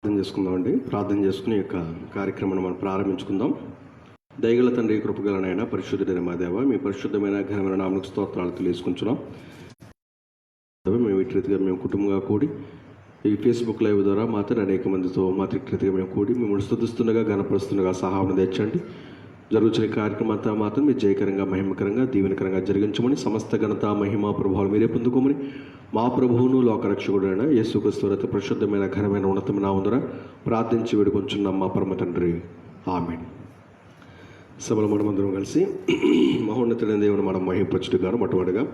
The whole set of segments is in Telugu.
ప్రార్థన చేసుకుందామండి. ప్రార్థన చేసుకుని యొక్క కార్యక్రమాన్ని మనం ప్రారంభించుకుందాం. దయగల తండ్రి, కృపగలనైనా పరిశుద్ధుడైన మా దేవ, మీ పరిశుద్ధమైన ఘనమైన నామమునకు స్తోత్రాలు తెలియజేసుకుంటున్నాం. మేము ఇటు రీతిగా మేము కుటుంబంగా కూడి ఈ ఫేస్బుక్ లైవ్ ద్వారా మాత్రం అనేక మందితో రీతిగా మేము కూడి మిమ్మల్ని స్తుతిస్తుండగా గణపరుస్తుండగా సహాయం తెచ్చండి. జరుగుతున్న కార్యక్రమం అంతా మాత్రం మీరు జయకరంగా, మహిమకరంగా, దీవెనకరంగా జరిగించమని, సమస్త ఘనత మహిమ ప్రభావాలు మీరే పొందుకోమని మా ప్రభువును లోకరక్షకుడైన యేసుక్రీస్తు వారి పరిశుద్ధమైన ఘనమైన ఉన్నతమైన నామమున ప్రార్థించి వేడుకొంచున్నాం మా పరమ తండ్రి, ఆమేన్. సభలో మనమందరం కలిసి మహోన్నతుడైన దేవుని మనం మహింపరచుటకు మొట్టమొదటిగా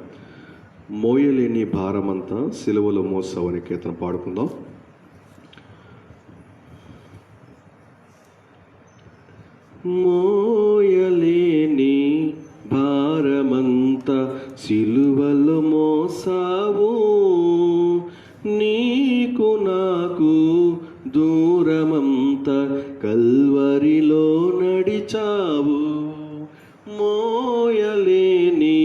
మోయలేని భారమంతా సిలువలో మోసావు అనే కీర్తన పాడుకుందాం. మోయలేని భారమంతా సిలువలో మోసావు, నీకు నాకు దూరమంతా కల్వరిలో నడిచావు. మోయలేని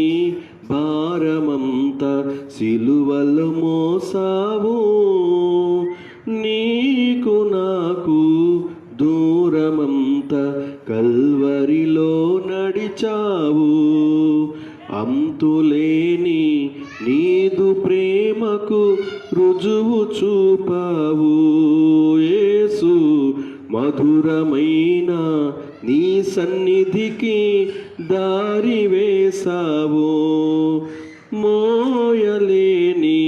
భారమంతా సిలువలో మోసావు, నీకు నాకు దూరమంతా కల్వరిలో నడిచావు. అంతులేని నీదు ప్రేమకు రుజువు చూపావు. యేసు మధురమైన నీ సన్నిధికి దారి వేసావు. మోయలేని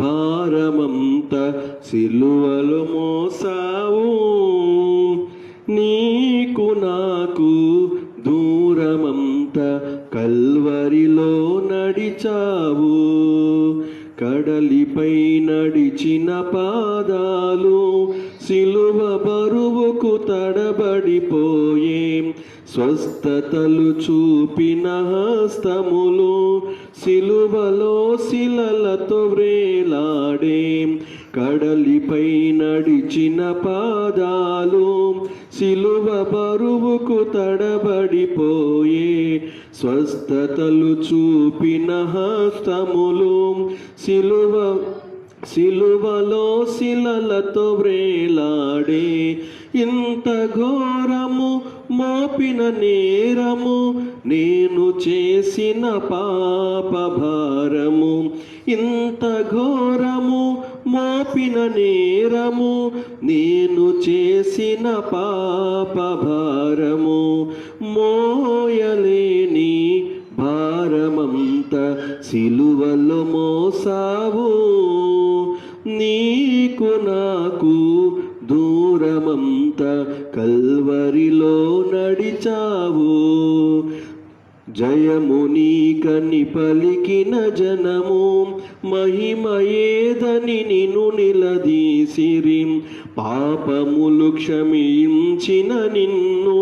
భారమంతా సిలువలో మోసావు, నీకు నాకు దూరమంతా కల్వరిలో నడిచావు. కడలిపై నడిచిన పాదాలు సిలువ బరువుకు తడబడిపోయే, స్వస్థతలు చూపిన హస్తములు సిలువలో శిలలతో వ్రేలాడే. కడలిపై నడిచిన పాదాలు సిలువ బరువుకు తడబడిపోయే, స్వస్థతలు చూపిన హస్తములు సిలువలో శిలలతో వ్రేలాడే. ఇంత ఘోరము మోపిన నేరము నేను చేసిన పాప భారము. ఇంత ఘోరము మోపిన నేరము నేను చేసిన పాప భారము. మోయలేని భారమంతా సిలువలో మోసావు, నీకు నాకు దూరమంతా కల్వరిలో నడిచావు. జయము నీకని పలికిన జనము మహిమయేదని నిన్ను నిలదీసిరి. పాపములు క్షమించిన నిన్ను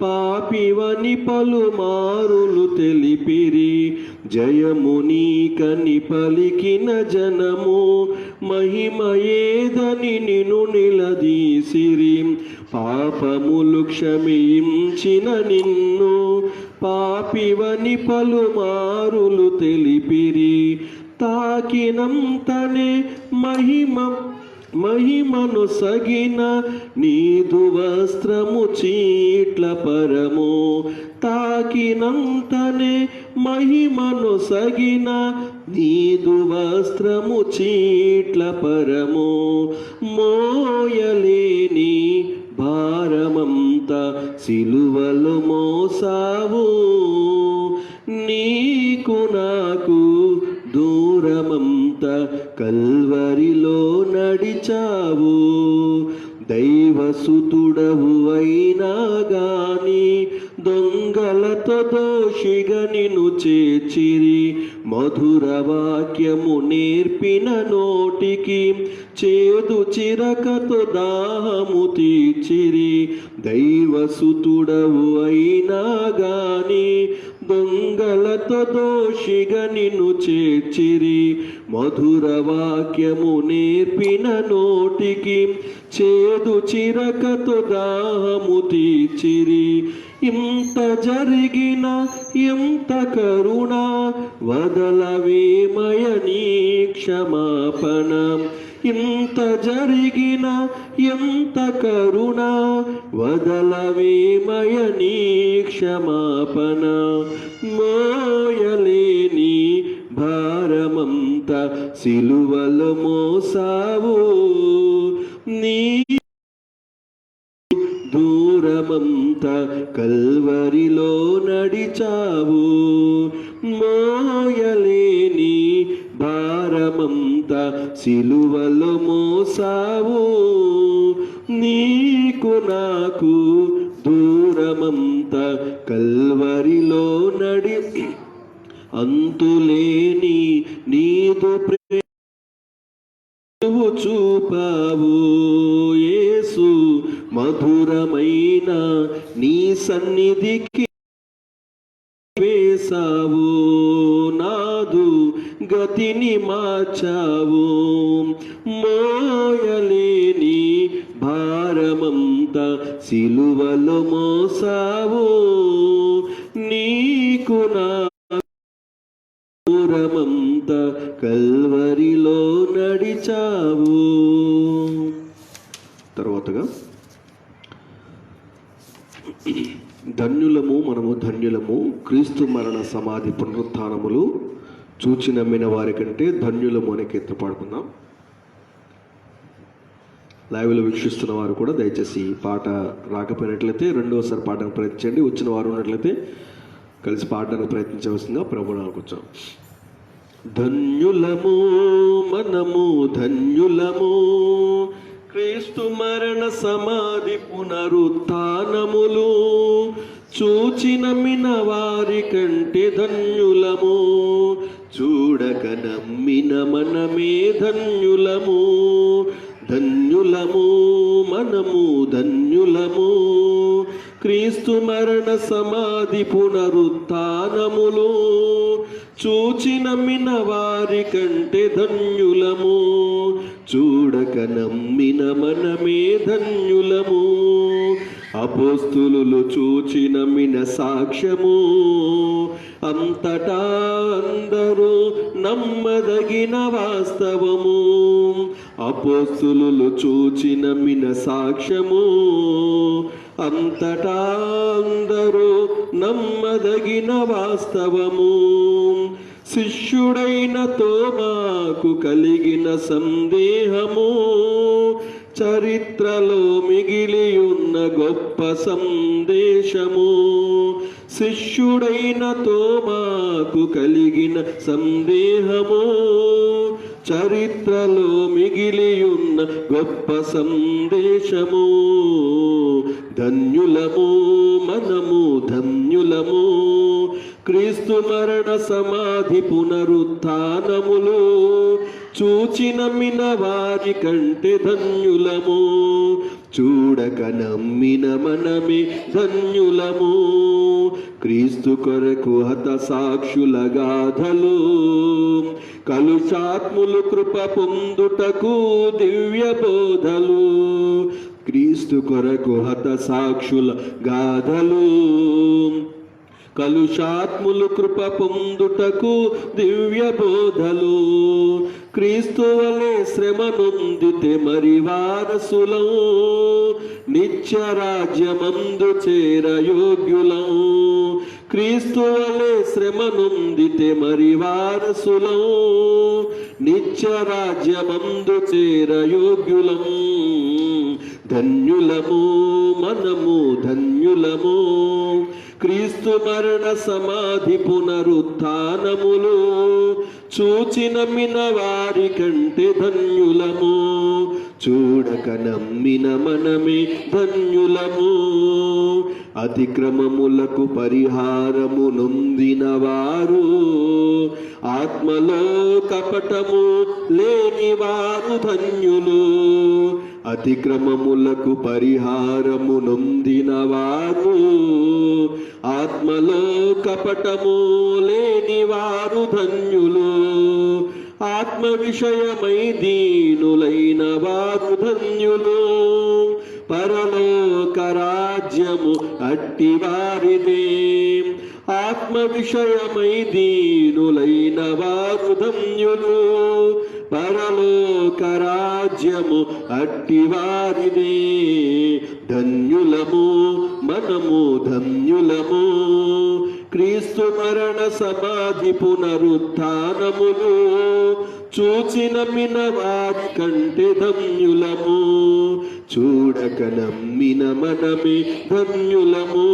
పాపివని పలుమారులు తెలిపిరి. జయము నీకని పలికిన జనము మహిమయేదని నిన్ను నిలదీసిరి. పాపములు క్షమించిన నిన్ను పాపివని పలుమారులు తెలిపిరి. తాకినంతనే మహిమను సగిన నీదు వస్త్రము చీట్ల పరము. తాకినంతనే మహిమను సగిన నీదు వస్త్రము చీట్ల పరము. మోయలేని భారమంతా సిలువలో మోసావు, నీకు నాకు దూరమంతా కల్వరిలో నడిచావు. దైవసుతుడవు అయినా గాని దొంగలతో దోషిగా నిన్ను చేర్చిరి. మధుర వాక్యము నేర్పిన నోటికి చేదు చిరకతో దాహము తీర్చిరి. దైవసుతుడవు అయినా గాని దొంగలతో దోషిగా నిన్ను చేర్చిరి. మధుర వాక్యము నేర్పిన నోటికి చేదు చిరకతో దాహము తీర్చిరి. ఇంత జరిగిన ఎంత కరుణ వదలవేమయ నీ క్షమాపణ. ఇంత జరిగిన ఎంత కరుణ, వదలవేమయ నీ క్షమాపణ. మోయలేని భారమంత సిలువలో మోసావు, నీ దూరమంత కల్వరిలో నడిచావు. మోయలేని భారమంత సిలువలో మోసావు, నీకు నాకు దూరమంత కల్వరిలో నడి. అంతులేని నీదు ప్రేమ చూపావు యేసు, మధురమైన నీ సన్నిధికి వేసావు. నాదు గతిని మార్చావు, మోయలేని భారమంత సిలువలో మోసావు, నీకు నా దూరమంత కల్వరిలో నడిచావు. తర్వాతగా ధన్యులము మనము ధన్యులము, క్రీస్తు మరణ సమాధి పునరుత్థానములు చూచి నమ్మిన వారి కంటే ధన్యులము అనే కీర్తన పాడుకుందాం. లైవ్లో వీక్షిస్తున్న వారు కూడా దయచేసి ఈ పాట రాకపోయినట్లయితే రెండోసారి పాడడానికి ప్రయత్నించండి. వచ్చిన వారు ఉన్నట్లయితే కలిసి పాడడానికి ప్రయత్నించవలసిందిగా ప్రభువుకు వచ్చాం. ధన్యులము మనము ధన్యులము, క్రీస్తు మరణ సమాధి పునరుత్థానములు చూచి నమ్మిన వారి కంటే ధన్యులము. చూడక నమ్మిన మనమే ధన్యులము. ధన్యులము మనము ధన్యులము, క్రీస్తు మరణ సమాధి పునరుత్థానములు చూచి నమ్మిన వారి కంటే ధన్యులము. చూడక నమ్మిన మనమే ధన్యులము. అపోస్తులు చూచి నమ్మిన సాక్ష్యము అంతటా అందరూ నమ్మదగిన వాస్తవము. అపోస్తులు చూచి నమ్మిన సాక్ష్యము అంతటా అందరూ నమ్మదగిన వాస్తవము. శిష్యుడైన తోమాకు కలిగిన సందేహము చరిత్రలో మిగిలి ఉన్న గొప్ప సందేశము. శిష్యుడైన తోమాకు కలిగిన సందేహము చరిత్రలో మిగిలి ఉన్న గొప్ప సందేశము. ధన్యులము మనము ధన్యులము, క్రీస్తు మరణ సమాధి పునరుత్థానములు చూచి నమ్మిన వారి కంటే ధన్యులము. చూడక నమ్మిన మనమే ధన్యులము. క్రీస్తు కొరకు హత సాక్షుల గాథలు కలుషాత్ములు కృప పొందుటకు దివ్య బోధలు. క్రీస్తు కొరకు హత సాక్షుల గాథలు కలుషాత్ములు కృప పొందుటకు దివ్య బోధలు. క్రీస్తు వలె శ్రమ నొందితే మరి వారసులం, నిత్య రాజ్యమందు చేర యోగ్యులం. క్రీస్తు వలె శ్రమ నొందితే మరి వారసులం, నిత్య రాజ్యమందు చేర యోగ్యులం. ధన్యులము మనము ధన్యులము, క్రీస్తు మరణ సమాధి పునరుత్థానములు చూచి నమ్మిన వారి కంటే ధన్యులము. చూడక నమ్మిన మనమే ధన్యులము. అతిక్రమములకు పరిహారము నొందిన వారు, ఆత్మలో కపటము లేని వారు ధన్యులు. అతిక్రమములకు పరిహారము నొందిన వారు, ఆత్మలో కపటము లేని వారు ధన్యులు. ఆత్మ విషయమై దీనులైన వారు ధన్యులు. పరలోక రాజ్యము అట్టి వారిదే. ఆత్మ విషయమై దీనులైన వారు ధన్యులు. పరలోక రాజ్యము అట్టివారిదే. ధన్యులము మనము ధన్యులము, క్రీస్తు మరణ సమాధి పునరుత్థానములు చూచిన మిన వారి కంటే ధన్యులము. చూడక నమ్మిన మనమే ధన్యులము.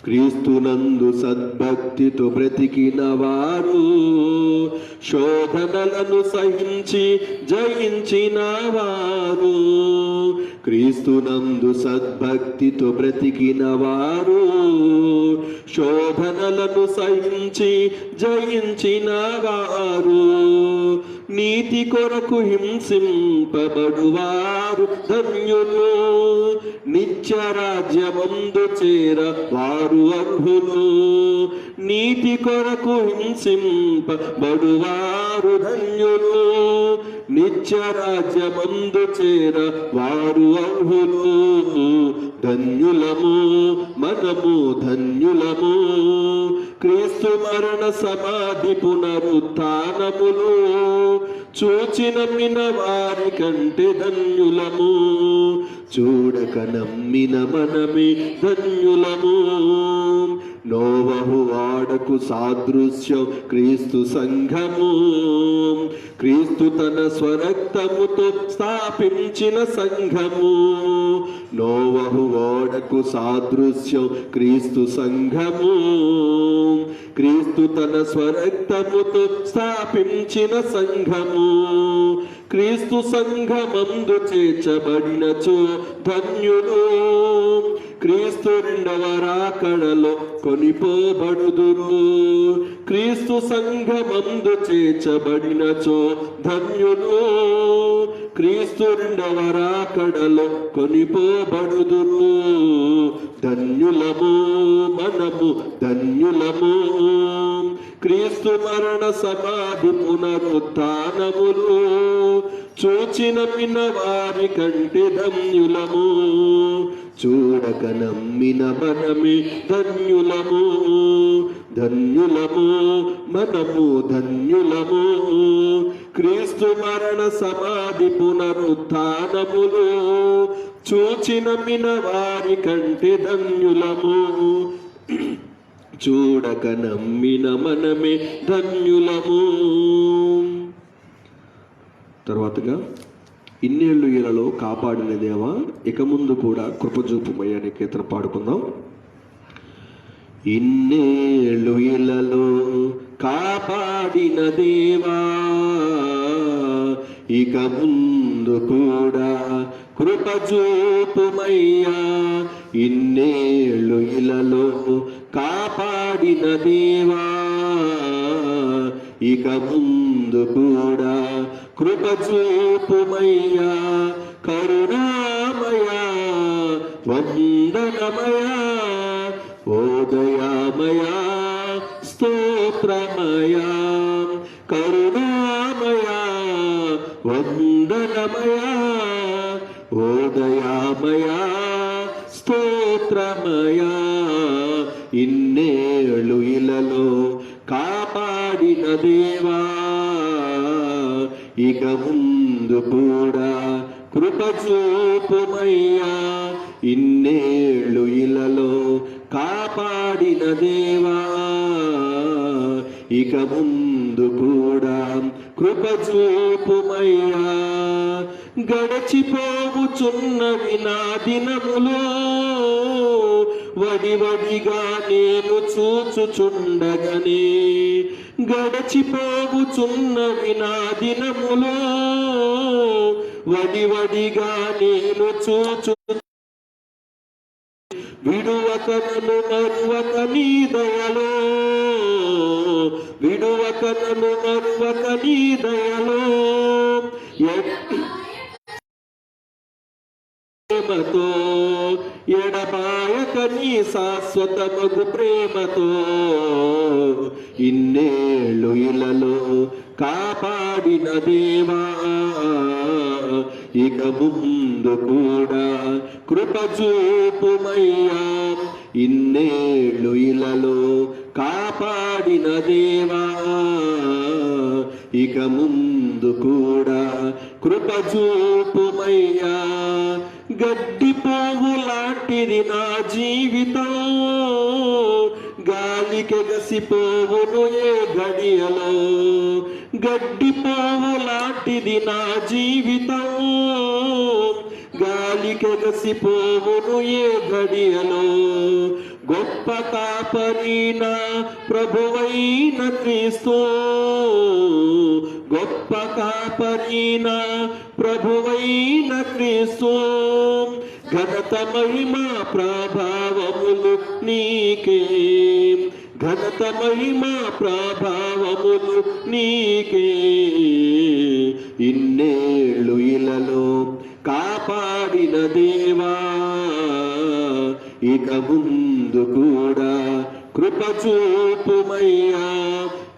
క్రీస్తునందు సద్భక్తితో బ్రతికిన వారు శోధనలను సహించి జయించిన వారు. క్రీస్తునందు సద్భక్తితో బ్రతికిన వారు శోధనలను సహించి జయించిన వారు. నీతి కొరకు హింసింపబడువారు ధన్యులు, నిత్య రాజ్యమందు చేర వారు అర్హులు. నీతి కొరకు హింసింపబడువారు ధన్యులు, నిత్య రాజ్యమందు చేర వారు అర్హులు. ధన్యులము మనము ధన్యులము, క్రీస్తు మరణ సమాధి పునరుత్థానములు చూచిన మిన వారి కంటే ధన్యులము. చూడక నమ్మిన మనమే ధన్యులము. నోవహు వాడకు సాదృశ్యం క్రీస్తు సంఘము, క్రీస్తు తన స్వరక్తముతో స్థాపించిన సంఘము. నోవహు వాడకు సాదృశ్యం క్రీస్తు సంఘము, క్రీస్తు తన స్వరక్తముతో స్థాపించిన సంఘము. క్రీస్తు సంఘమందు చేర్చబడినచో ధన్యులు, క్రీస్తు రెండవ రాకడలో కొనిపోబడుదురు. క్రీస్తు సంఘమందు చేర్చబడినచో ధన్యులు, క్రీస్తు రెండవ రాకడలో కొనిపోబడుదురు. ధన్యులము మనము ధన్యులము, క్రీస్తు మరణ సమాధి పునరుత్థానములు చూచిన మిన వారి కంటే ధన్యులము. చూడక నమ్మిన మనమే ధన్యులము. ధన్యులము మనము ధన్యులము, క్రీస్తు మరణ సమాధి పునరుత్థానములు చూచిన మిన వారి కంటే ధన్యులము. చూడక నమ్మిన మనమే ధన్యులము. తర్వాతగా ఇన్నేళ్ళు ఇలలో కాపాడిన దేవా ఇక ముందు కూడా కృపజూపుమయ్య అనే కీర్తన పాడుకుందాం. ఇన్నేళ్ళు ఇలలో కాపాడిన దేవా ఇక ముందు కూడా కృపజూపుమయ్యా. ఇన్నేళ్ళు ఇలలో కాపాడిన దేవా ఇక ముందు కూడా కృపజూపుమయ్యా. కరుణామయా వందనమయా ఓ దయామయా స్తోత్రమయా. కరుణామయా వందనమయా ఓ దయామయా స్తోత్రమయా. ఇన్నేళ్ళు ఇలలో కాపాడిన దేవా ఇక ముందు కూడా కృపజూపుమయ్యా. ఇన్నేళ్ళు ఇలలో కాపాడిన దేవా ఇక ముందు కూడా కృపజూపుమయ్యా. గడచిపోవుచున్నవి నా దినములో వడివడిగా నేను చూచుచుండగనే. గడచిపోవుచున్నవి నా దినములో వడివడిగా నేను చూచు. విడువక నన్ను మరువక నీ దయలో, విడువక నన్ను మరువక నీ దయలో. ప్రేమతో ఎడబాయక నీ శాశ్వతమగు ప్రేమతో ఇన్నేళ్ళు ఇలలో కాపాడిన దేవా ఇక ముందు కూడా కృపజూపుమయ్యా. ఇన్నేళ్ళు ఇలలో కాపాడిన దేవా ఇక ఇక ముందు కూడా కృప చూపుమయ్యా. గడ్డి పువ్వు లాంటిది నా జీవితం, గాలికెగసిపోవును ఏ గడియలో. గడ్డి పువ్వు లాంటిది నా జీవితం, గాలికెగసిపోవును ఏ గడియలో. గొప్ప కాపరినా ప్రభువైన క్రీస్తు, గొప్ప కాపరినా ప్రభువైన క్రీస్తు. ఘనత మహిమ ప్రభావములు నీకే, ఘనత మహిమ ప్రభావములు నీకే. ఇన్నేళ్ళు ఇలలో కాపాడిన దేవా, ఇక ముందు కూడా కృప చూపుమయ్యా.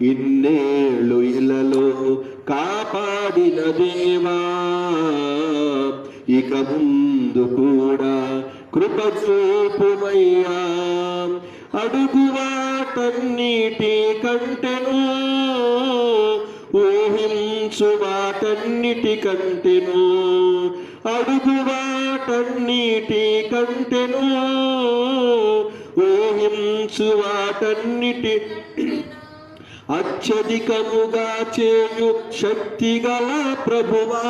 ఇన్నేళ్ళు ఇలలో కాపాడిన దేవా, ఇక ముందు కూడా కృప చూపుమయ్యా. అడుగు వాటన్నిటి కంటెను, ఊహించు వాటన్నిటి కంటెను. అడుగు వాటన్నిటి కంటెను, ఊహించు వాటన్నిటి. అత్యధికముగా చేయు శక్తి గల ప్రభువా,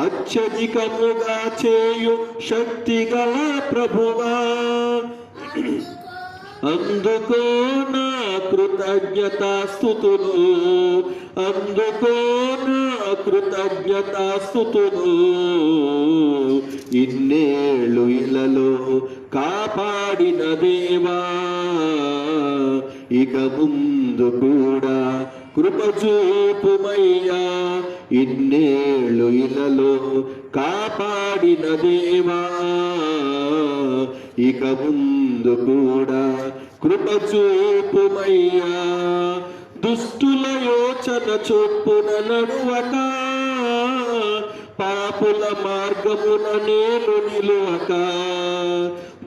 అత్యధికముగా చేయు శక్తి గల ప్రభువా. అందుకో నా కృతజ్ఞతాస్తుతులు, అందుకో నా కృతజ్ఞతాస్తుతులు. ఇన్నేళ్ళు ఇలలో కాపాడిన దేవా, ఇక ముందు కూడా కృప చూపుమయ్యా. ఇన్నేళ్ళు ఇలలో కాపాడిన దేవా, ఇక ముందు కూడా కృప చూపుమయ్యా. దుష్టుల యోచన చొప్పున నడువక, పాపుల మార్గమున నేను నిలువక.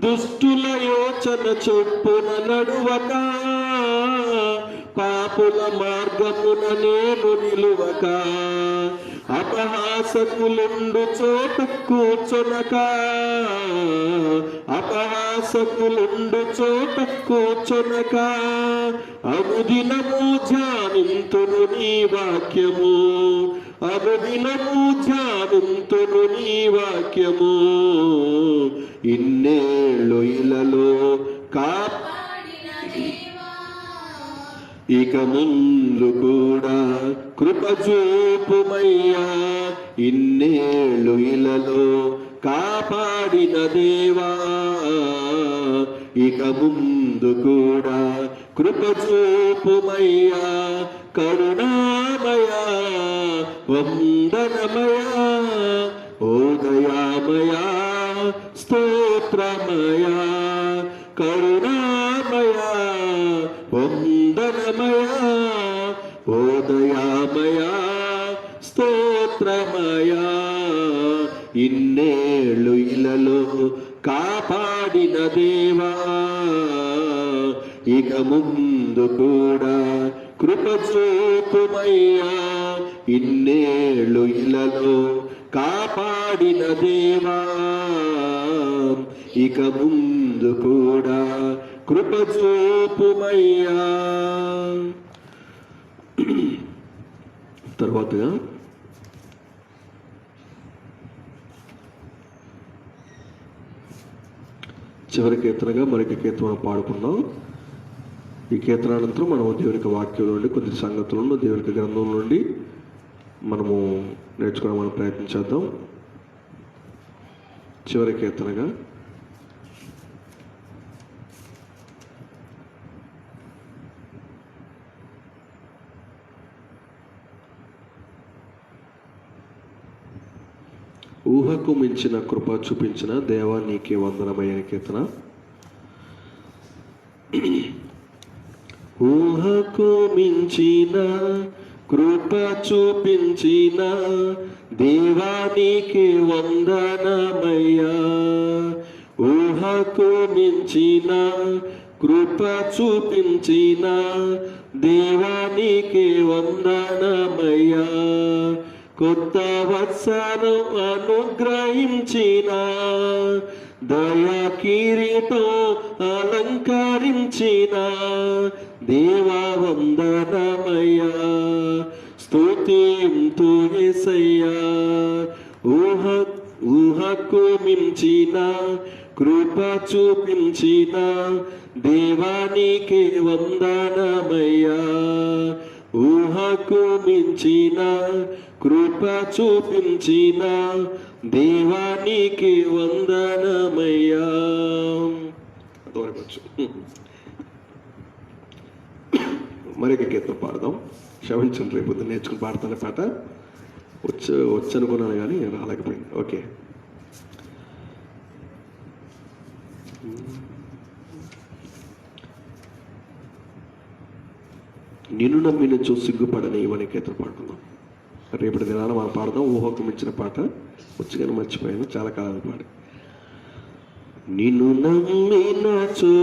దుష్టుల యోచన చొప్పున నడువక, పాపుల మార్గమున నేను నిలువక. అపహాసకులుండు చోట కూర్చొనక, అపహాసకులుండు చోట కూర్చొనక. అనుదినము ధ్యానింతును నీ వాక్యము, అనుదినము ధ్యానింతును నీ వాక్యము. ఇన్నేళ్ళు ఇలలో ఇక ముందు కూడా కృప చూపుమయ్యా. ఇన్నేళ్ళు ఇలలో కాపాడిన దేవా, ఇక ముందు కూడా కృప చూపుమయ్యా. కరుణామయా వందనమయా, ఓదయామయా స్తోత్రమయా. కరుణామయా వందనమయా, ఓదయామయా స్తోత్రమయా. ఇన్నేళ్ళు ఇలలో కాపాడిన దేవా, ఇక ముందు కూడా కృప చూపుమయ్యా. ఇన్నేళ్ళు ఇలలో కాపాడిన దేవా, ఇక ముందు కూడా కృప చూపుమయ్యా. తర్వాతగా చివరి కీర్తనగా మరొక కీర్తన పాడుకుందాం. ఈ కీర్తనానంతరం మనం దేవునికి వాక్యం నుండి కొన్ని సంగతులను దేవునికి గ్రంథం నుండి మనము నేర్చుకోవడానికి ప్రయత్నం చేద్దాం. చివరి కీర్తనగా ఊహకు మించిన కృప చూపించిన దేవా నీకే వందనమైన కీర్తన. ఊహకు మించిన కృప చూపించిన దేవా నీకే వందనమయ్యా. ఊహకు మించిన కృప చూపించిన దేవానికి వందనమయ్యా. కొత్త వత్సరం అనుగ్రహించిన దయా కిరీటం అలంకరించిన దేవా వందనమయ్యా. స్తుతింతు యేసయ్యా. ఊహకు మించిన కృప చూపించిన దేవానికి వందనమయ్యా. ఊహకు మించిన కృప చూపించిన దేవానికి వందనమయ్యా. మరొక కీర్తన పాడదాం. క్షమించండి, రేపు నేర్చుకుని పాడతాను పాట. వచ్చనుకున్నాను కానీ రాలేకపోయింది. ఓకే. నిన్ను నమ్మిన చూ సిగ్గుపడని ఇవన్నీ కీర్తన పాడుకుందాం. రేపటి దినాన మనం పాడదాం. ఊహకు మించిన పాట వచ్చి కానీ మర్చిపోయాను, చాలా కాలం పాడి. నిన్ను నమ్మినచో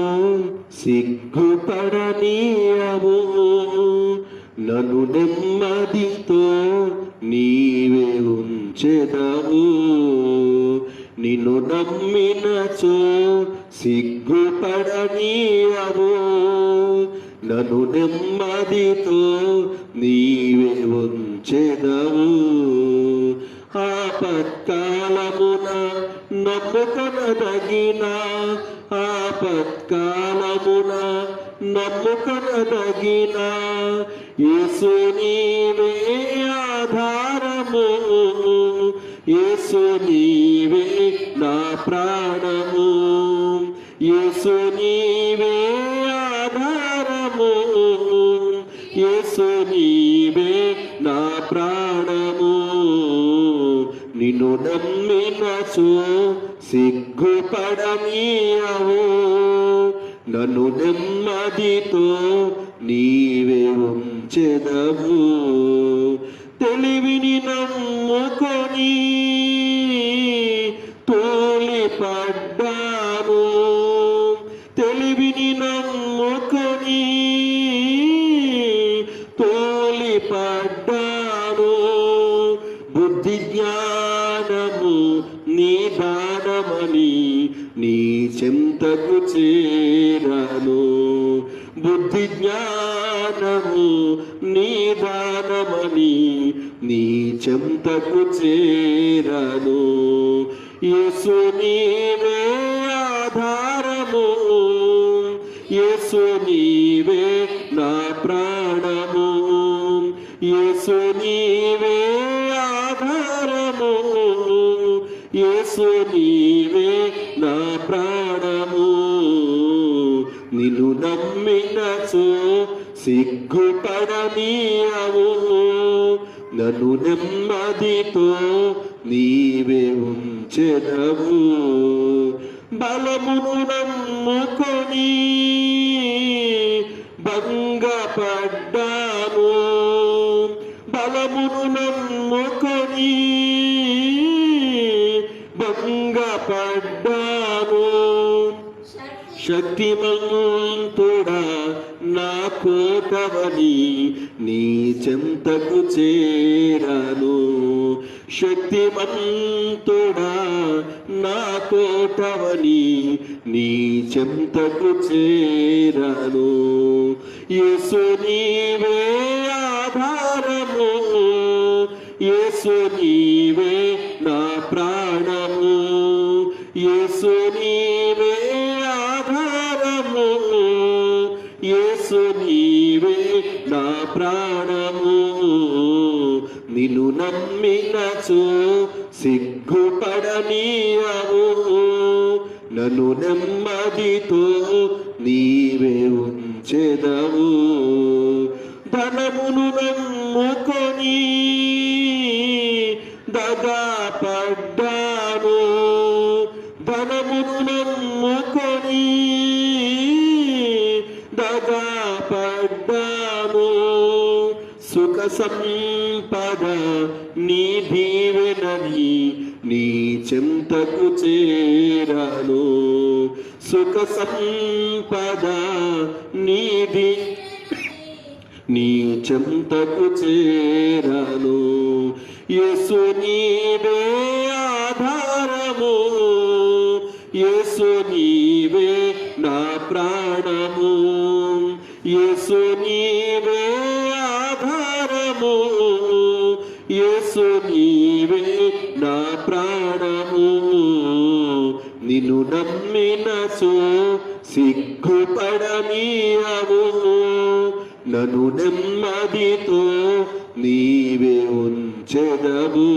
సిగ్గుపడనీయవు, నన్ను నెమ్మదితో నీవే ఉంచెదవు. నిన్ను నమ్మినచో సిగ్గుపడనీయవు, నన్ను నెమ్మదితో నీవే ఉంచెదవు. ఆపత్కాలమున నమ్ముకొనదగిన, ఆపత్కాలమున నమ్ముకొనదగిన యేసు నీవే ఆధారము. యేసు నీవే నా ప్రాణము. యేసు నీవే ఆధారము. యేసు నీవే నా ప్రాణము. నిన్ను నమ్మినచో సిగ్గుపడనీయవు, నన్ను నెమ్మదితో నీవే ఉంచెదవు. తెలివిని నమ్ముకొని తోలిపడ్డాను, తెలివిని నమ్ముకొని తోలిపడ్డాను. బుద్ధి జ్ఞానము నీ దానమని నీ చెంతకు చేరాను. బుద్ధి జ్ఞానము నీ దానమని నీ చెంతకు చేరాను. యేసు నీవే ఆధారము. యేసు నీవే నా ప్రాణము. యేసు నీవే ఆధారము. యేసు నీవే నా ప్రాణము. నిన్ను నమ్మినచో సిగ్గుపడనీయవు, నన్ను నెమ్మదితో నీవే ఉంచెదవు. బలమును నమ్ముకొని భంగపడ్డాను, బలమును నమ్ముకొని భంగపడ్డాను. శక్తిమంతుడా నా కోటవని నీ చెంతకు చేరాను. శక్తిమంతుడా నా కోటవని నీ చెంతకు చేరాను. యేసు నీవే ఆధారము. యేసు నీవే నా ప్రాణము. యేసు నీవే ఆధారము. యేసు నీవే నా ప్రాణము. నిన్ను నమ్మినచో సిగ్గుపడనీయవు, నన్ను నెమ్మదితో నీవే ఉంచెదవు. ధనమును నమ్ముకొని దగాపడ్డాను, ధనమును నమ్ముకొని దగాపడ్డాను. సుఖ సంపద నీ దీవెనని నీ చెంతకు చేరాను. సుఖ సంపద నీది చెంతకు చేరను. యేసు నీవే ఆధారము, యేసు నీవే నా ప్రాణము, యేసు నీవే ఆధారము, యేసు నీవే నా ప్రాణము. నిన్ను నమ్మినచో సిగ్గుపడనీయవు, నన్ను నెమ్మదితో నీవే ఉంచెదవు.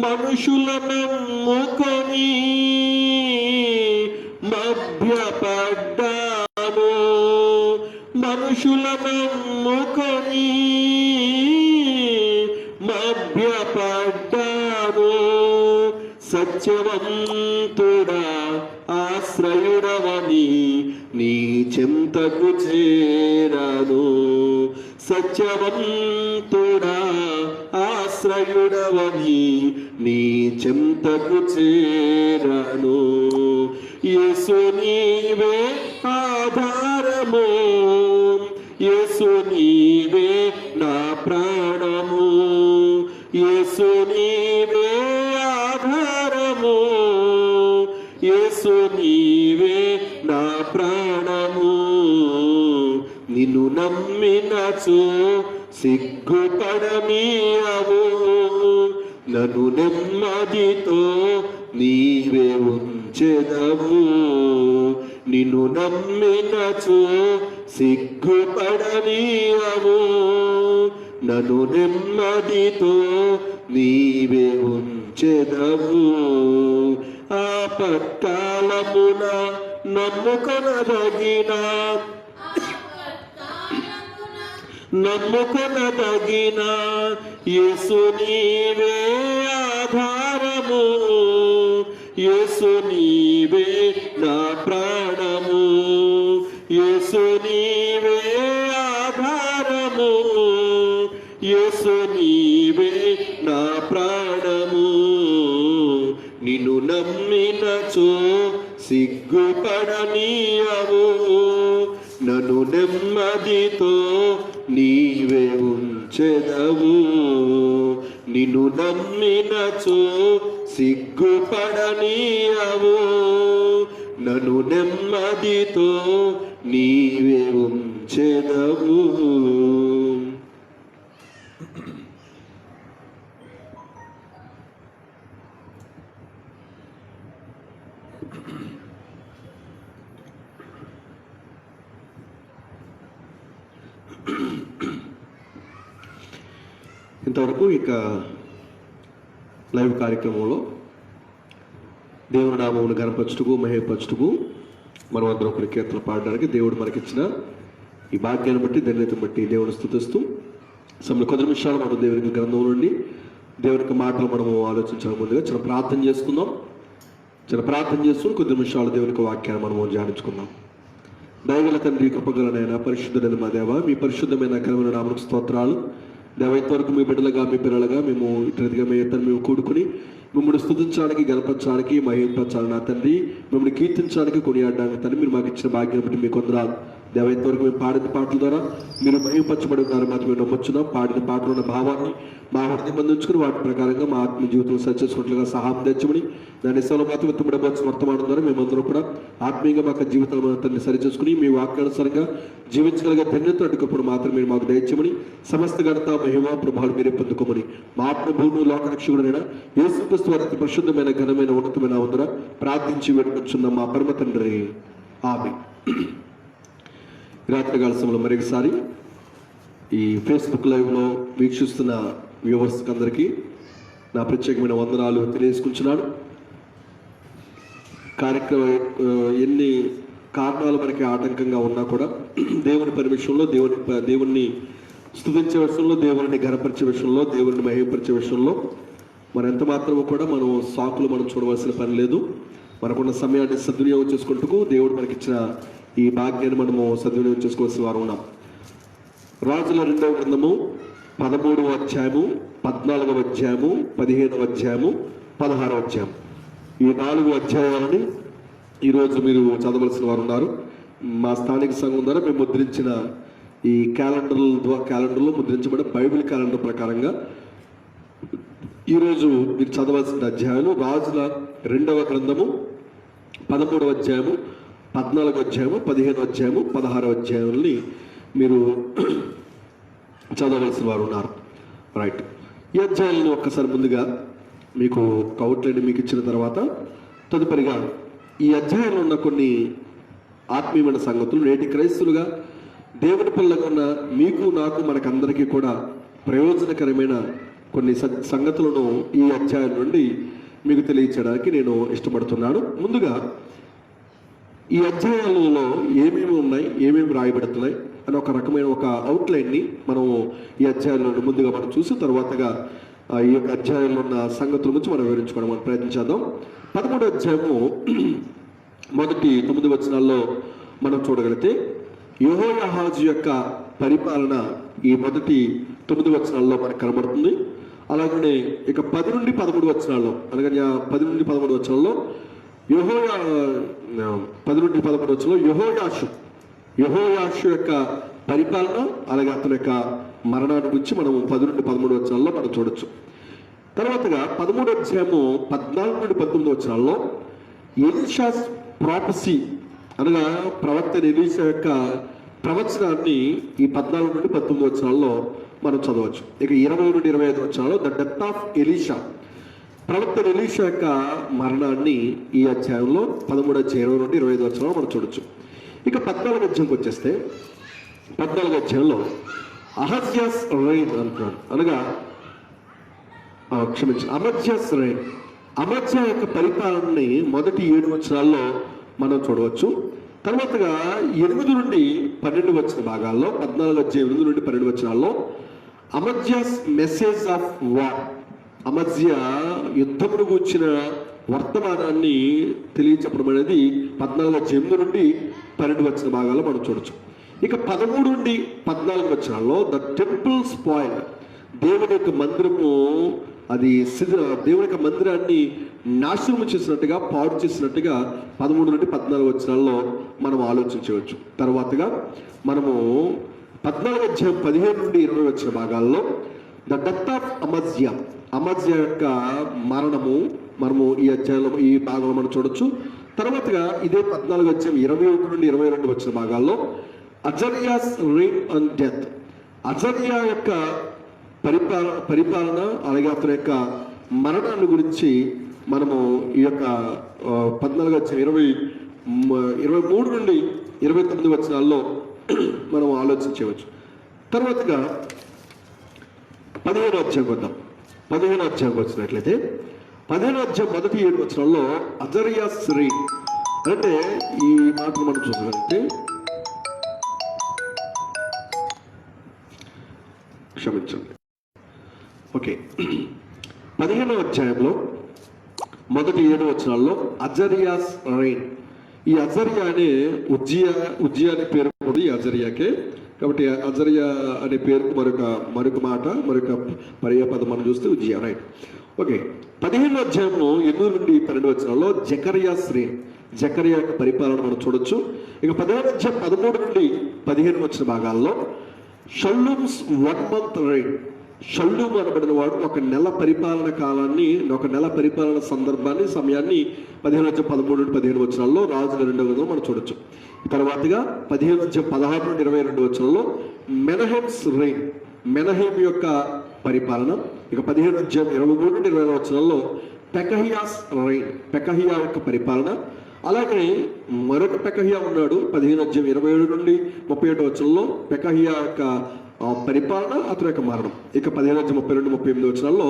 మనుషుల నమ్ముకొని మభ్యపడ్డాను, మనుషుల నమ్ముకొని మభ్యపడ్డాను. సత్యవంతుడా ఆశ్రయుడవని నీ చెంతకు చేరాను. సత్యవంతుడా ఆశ్రయుడవని నీ చెంతకు చేరాను. యేసు నీవే ఆధారము, యేసు నీవే నా ప్రాణము, యేసు నీవే ఆధారము, యేసు నీవే నా ప్రాణము. నిన్ను నమ్మినచో సిగ్గుపడనీయవు, నన్ను నెమ్మదితో నీవే ఉంచెదవు. నిన్ను నమ్మినచో సిగ్గుపడనీయవు, నన్ను నెమ్మదితో నీవే ఉంచెదవు. ఆపత్కాలమున నమ్ముకొనదగిన యేసు నీవే ఆధారము, యేసు నీవే నా ప్రాణము, యేసు నీవే ఆధారము, యేసు నీవే నా ప్రాణము. నిన్ను నమ్మినచో సిగ్గుపడనీయవు, నన్ను నెమ్మదితో నీవే ఉంచెదవు. నిన్ను నమ్మినచో సిగ్గుపడనీయవు, నన్ను నెమ్మదితో నీవే ఉంచెదవు. ఇంతవరకు ఇక లైవ్ కార్యక్రమంలో దేవుని నామమును గణపరచుటకు మహిమపరచుటకు మనం అందరం ఒకరి కీర్తన పాడడానికి దేవుడు మనకిచ్చిన ఈ భాగ్యాన్ని బట్టి ధన్యతను బట్టి దేవుని స్తుతిస్తూ సమయంలో కొద్ది నిమిషాలు మనం దేవునికి గ్రంథం నుండి దేవునికి మాటలు మనము ఆలోచించడం ముందుగా చిన్న ప్రార్థన చేసుకుందాం. చిన్న ప్రార్థన చేసుకుని కొద్ది నిమిషాలు దేవునికి వాక్యాన్ని మనము ధ్యానించుకుందాం. దయగల తండ్రి, కృపగలనైనా పరిశుద్ధుడైన మా దేవ, మీ పరిశుద్ధమైన ఘనమైన నామమునకు స్తోత్రాలు. దేవ, ఇంతవరకు మీ బిడ్డలుగా మీ పిల్లలుగా మేము ఇటుగా మేము కూడుకుని మిమ్మల్ని స్తుతించడానికి, గణపరచడానికి, మహిమపరచాలని నా తండ్రి, మిమ్మల్ని కీర్తించడానికి, కొనియాడడానికి తండ్రి మీరు మాకు ఇచ్చిన భాగ్యం బట్టి మీకు వందనాలు. దేవ, ఇంతవరకు మేము పాడిన పాటల ద్వారా మీరు మహిమపరచబడి ఉన్నారు మాకు మేము నమ్మొచ్చున్నాం. పాడిన పాటలు ఉన్న భావాన్ని మా హృదయం బంధించుకుని వాటి ప్రకారంగా మా ఆత్మ జీవితం సరిచేసుకున్నట్లుగా సహాయం తెచ్చమని దాని ఇస్తాలో మాత్రం విత్తబడవచ్చు వర్తమానం ద్వారా మేమందరం కూడా ఆత్మీయంగా మాకు జీవితాలను తండ్రి సరిచేసుకుని మీ వాక్యానుసారంగా జీవించగలిగే ధన్యత అటుకప్పుడు మాత్రం మీరు మాకు దయచేయమని, సమస్త ఘనత మహిమ ప్రభావాలు మీరే పొందుకోమని మా ఆత్మ భూమి లోకరక్షకుడైన యేసుక్రీస్తు వారి పరిశుద్ధమైన ఘనమైన ఉన్నతమైన ఉందర ప్రార్థించి వేడుకొచ్చున్న మా పరమ తండ్రి, ఆమేన్. రాత్రికాల సమయంలో మరొకసారి ఈ ఫేస్బుక్ లైవ్లో వీక్షిస్తున్న వ్యూవర్స్కి అందరికీ నా ప్రత్యేకమైన వందనాలు తెలియజేసుకుంటున్నాను. కార్యక్రమం ఎన్ని కారణాలు మనకి ఆటంకంగా ఉన్నా కూడా దేవుని పని విషయంలో, దేవుణ్ణి స్తుతించే విషయంలో, దేవుని ఘనపరిచే విషయంలో, దేవుని మహిమపరిచే విషయంలో మనం ఎంత మాత్రమూ కూడా మనం సాకులు మనం చూడవలసిన పని లేదు. మనకున్న సమయాన్ని సద్వినియోగం చేసుకుంటూ దేవుడు మనకిచ్చిన ఈ భాగ్యాన్ని మనము సద్వినియోగం చేసుకోవాల్సిన వారు ఉన్నాం. రాజుల 2వ గ్రంథము 13వ అధ్యాయము, 14వ అధ్యాయము, 15వ అధ్యాయము, 16వ అధ్యాయం, ఈ 4 అధ్యాయాలని ఈరోజు మీరు చదవలసిన వారు ఉన్నారు. మా స్థానిక సంఘం ద్వారా మేము ముద్రించిన ఈ క్యాలెండర్లో ముద్రించబడిన బైబిల్ క్యాలెండర్ ప్రకారంగా ఈరోజు మీరు చదవాల్సిన అధ్యాయాలు రాజుల 2వ గ్రంథము 13వ అధ్యాయము, 14వ అధ్యాయము, 15వ అధ్యాయము, 16వ అధ్యాయాలని మీరు చదవలసిన వారు ఉన్నారు. రైట్, ఈ అధ్యాయాలను ఒక్కసారి ముందుగా మీకు అవుట్లైన్ మీకు ఇచ్చిన తర్వాత తదుపరిగా ఈ అధ్యాయంలో ఉన్న కొన్ని ఆత్మీయమైన సంగతులు నేటి క్రైస్తులుగా దేవుని పిల్లగా ఉన్న మీకు నాకు మనకందరికీ కూడా ప్రయోజనకరమైన కొన్ని సంగతులను ఈ అధ్యాయం నుండి మీకు తెలియచేయడానికి నేను ఇష్టపడుతున్నాను. ముందుగా ఈ అధ్యాయాలలో ఏమేమి ఉన్నాయి, ఏమేమి రాయబడుతున్నాయి అని ఒక రకమైన ఒక అవుట్లైన్ని మనం ఈ అధ్యాయంలో ముందుగా మనం చూసి తర్వాతగా ఈ యొక్క అధ్యాయంలో ఉన్న సంగతుల గురించి మనం వివరించుకోవడం మనం ప్రయత్నించేద్దాం. 13వ అధ్యాయము మొదటి 9 వచనాల్లో మనం చూడగలిగితే యెహోయాహాజు యొక్క పరిపాలన ఈ మొదటి 9 వచనాల్లో మనకు కనబడుతుంది. అలాగనే ఇక 10 నుండి 13 వచనాల్లో, అనగా 10 నుండి 13 వచనాల్లో 10 నుండి 13 వచనంలో యెహోయాషు యొక్క పరిపాలన, అలాగే అతని యొక్క మరణాన్ని గురించి మనం 10 నుండి 13 వచనాల్లో మనం చూడొచ్చు. తర్వాతగా 13వ అధ్యాయము 14 నుండి 19 వచనాల్లో ఎలీషాస్ ప్రాఫెసీ, అనగా ప్రవక్త ఎలీషా యొక్క ప్రవచనాన్ని ఈ 14 నుండి 19 వచనాల్లో మనం చదవచ్చు. ఇక 20 నుండి 25 వచనాల్లో ద డెత్ ఆఫ్ ఎలీషా, ప్రవక్త ఎలీషా యొక్క మరణాన్ని ఈ అధ్యాయంలో 13వ అధ్యాయం 20 నుండి 25 వచనాల్లో మనం చూడొచ్చు. ఇక 14వ అధ్యాయంకి వచ్చేస్తే 14వ అధ్యాయంలో అహజ్యాస్ రైన్ అంటున్నాడు, అనగా అమజ్యాస్ రైన్, అమజ్యా యొక్క పరిపాలనని మొదటి 7 వచనాల్లో మనం చూడవచ్చు. తర్వాతగా 8 నుండి 12 వచ్చిన భాగాల్లో 14 అధ్యాయం 8 నుండి 12 వచనాల్లో అమజ్యాస్ మెసేజ్ ఆఫ్ వార్, అమజ్యా యుద్ధమును గూర్చిన వర్తమానాన్ని తెలియచెప్పడం అనేది 14 అధ్యాయం 8 నుండి 12 వచ్చిన భాగాల్లో మనం చూడొచ్చు. ఇక 13 నుండి 14 వచనాల్లో ద టెంపుల్ స్పాయిల్, దేవుని యొక్క మందిరము అది దేవుని యొక్క మందిరాన్ని నాశనం చేసినట్టుగా, పాడు చేసినట్టుగా 13 నుండి 14 వచనాల్లో మనం ఆలోచించవచ్చు. తర్వాతగా మనము 14 అధ్యాయం 15 నుండి 20 వచ్చిన భాగాల్లో ద డెత్ ఆఫ్ అమజ్యా యొక్క మరణము మనము ఈ అధ్యాయంలో ఈ భాగంలో మనం చూడొచ్చు. తర్వాతగా ఇదే 14 అధ్యాయం 21 నుండి 22 వచ్చిన భాగాల్లో అజర్యాస్ రీన్ అండ్ డెత్, అజర్యా యొక్క పరిపాలన అలాగే అతని యొక్క మరణాన్ని గురించి మనము ఈ యొక్క 14 అధ్యాయం 23 నుండి 29 వచనాల్లో మనం ఆలోచించవచ్చు. తర్వాతగా 15వ అధ్యాయం వద్దాం. 15వ అధ్యాయం వచ్చినట్లయితే 15వ అధ్యాయం మొదటి 7 వచనాల్లో అజర్యాస్ రీన్ అంటే ఈ మాటలు మనం చూసినట్లయితే, క్షమించండి, ఓకే, 15వ అధ్యాయంలో మొదటి 7 వచనాల్లో అజర్యాస్ రైన్, ఈ అజర్యా అనే ఉజ్జియా అనే పేరు కూడా ఈ అజర్యాకే, కాబట్టి అజర్యా అనే పేరుకు మరొక మాట, మరొక పర్యాపదం మనం చూస్తే ఉజ్జియా, రైట్, ఓకే. 15వ అధ్యాయంలో 8 నుండి 12 వచనాల్లో జకర్యాస్ రైన్, జకర్యా యొక్క పరిపాలన మనం చూడొచ్చు. ఇక 15వ అధ్యాయం 13 నుండి 15 వచ్చిన భాగాల్లో షల్లూమ్స్ 1 month రైన్, షల్లూమ్ అనబడిన వాడు 1 నెల పరిపాలన కాలాన్ని, 1 నెల పరిపాలన సమయాన్ని 15 అధ్యాయం 13 నుండి 15 వచనాల్లో రాజుల 2వ గ్రంథంలో మనం చూడొచ్చు. తర్వాతగా 15 అధ్యాయం 16 నుండి 22 వచనాల్లో మెనహేమ్స్ రైన్, మెనహేమ్ యొక్క పరిపాలన. ఇక 15 అధ్యాయం 23 నుండి 20 వచనాల్లో పెకహియాస్ రైన్, పెకహియా యొక్క పరిపాలన. అలాగే మరొక పెకహియా ఉన్నాడు 15 అధ్యాయం 27 నుండి 37 వచనంలో పెకహియా యొక్క పరిపాలన, అతని యొక్క మరణం. ఇక 15 అధ్యాయం 30 నుండి 38 వచనాల్లో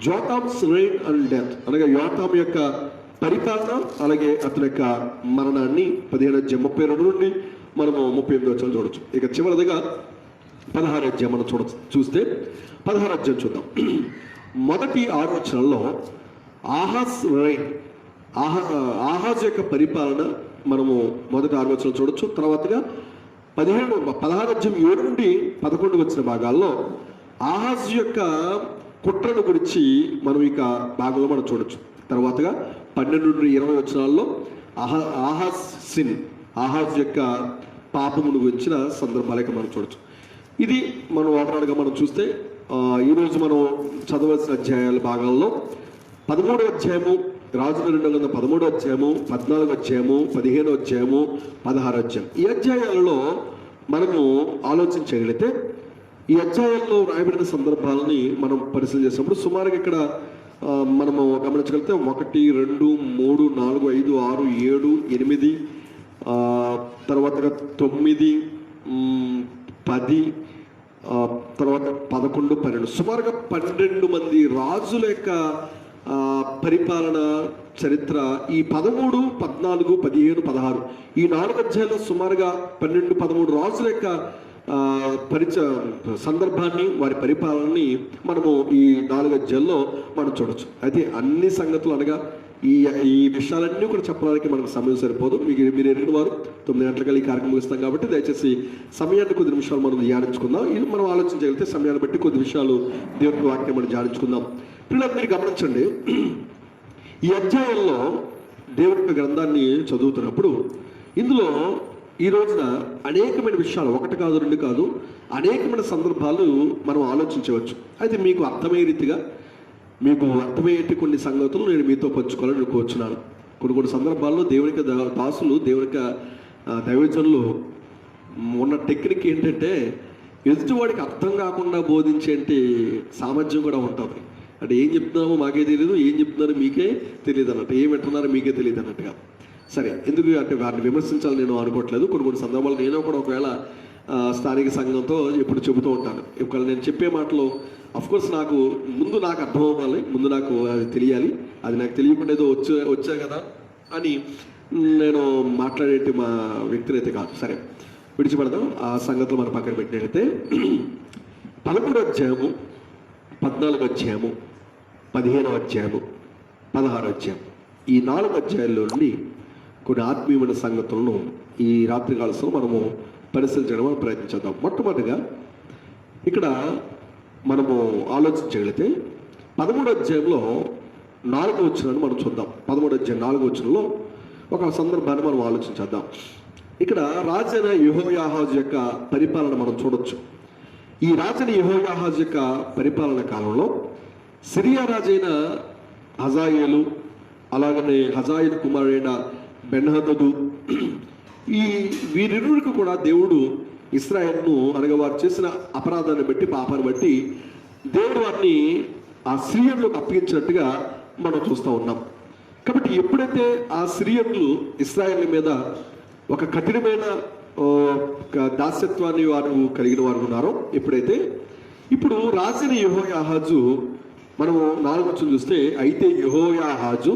జోతామ్స్ రైన్ అండ్ డెత్, అనగా యోతాం యొక్క పరిపాలన అలాగే అతని యొక్క మరణాన్ని 15 అధ్యాయం 32 నుండి మనము 38 వచనాలు చూడొచ్చు. ఇక చివరిదిగా 16 అధ్యాయం మనం చూస్తే 16 అధ్యాయం చూద్దాం. మొదటి 6 వచనాల్లో ఆహాస్ రైన్, ఆహాజ్ యొక్క పరిపాలన మనము మొదటి 6 వచనాలు చూడొచ్చు. తర్వాతగా 16 అధ్యాయం 7 నుండి 11 వచ్చిన భాగాల్లో ఆహాజ్ యొక్క కుట్రను గురించి మనం ఇక భాగంలో మనం చూడొచ్చు. తర్వాతగా 12 నుండి 20 వచనాల్లో ఆహాజ్ యొక్క పాపమును గురించిన సందర్భాలకి మనం చూడొచ్చు. ఇది మనం ఓవరాల్గా మనం చూస్తే ఈరోజు మనం చదవాల్సిన అధ్యాయాల భాగాల్లో 13వ అధ్యాయము, రాజుల 2 గ్రంథం 13వ అధ్యాయము, 14వ అధ్యాయము, 15వ అధ్యాయము, 16వ అధ్యాయం. ఈ అధ్యాయాలలో మనము ఆలోచించగలిగితే ఈ అధ్యాయాల్లో రాయబడిన సందర్భాలని మనం పరిశీలన చేసినప్పుడు సుమారుగా ఇక్కడ మనము గమనించగలిగితే 1, 2, 3, 4, 5, 6, 7, 8, తర్వాత 9, 10, తర్వాత 11, 12 సుమారుగా 12 మంది రాజుల యొక్క పరిపాలన చరిత్ర ఈ 13, 14, 15, 16 ఈ 4 అధ్యాయాల్లో సుమారుగా 12, 13 రాజుల యొక్క సందర్భాన్ని, వారి పరిపాలనని మనము ఈ 4 అధ్యాయాల్లో మనం చూడొచ్చు. అయితే అన్ని సంగతులు అనగా ఈ విషయాలన్నీ కూడా చెప్పడానికి మనకు సమయం సరిపోదు. మీరు ఎరిగిన వారు 9 గంటలకి ఈ కార్యక్రమం ముగిస్తాం కాబట్టి దయచేసి సమయాన్ని కొద్ది నిమిషాలు మనం ధ్యానించుకుందాం. ఇది మనం ఆలోచించగలిగితే సమయాన్ని బట్టి కొద్ది విషయాలు దేవుని వాక్యం మనం ధ్యానించుకుందాం. పిల్లలు మీరు గమనించండి, ఈ అధ్యాయంలో దేవుని యొక్క గ్రంథాన్ని చదువుతున్నప్పుడు ఇందులో ఈ రోజున అనేకమైన విషయాలు, 1 కాదు 2 కాదు, అనేకమైన సందర్భాలు మనం ఆలోచించవచ్చు. అయితే మీకు అర్థమయ్యే రీతిగా, మీకు అర్థమయ్యేటి కొన్ని సంగతులు నేను మీతో పంచుకోవాలని నేను కోరుచున్నాను. కొన్ని సందర్భాల్లో దేవునికి దాసులు, దేవునికి దైవజనులు ఉన్న టెక్నిక్ ఏంటంటే ఎదుటివాడికి అర్థం కాకుండా బోధించేంటి సామర్థ్యం కూడా ఉంటుంది. అంటే ఏం చెప్తున్నామో మాకే తెలియదు, ఏం చెప్తున్నారో మీకే తెలియదు అన్నట్టు, ఏం వింటున్నారో మీకే తెలియదు అన్నట్టుగా. సరే, ఎందుకు అంటే వారిని విమర్శించాలని నేను అనుకోవట్లేదు. కొన్ని సందర్భాలు నేను కూడా ఒకవేళ స్థానిక సంఘంతో ఎప్పుడు చెబుతూ ఉంటాను. ఒకవేళ నేను చెప్పే మాటలు అఫ్కోర్స్ నాకు అర్థం అవ్వాలి, ముందు నాకు అది తెలియాలి, అది నాకు తెలియకుండా ఏదో వచ్చా కదా అని నేను మాట్లాడేటి మా వ్యక్తిని అయితే కాదు. సరే, విడిచిపెడదాం ఆ సంగతులు మనం పక్కన పెట్టినట్టయితే 11వ అధ్యాయము, 14వ అధ్యాయము, 15వ అధ్యాయము, 16వ అధ్యాయం ఈ 4 అధ్యాయాల్లో నుండి కొన్ని ఆత్మీయమైన సంగతులను ఈ రాత్రి కాలంలో మనము పరిశీలించడానికి ప్రయత్నించేద్దాం. మొట్టమొదటిగా ఇక్కడ మనము ఆలోచించగలిగితే 13వ అధ్యాయంలో 4వ వచనాన్ని మనం చూద్దాం. 13వ అధ్యాయం 4వ వచనంలో ఒక సందర్భాన్ని మనం ఆలోచించేద్దాం. ఇక్కడ రాజైన యెహోయాహాజు యొక్క పరిపాలన మనం చూడొచ్చు. ఈ రాజైన యెహోయాహాజు యొక్క పరిపాలన కాలంలో సిరియా రాజైన హజాయేలు, అలాగనే హజాయేలు కుమారుడైన బెన్హదదు, వీరిరువురికి కూడా దేవుడు ఇశ్రాయేలును అనగా వారు చేసిన అపరాధాన్ని బట్టి, పాపాన్ని బట్టి దేవుడు వారిని ఆ సిరియన్లకు అప్పగించినట్టుగా మనం చూస్తూ ఉన్నాం. కాబట్టి ఎప్పుడైతే ఆ సిరియన్లు ఇశ్రాయేలు మీద ఒక కఠినమైన దాస్యత్వాన్ని వారు కలిగిన వారు ఉన్నారో, ఇప్పుడు రాజైన యెహోయాహాజు మనము 4వ వచనం చూస్తే, అయితే యెహోయాహాజు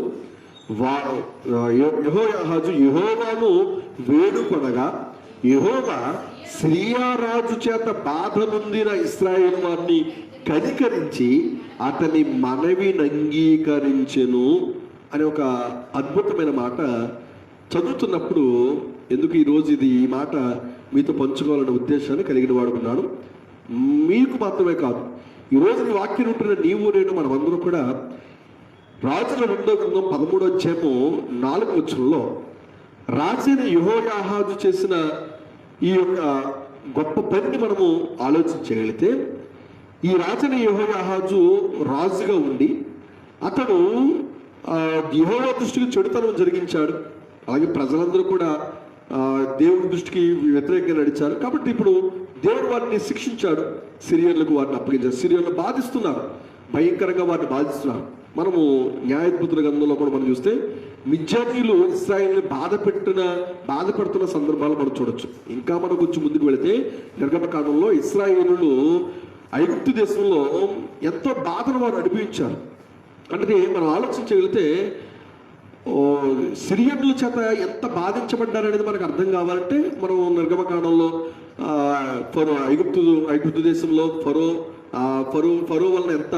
యెహోవాను వేడుకొనగా యెహోవా సిరియా రాజు చేత బాధ నొందిన ఇశ్రాయేలు వారిని కనికరించి అతని మనవిని అంగీకరించెను అనే ఒక అద్భుతమైన మాట చదువుతున్నప్పుడు ఎందుకు ఈరోజు ఈ మాట మీతో పంచుకోవాలనే ఉద్దేశాన్ని కలిగిన వాడుకున్నాను. మీకు మాత్రమే కాదు, ఈరోజు ఈ వాక్యం ఉంటున్న నీవు నేను మనమందరూ కూడా రాజుల 2వ గ్రంథం 13వ అధ్యాయము 4వ వచనంలో రాజైన యెహోయాహాజు చేసిన ఈ యొక్క గొప్ప పనిని మనము ఆలోచించగలిగితే, ఈ రాజైన యెహోయాహాజు రాజుగా ఉండి అతడు యెహోవా దృష్టికి చెడుతనం జరిగించాడు. అలాగే ప్రజలందరూ కూడా దేవుడి దృష్టికి వ్యతిరేకంగా నడిచారు. కాబట్టి ఇప్పుడు దేవుడు వారిని శిక్షించాడు, సిరియన్లకు వారిని అప్పగించారు. సిరియన్లు బాధిస్తున్నారు, భయంకరంగా వారిని బాధిస్తున్నారు. మనము న్యాయాధిపతుల గ్రంథంలో కూడా మనం చూస్తే మిద్యానీయులు ఇశ్రాయేలుని బాధపడుతున్న సందర్భాలు మనం చూడొచ్చు. ఇంకా మనం కొంచెం ముందుకు వెళితే నిర్గమకాండంలో ఇశ్రాయేలులు ఐగుప్తు దేశంలో ఎంతో బాధను వారు అనుభవించారు. అంటే మనం ఆలోచించగలిగితే సిరియన్ల చేత ఎంత బాధించబడ్డారనేది మనకు అర్థం కావాలంటే మనం నిర్గమకాండంలో ఐగుప్తు దేశంలో ఫరో వలన ఎంత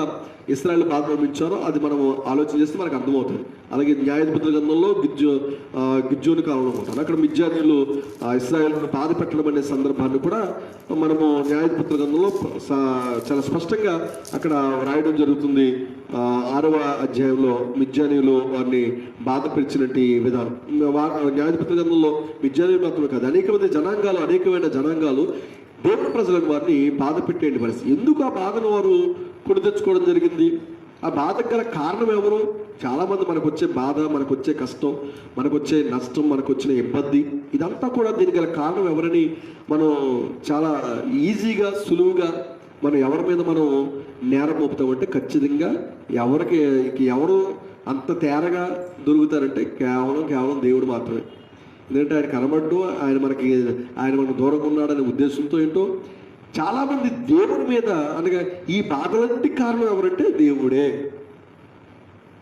ఇశ్రాయేలు బాధ అనుభవించారో అది మనము ఆలోచన చేస్తే మనకు అర్థమవుతుంది. అలాగే న్యాయాధిపతుల గ్రంథంలో గిద్యోను కాలంలో ఉంటారు. అక్కడ మిద్యానీయులు ఇశ్రాయేలును బాధ పెట్టడం అనే సందర్భాన్ని కూడా మనము న్యాయాధిపతుల గ్రంథంలో చాలా స్పష్టంగా అక్కడ రాయడం జరుగుతుంది. 6వ అధ్యాయంలో మిద్యానీయులు వారిని బాధ పెంచినట్టు విధానం. న్యాయాధిపతుల గ్రంథంలో మిద్యానీయులు మాత్రమే కాదు, అనేకమైన జనాంగాలు దేవుని ప్రజలకు వారిని బాధ పెట్టేటి పరిస్థితి. ఎందుకు ఆ బాధను వారు కొని తెచ్చుకోవడం జరిగింది? ఆ బాధకు గల కారణం ఎవరు? చాలామంది మనకు వచ్చే బాధ, మనకు వచ్చే కష్టం, మనకు వచ్చే నష్టం, మనకు వచ్చిన ఇబ్బంది, ఇదంతా కూడా దీనికి గల కారణం ఎవరని మనం చాలా ఈజీగా, సులువుగా మనం ఎవరి మీద మనం నేరం మోపుతామంటే ఖచ్చితంగా ఎవరు అంత తేరగా దొరుకుతారంటే కేవలం దేవుడు మాత్రమే. ఎందుకంటే ఆయన కనబడ్డు, ఆయన మనకు దూరంగా ఉన్నాడనే ఉద్దేశంతో ఏంటో చాలామంది దేవుడి మీద అనగా ఈ బాధలన్నిటి కారణం ఎవరంటే దేవుడే.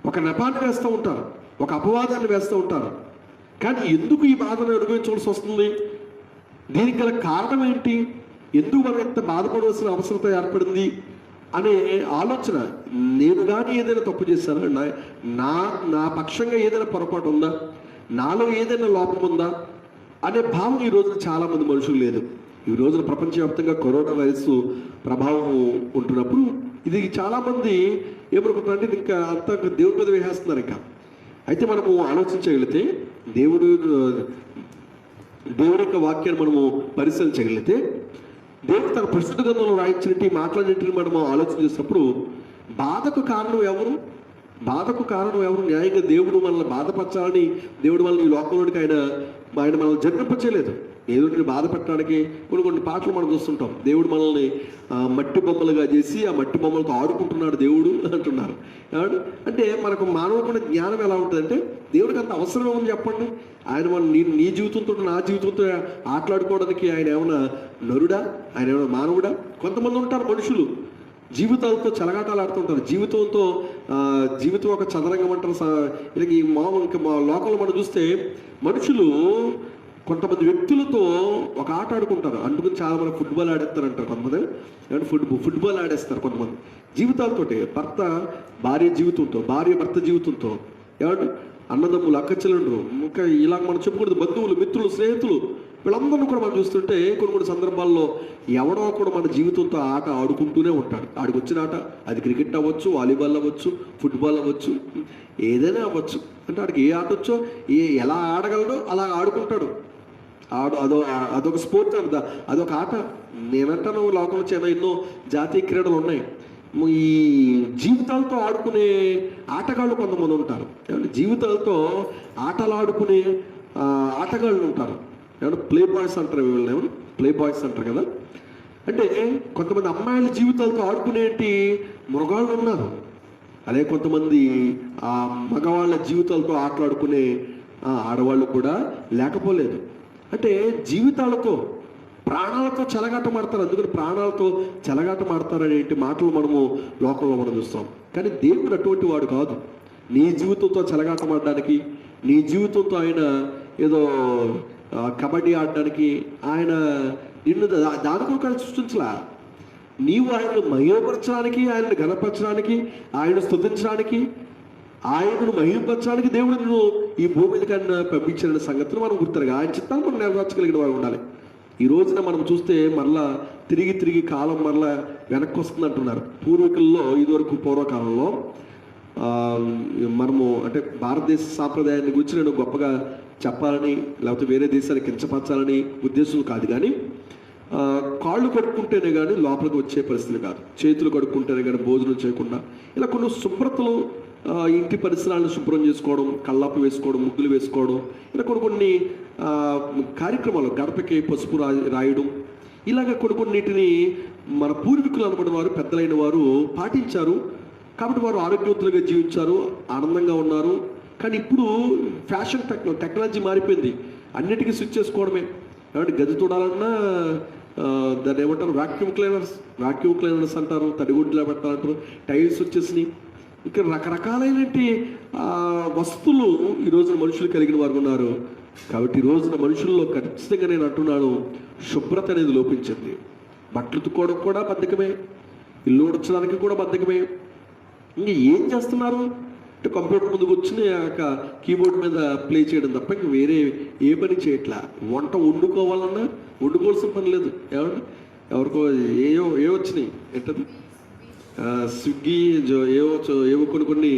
ఒక నెపాన్ని వేస్తూ ఉంటారు, ఒక అపవాదాన్ని వేస్తూ ఉంటారు. కానీ ఎందుకు ఈ బాధను అనుభవించవలసి వస్తుంది? దీనికి గల కారణం ఏంటి? ఎందుకు మనం ఎంత బాధపడవలసిన అవసరత ఏర్పడింది అనే ఆలోచన. నేను కానీ ఏదైనా తప్పు చేశానా, నా పక్షంగా ఏదైనా పొరపాటు ఉందా, నాలో ఏదైనా లోపం ఉందా అనే భావం ఈ రోజున చాలామంది మనుషులు లేదు. ఈ రోజున ప్రపంచవ్యాప్తంగా కరోనా వైరస్ ప్రభావం ఉంటున్నప్పుడు ఇది చాలామంది ఏమనుకుంటారంటే ఇంకా అంతా దేవుడి మీద వేసేస్తున్నారు. అయితే మనము ఆలోచించగలిగితే దేవుడి యొక్క వాక్యాన్ని మనము పరిశీలించగలిగితే దేవుడు తన పరిశుద్ధ గ్రంథంలో రాయించినట్టు మాట్లాడినట్టు మనము ఆలోచన చేసినప్పుడు బాధకు కారణం ఎవరు? న్యాయంగా దేవుడు మనల్ని బాధపరచాలని దేవుడు మనల్ని ఈ లోకంలోనికి ఆయన మనల్ని జన్మింపచేయలేదు. ఏదో బాధ పెట్టడానికి కొన్ని పాటలు మనం చూస్తుంటాం. దేవుడు మనల్ని మట్టి బొమ్మలుగా చేసి ఆ మట్టి బొమ్మలతో ఆడుకుంటున్నాడు దేవుడు అంటున్నారు. అంటే మనకు మానవుకున్న జ్ఞానం ఎలా ఉంటుందంటే దేవుడికి అంత అవసరం ఏమని చెప్పండి? ఆయన నీ జీవితంతో నా జీవితంతో ఆటలాడుకోవడానికి ఆయన ఏమైనా నరుడా? ఆయన ఏమైనా మానవుడా? కొంతమంది ఉంటారు మనుషులు జీవితాలతో చెలగాటాలు ఆడుతుంటారు. జీవితం ఒక చదరంగం అంటారు. ఇలా మా లోకంలో మనం చూస్తే మనుషులు కొంతమంది వ్యక్తులతో ఒక ఆట ఆడుకుంటారు. అందుకని చాలా మంది ఫుట్బాల్ ఆడేస్తారంటారు. కొంతమంది ఫుట్బాల్ ఆడేస్తారు. కొంతమంది జీవితాలతోటి భార్య భర్త జీవితంతో, ఏమంటే అన్నదమ్ములు, అక్క చెల్లెండ్రు, ఇంకా ఇలా మనం చెప్పుకూడదు, బంధువులు, మిత్రులు, స్నేహితులు, వీళ్ళందరినీ కూడా మనం చూస్తుంటే కొన్ని సందర్భాల్లో ఎవడో కూడా మన జీవితంతో ఆట ఆడుకుంటూనే ఉంటాడు. ఆడికి వచ్చిన ఆట అది క్రికెట్ అవ్వచ్చు, వాలీబాల్ అవ్వచ్చు, ఫుట్బాల్ అవ్వచ్చు, ఏదైనా అవ్వచ్చు. అంటే ఆడికి ఏ ఆట వచ్చో ఎలా ఆడగలడో అలా ఆడుకుంటాడు. అదొక స్పోర్ట్, అదొక ఆట. నేనంటాను లోకంలో చాలా ఎన్నో జాతీయ క్రీడలు ఉన్నాయి. ఈ జీవితాలతో ఆడుకునే ఆటగాళ్ళు కొంతమంది ఉంటారు. జీవితాలతో ఆటలు ఆడుకునే ఆటగాళ్ళు ఉంటారు. ఏమన్నా ప్లే బాయ్స్ అంటారు. వీళ్ళని ప్లే బాయ్స్ అంటారు కదా. అంటే కొంతమంది అమ్మాయిల జీవితాలతో ఆడుకునేటి మృగాళ్ళు ఉన్నారు. అదే కొంతమంది ఆ మగవాళ్ళ జీవితాలతో ఆటలాడుకునే ఆడవాళ్ళు కూడా లేకపోలేదు. అంటే జీవితాలతో, ప్రాణాలతో చెలగాటమాడతారు. అందుకని ప్రాణాలతో చెలగాటమాడతారనేటి మాటలు మనము లోకంలో మనం చూస్తాం. కానీ దేవుడు అటువంటి వాడు కాదు. నీ జీవితంతో చెలగాటమాడడానికి, నీ జీవితంతో ఆయన ఏదో కబడ్డీ ఆడడానికి ఆయన నిన్ను దాని కూడా సృష్టించలా. నీవు ఆయనను మహిమపరచడానికి, ఆయనను ఘనపరచడానికి, ఆయనను స్తుతించడానికి, ఆయనను మహిమపరచడానికి దేవుడు నిన్ను ఈ భూమి మీద కన్నా పంపించిన సంగతిని మనం గుర్తుగా ఆయన చిత్తాన్ని మనం నెరవేర్చగలిగిన వారు ఉండాలి. ఈ రోజున మనం చూస్తే మరలా తిరిగి కాలం మరలా వెనక్కి వస్తుంది అంటున్నారు. పూర్వకాలంలో మనము అంటే భారతదేశ సాంప్రదాయాన్ని గురించి నేను గొప్పగా చెప్పాలని లేకపోతే వేరే దేశాన్ని కించపరచాలని ఉద్దేశం కాదు. కానీ కాళ్ళు కడుక్కుంటేనే కానీ లోపలికి వచ్చే పరిస్థితి కాదు. చేతులు కడుక్కుంటేనే కానీ భోజనం చేయకుండా ఇలా కొన్ని శుభ్రతలు, ఇంటి పరిసరాలను శుభ్రం చేసుకోవడం, కల్లాపు వేసుకోవడం, ముగ్గులు వేసుకోవడం, ఇలా కొన్ని కార్యక్రమాలు, గడపకి పసుపు రాయడం, ఇలాగ కొన్నిటిని మన పూర్వీకులు అనబడిన వారు, పెద్దలైన వారు పాటించారు. కాబట్టి వారు ఆరోగ్యవంతులుగా జీవించారు, ఆనందంగా ఉన్నారు. కానీ ఇప్పుడు ఫ్యాషన్ టెక్నాలజీ మారిపోయింది. అన్నిటికీ స్విచ్ చేసుకోవడమే. కాబట్టి గది తోడాలన్నా దాన్ని ఏమంటారు, వాక్యూమ్ క్లీనర్స్ అంటారు, తడిగుడ్లా పెట్టాలంటారు, టైల్స్ వచ్చేసినాయి. ఇంకా రకరకాలైనటువంటి వస్తువులు ఈ రోజున మనుషులు కలిగిన వారు ఉన్నారు. కాబట్టి ఈ రోజున మనుషుల్లో ఖచ్చితంగా నేను అంటున్నాను, శుభ్రత అనేది లోపించింది. బట్టలు ఉతుక్కోవడం కూడా బద్ధకమే, ఇల్లు ఉడచడానికి కూడా బద్ధకమే. ఇంకా ఏం చేస్తున్నారు అంటే కంప్యూటర్ ముందుకు వచ్చిన కీబోర్డ్ మీద ప్లే చేయడం తప్ప ఇంక వేరే ఏ పని చేయట్లా. వంట వండుకోవాల్సిన పని లేదు. ఎవరికో ఏ వచ్చినాయి ఏంటది, స్విగ్గీ, ఏవో కొన్ని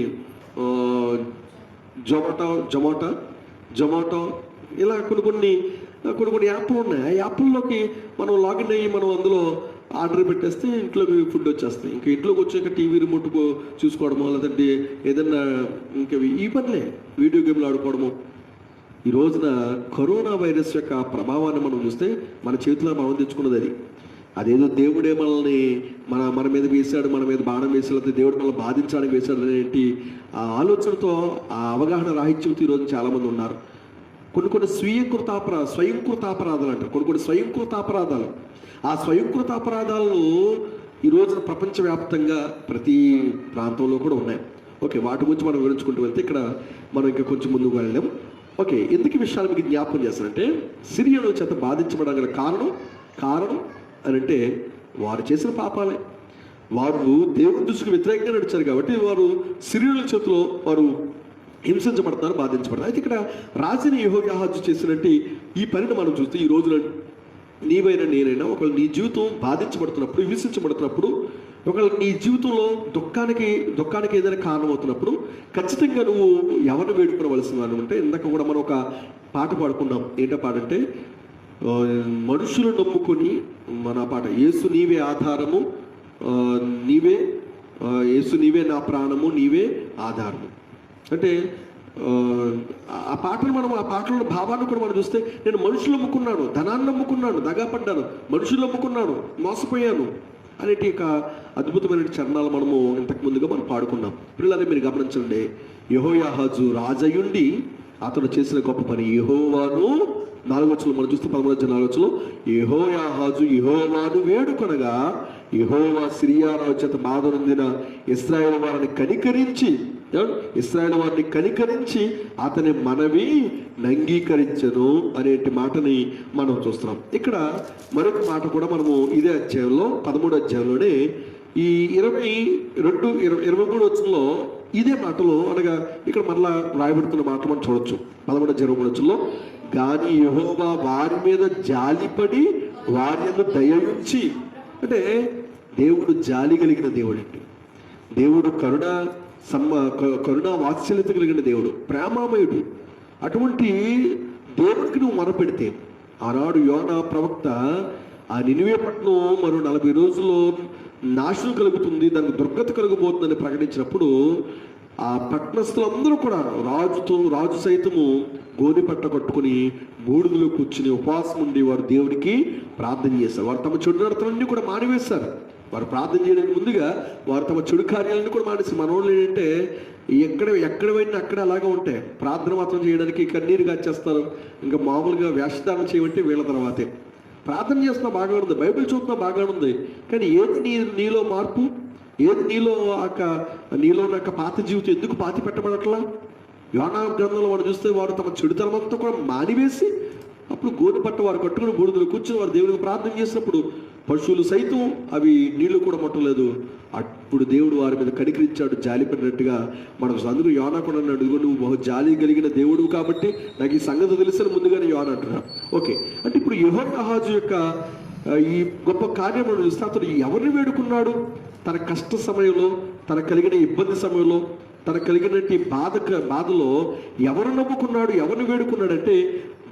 జొమాటో ఇలా కొన్ని కొన్ని యాప్లు ఉన్నాయి. ఆ యాప్ల్లోకి మనం లాగిన్ అయ్యి మనం అందులో ఆర్డర్ పెట్టేస్తే ఇంట్లోకి ఫుడ్ వచ్చేస్తాయి. ఇంకా ఇంట్లోకి వచ్చాక టీవీ రిమోట్ చూసుకోవడమో, లేదంటే ఏదన్నా ఇంకా ఈ పనులే, వీడియో గేమ్లు ఆడుకోవడము. ఈ రోజున కరోనా వైరస్ యొక్క ప్రభావాన్ని మనం చూస్తే మన చేతిలో మనం తెచ్చుకున్నది అది. అదేదో దేవుడే మనల్ని మన మీద వేశాడు, మన మీద బాణం వేసాడు, లేకపోతే దేవుడు మనల్ని బాధించడానికి వేశాడు అనేటి ఆ ఆలోచనతో, ఆ అవగాహన రాహిత్యంతో ఈరోజు చాలామంది ఉన్నారు. కొన్ని స్వయంకృత అపరాధాలు అంటారు. కొన్ని స్వయంకృత అపరాధాలు. ఆ స్వయంకృత అపరాధాలను ఈ రోజున ప్రపంచవ్యాప్తంగా ప్రతి ప్రాంతంలో కూడా ఉన్నాయి. ఓకే, వాటి గురించి మనం వివరించుకుంటూ వెళ్తే ఇక్కడ మనం ఇంకా కొంచెం ముందుకు వెళ్ళాం. ఓకే, ఎందుకు ఈ విషయాలు మీకు జ్ఞాపకం చేస్తానంటే, సిరియనుల చేత బాధించబడగల కారణం అని అంటే వారు చేసిన పాపాలే. వారు దేవుని దృష్టికి వ్యతిరేకంగా నడిచారు కాబట్టి వారు సిరియనుల చేతిలో వారు హింసించబడతారు, బాధించబడతారు. అయితే ఇక్కడ రాజుని యెహోయాహాజు చేసినట్టు ఈ పనిని మనం చూస్తే, ఈ రోజున నీవైనా నేనైనా ఒకవేళ నీ జీవితం బాధించబడుతున్నప్పుడు, హింసించబడుతున్నప్పుడు, ఒకవేళ నీ జీవితంలో దుఃఖానికి ఏదైనా కారణమవుతున్నప్పుడు ఖచ్చితంగా నువ్వు ఎవరిని వేడుకోవలసిన అంటే, ఇందాక కూడా మనం ఒక పాట పాడుకున్నాం. ఏంటో పాట అంటే, మనుషులు నమ్ముకొని మన పాట, యేసు నీవే ఆధారము, యేసు నీవే నా ప్రాణము, నీవే ఆధారము. అంటే ఆ పాటలో భావాన్ని కూడా మనం చూస్తే, నేను మనుషులు నమ్ముకున్నాను, ధనాన్ని నమ్ముకున్నాను, దగాపడ్డాను, మనుషులు నమ్ముకున్నాను, మోసపోయాను అనేటి ఒక అద్భుతమైన చరణాలు మనము ఇంతకు ముందుగా మనం పాడుకున్నాం. పిల్లలే మీరు గమనించండి, యెహోయాహాజు రాజయుండి అతను చేసిన గొప్ప పని. యెహోవాను 4వ వచనంలో మనం చూస్తే 13-4 యెహోయాహాజు యెహోవాను వేడుకొనగా, యెహోవా సిరియా రాజు చేత బాధ నొందిన ఇశ్రాయేలు వారిని కనికరించి అతని మనవి అంగీకరించను అనేటి మాటని మనం చూస్తున్నాం. ఇక్కడ మరొక మాట కూడా మనము ఇదే అధ్యాయంలో 13వ అధ్యాయంలోనే ఈ 23 వచనంలో ఇదే మాటలో, అనగా ఇక్కడ మరలా రాయబడుతున్న మాట మనం చూడొచ్చు. 13-23 వచనంలో, కానీ యెహోవా వారి మీద జాలిపడి వారి యందు దయ ఉంచి, అంటే దేవుడు జాలి కలిగిన దేవుడు అండి. దేవుడు కరుణ వాత్సల్యత కలిగిన దేవుడు, ప్రేమామయుడు. అటువంటి దేవుడికి నువ్వు మొరపెడితే, ఆనాడు యోనా ప్రవక్త ఆ నినివే పట్టణం మరో 40 రోజుల్లో నాశనం కలుగుతుంది, దానికి దుర్గత కలుగుబోతుందని ప్రకటించినప్పుడు ఆ పట్టణస్థులందరూ కూడా రాజు సైతము గోని పట్ట కట్టుకుని బూడిదలో కూర్చుని ఉపవాసం ఉండి వారు దేవుడికి ప్రార్థన చేశారు. వారు తమ చెడు నడతలన్నీ కూడా మానివేశారు. వారు ప్రార్థన చేయడానికి ముందుగా వారు తమ చెడు కార్యాలను కూడా మానేసి, మనోళ్ళు ఏంటంటే ఎక్కడ పోయినా అక్కడ అలాగే ఉంటాయి. ప్రార్థన మాత్రం చేయడానికి కన్నీరు కాచేస్తారు. ఇంకా మామూలుగా వేషధారణ చేయమంటే వీళ్ళ తర్వాతే. ప్రార్థన చేస్తున్నా బాగా ఉంది, బైబిల్ చూస్తున్నా బాగా ఉంది, కానీ ఏది నీలో మార్పు, ఏది నీలో పాత జీవితం ఎందుకు పాతి పెట్టబడట్లా? యోనా గ్రంథంలో వాడు చూస్తే వారు తమ చెడుతనమంతా కూడా మానివేసి అప్పుడు గోధుమ పట్ట వారు కట్టుకుని బూడిదలు కూర్చుని వారు దేవుడికి ప్రార్థన చేసినప్పుడు పశువులు సైతం అవి నీళ్లు కూడా ముట్టలేదు. అప్పుడు దేవుడు వారి మీద కనికరించాడు, జాలి పడినట్టుగా మనం అందుకు యోనా కూడా అన్నాడు, నువ్వు బహు జాలి కలిగిన దేవుడు కాబట్టి నాకు ఈ సంగతి తెలిసిన ముందుగానే యోనా అంటున్నా. ఓకే, అంటే ఇప్పుడు యెహోయాహాజు యొక్క ఈ గొప్ప కార్యం చూస్తే అతను ఎవరిని వేడుకున్నాడు? తన కష్ట సమయంలో, తన కలిగిన ఇబ్బంది సమయంలో, తన కలిగినటువంటి బాధలో ఎవరు నమ్ముకున్నాడు, ఎవరిని వేడుకున్నాడంటే